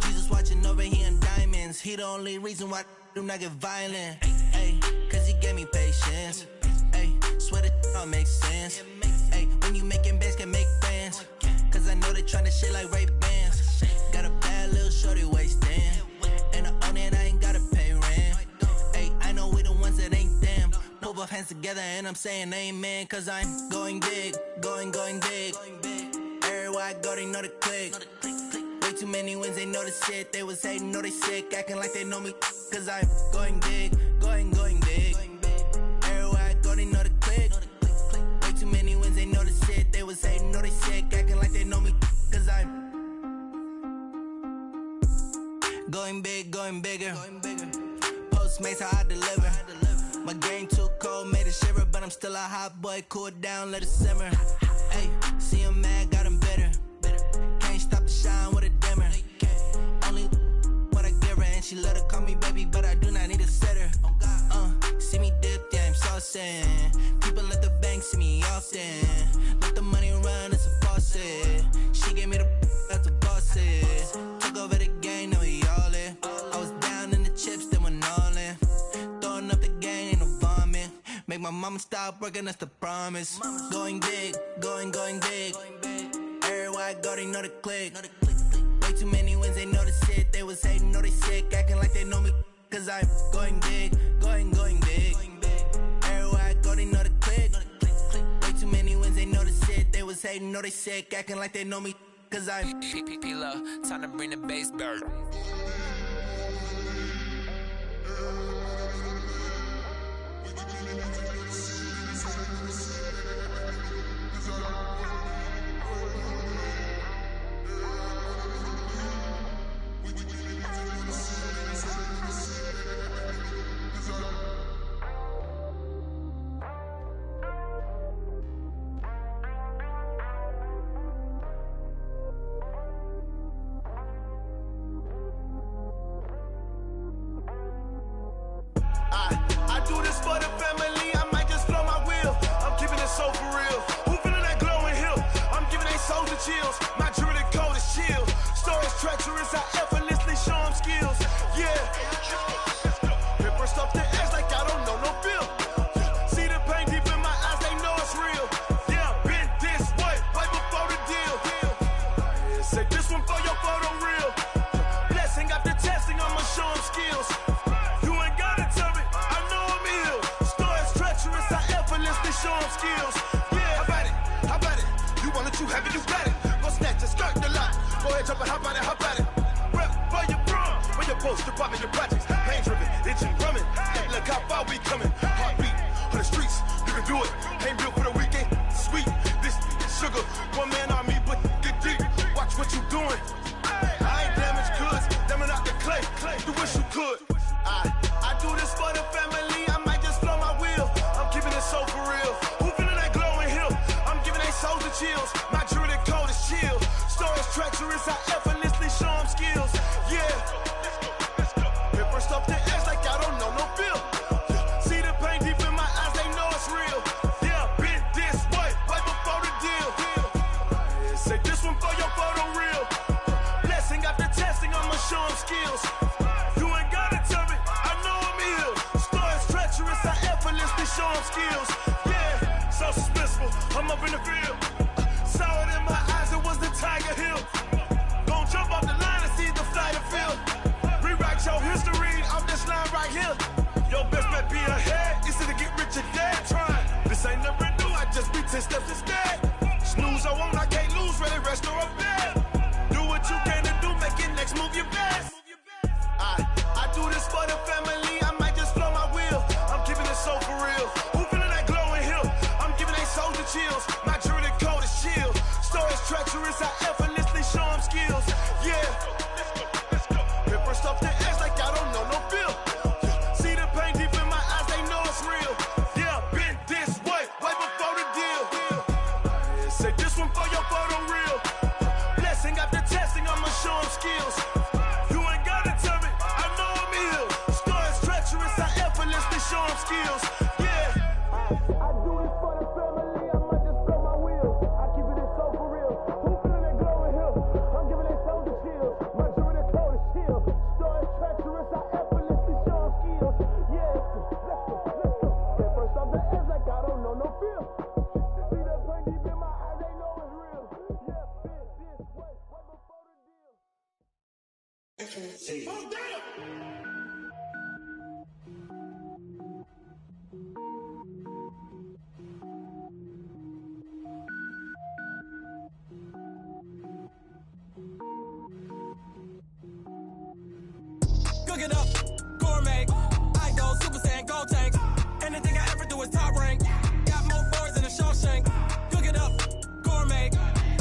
Jesus watching over here in diamonds. He the only reason why I do not get violent. Ay, cause he gave me patience. Ay, swear that all makes sense. Ay, when you making bands, can make friends. Cause I know they tryna shit like Ray-Bans. Got a bad little shorty wasting. And I own it, I ain't gotta pay rent. Ay, I know we the ones that ain't them. Put both hands together and I'm saying amen. Cause I'm going big, going big. Everywhere I go, they know the click. Way too many wins, they know the shit. They was hating, know they sick, acting like they know me. Cause I'm going big, going big. Everywhere I go, they know the click. Way too many wins, they know the shit. They was hating, know they sick, acting like they know me. Cause I'm going big, going bigger. Postmates how I deliver. My game too cold, made it shiver, but I'm still a hot boy. Cool down, let it simmer. Hey, see him mad, got him bitter. Can't stop the shine with a dimmer. Only what I give her, and she let her call me baby, but I do not need a sitter. See me dip, yeah, I'm saucing. People at the bank see me often. Let the money run, it's a faucet. She gave me the that's a boss it. Took over the game, now we all in. I was down in the chips, then went all in. Throwing up the game, ain't no vomit. Make my mama stop working, that's the promise. Going big, going big. Everywhere I go, they know the click. Way too many wins, they know the shit. They was hating, know they sick, acting like they know me. Cause I'm going big, going big. Everywhere I go, they know the click. Way too many wins, they know the shit. They was hating, know they sick, acting like they know me. Cause I'm P-P-P-Love, time to bring the bass bird. I do this for the family, I might just blow my wheel. I'm keeping it so for real. Who feeling that glowing hill? I'm giving they souls the chills. My jewelry code is chill. Stories treacherous, I effortlessly show them skills. Yeah. Hit burst off the edge like I don't know no feel. See the pain deep in my eyes, they know it's real. Yeah, been this way, right before the deal. Say this one for your photo real. Blessing after testing, I'ma show them skills. You ain't gotta tell me, I know I'm ill. Stories treacherous, I effortlessly show them skills. Yeah, how about it? You want it, you have it, you got it. Go snatch it, skirt the lot. Go ahead, jump it, how about it? Rep for your brum, for your post, your pop, and your projects. Pain driven, itching, drumming. Look how far we coming. Heartbeat on the streets, you can do it. Ain't built for the weekend, sweet. This sugar, one man army, but get deep. Watch what you doing. I ain't damaged goods, damn out the clay. You wish you could. I do this for the family, I might just blow my wheel. I'm keeping it so for real. Who feeling that glowing hill? I'm giving they souls the chills. My jewelry code is chill. Stories treacherous, I effortlessly show them skills. Yeah. Hit burst off the edge like I don't know no feel. See the pain deep in my eyes, they know it's real. Yeah, been 10 steps instead. Snooze, I won't, I can't lose, ready, rest or a bed. Do what you can to do, make it next move your best. I do this for the family, I might just flow my wheel. I'm keeping it so for real. Who feeling that glowing hill? I'm giving they soldier chills. My jewelry coat is chill. Stories treacherous, I effortlessly show them skills. Yeah. Hit first off the edge like I don't know no feel. See the pain deep in my eyes, they know it's real. Yeah, been this way before the deal. Say this one for your photo real. Blessing after testing, I'ma show them skills. You ain't gotta tell me, I know I'm ill. Stories treacherous, I effortlessly show them skills. Yeah. I do this for the family, I might just blow my wheel. I keep it so for real. Who feeling that glowing hill? I'm giving they soldier chills. My jewelry coat is chill. Stories treacherous, I effortlessly show them skills. Yeah, let's go. At first off the edge like I don't know no feel. See that pain deep in my eyes, they know it's real. Yeah, been this way before the deal. Cook it up, gourmet. I go Super Saiyan, gold tank. Anything I ever do is top rank. Got more boards than a Shawshank. Cook it up, gourmet.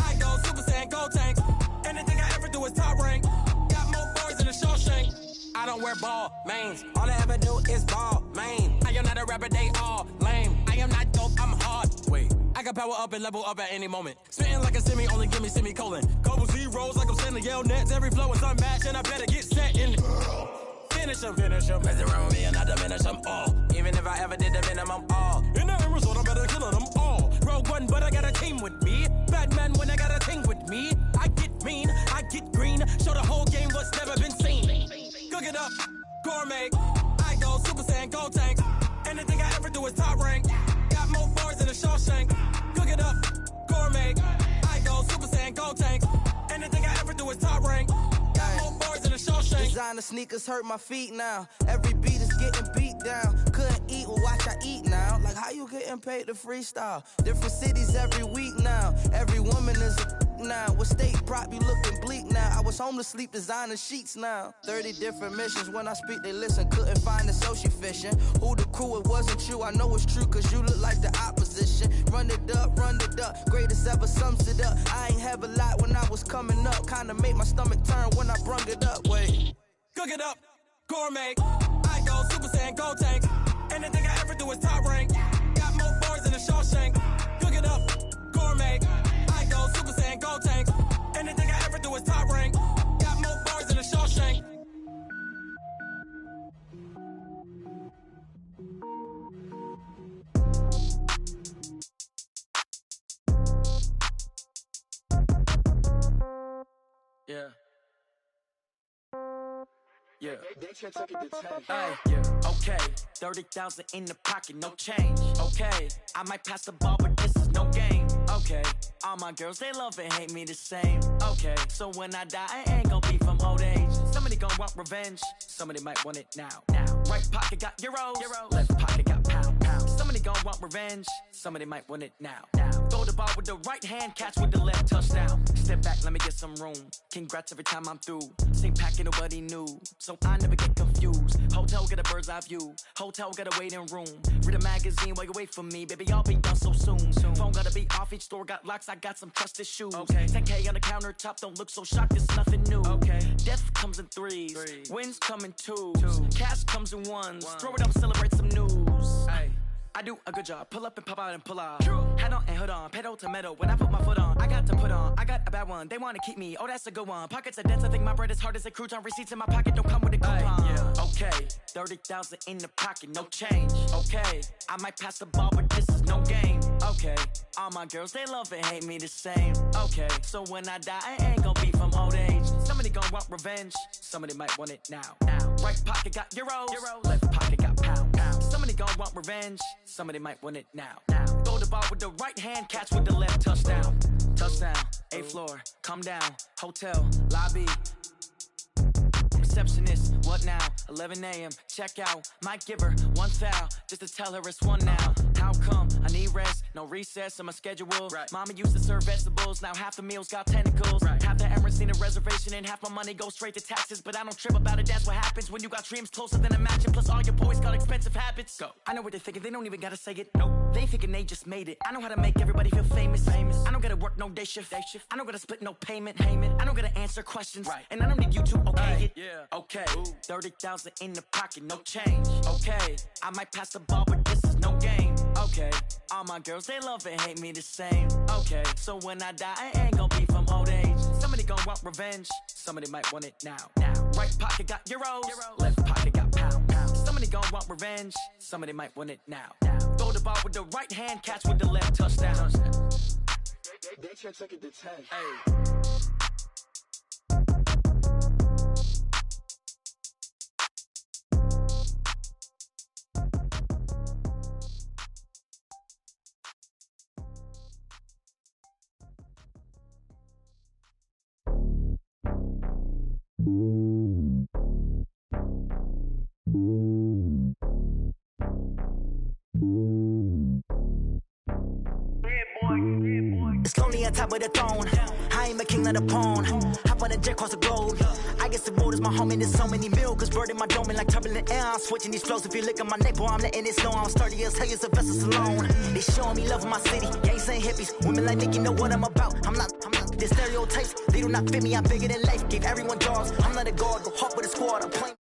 I go Super Saiyan, gold tank. Anything I ever do is top rank. Got more boards than a Shawshank. I don't wear ball mains. All I ever do is ball main. I am not a rapper, they all lame. I am not dope, I'm hard. Wait, I can power up and level up at any moment. Spitting like a semi, only give me semicolon. Couple zeros like I'm sending yell nets. Every flow is unmatched and I better get set in it. Finish them. Mess around with me and I diminish them all. Even if I ever did the minimum all. In the end result, I better kill them all. Rogue One, but I got a team with me. Batman when I got a team with me. I get mean, I get green. Show the whole game what's never been seen. Cook it up, gourmet. I go Super Saiyan, gold tank. Anything I ever do is top rank. Got more bars than a Shawshank. Cook it up, gourmet. I go Super Saiyan, gold tank. Anything I ever do is top rank. Got more bars than a Shawshank. Designer sneakers hurt my feet now. Every beat is getting beat down. Couldn't eat, well watch I eat now. Like how you getting paid to freestyle? Different cities every week now. Every woman is a now. With state prop, you looking bleak now. I was home to sleep designing sheets now. 30 different missions. When I speak, they listen. Couldn't find the social fishing. Who the crew, it wasn't you. I know it's true, cause you look like the opposition. Run it up. Greatest ever sums it up. I ain't have a lot when I was coming up. Kinda made my stomach turn when I brung it up. Wait. Cook it up, gourmet. I go Super Saiyan, gold tank. Anything I ever do is top rank. Got more bars than a Shawshank. Cook it up, gourmet. I go Super Saiyan, gold tank. Anything I ever do is top rank. Got more bars than a Shawshank. Yeah. Yeah. Hey, yeah. Okay. 30,000 in the pocket, no change. Okay. I might pass the ball, but this is no game. Okay. All my girls, they love and hate me the same. Okay. So when I die, I ain't gon' be from old age. Somebody gon' want revenge. Somebody might want it now. Right pocket got euros. Left pocket got pound. Somebody gon' want revenge. Somebody might want it now. Throw the ball with the right hand, catch with the left, touchdown. Step back, let me get some room. Congrats every time I'm through. Same packet, nobody knew. So I never get confused. Hotel got a bird's eye view. Hotel got a waiting room. Read a magazine while you wait for me. Baby, I'll be done so soon. Phone gotta be off, each store got locks. I got some trusted shoes. 10K on the countertop, don't look so shocked, it's nothing new. Death comes in threes. Wins come in twos. Cash comes in ones. Throw it up, celebrate some news. I do a good job. Pull up and pop out and pull out. Head on and hood on. Pedal to metal. When I put my foot on, I got to put on. I got a bad one. They want to keep me. Oh, that's a good one. Pockets are dense. I think my bread is hard as a crouton. Receipts in my pocket don't come with a coupon. Okay. 30,000 in the pocket. No change. Okay. I might pass the ball, but this is no game. Okay. All my girls, they love and hate me the same. Okay. So when I die, I ain't gonna be from old age. Somebody gonna want revenge. Somebody might want it now. Right pocket got euros. Left pocket got pound. Somebody gonna want revenge. Somebody might want it now. Throw the ball with the right hand, catch with the left, touchdown. Touchdown, 8th floor, come down, hotel, lobby. Receptionist, what now? 11 a.m., check out. Might give her one foul, just to tell her it's one now. How come? I need rest, No recess in my schedule. Mama used to serve vegetables, now half the meals got tentacles. Half the errands need a reservation and half my money goes straight to taxes. But I don't trip about it, that's what happens when you got dreams closer than a mansion. Plus all your boys got expensive habits. Go. I know what they're thinking, they don't even gotta say it. No, they thinking they just made it. I know how to make everybody feel famous. I don't gotta work no day shift. I don't gotta split no payment. I don't gotta answer questions. And I don't need you to okay it. Okay, 30,000 in the pocket, no change. Okay, I might pass the ball, but this is no game. Okay, all my girls, they love and hate me the same. Okay, so when I die, I ain't gonna be from old age. Somebody gon' want revenge, somebody might want it now. Right pocket got euros, left pocket got pound. Somebody gon' want revenge, somebody might want it now. Throw the ball with the right hand, catch with the left, touchdown. They can't take it to 10. Hey. It's lonely on top of the throne. I ain't a king of the pawn. Hop on a jet across the globe. I guess the world is my home and there's so many milk. Bird in my dome and like turbulent air. I'm switching these flows. If you look at my neck, boy, I'm letting it snow. I'm sturdy as hell as a vessel alone. They showing me love in my city. Gangs ain't hippies. Women like Nicki know what I'm about. I'm not. The stereotypes, they do not fit me. I'm bigger than life. Gave everyone dogs. I'm not a guard. Go hop with a squad. I'm playing.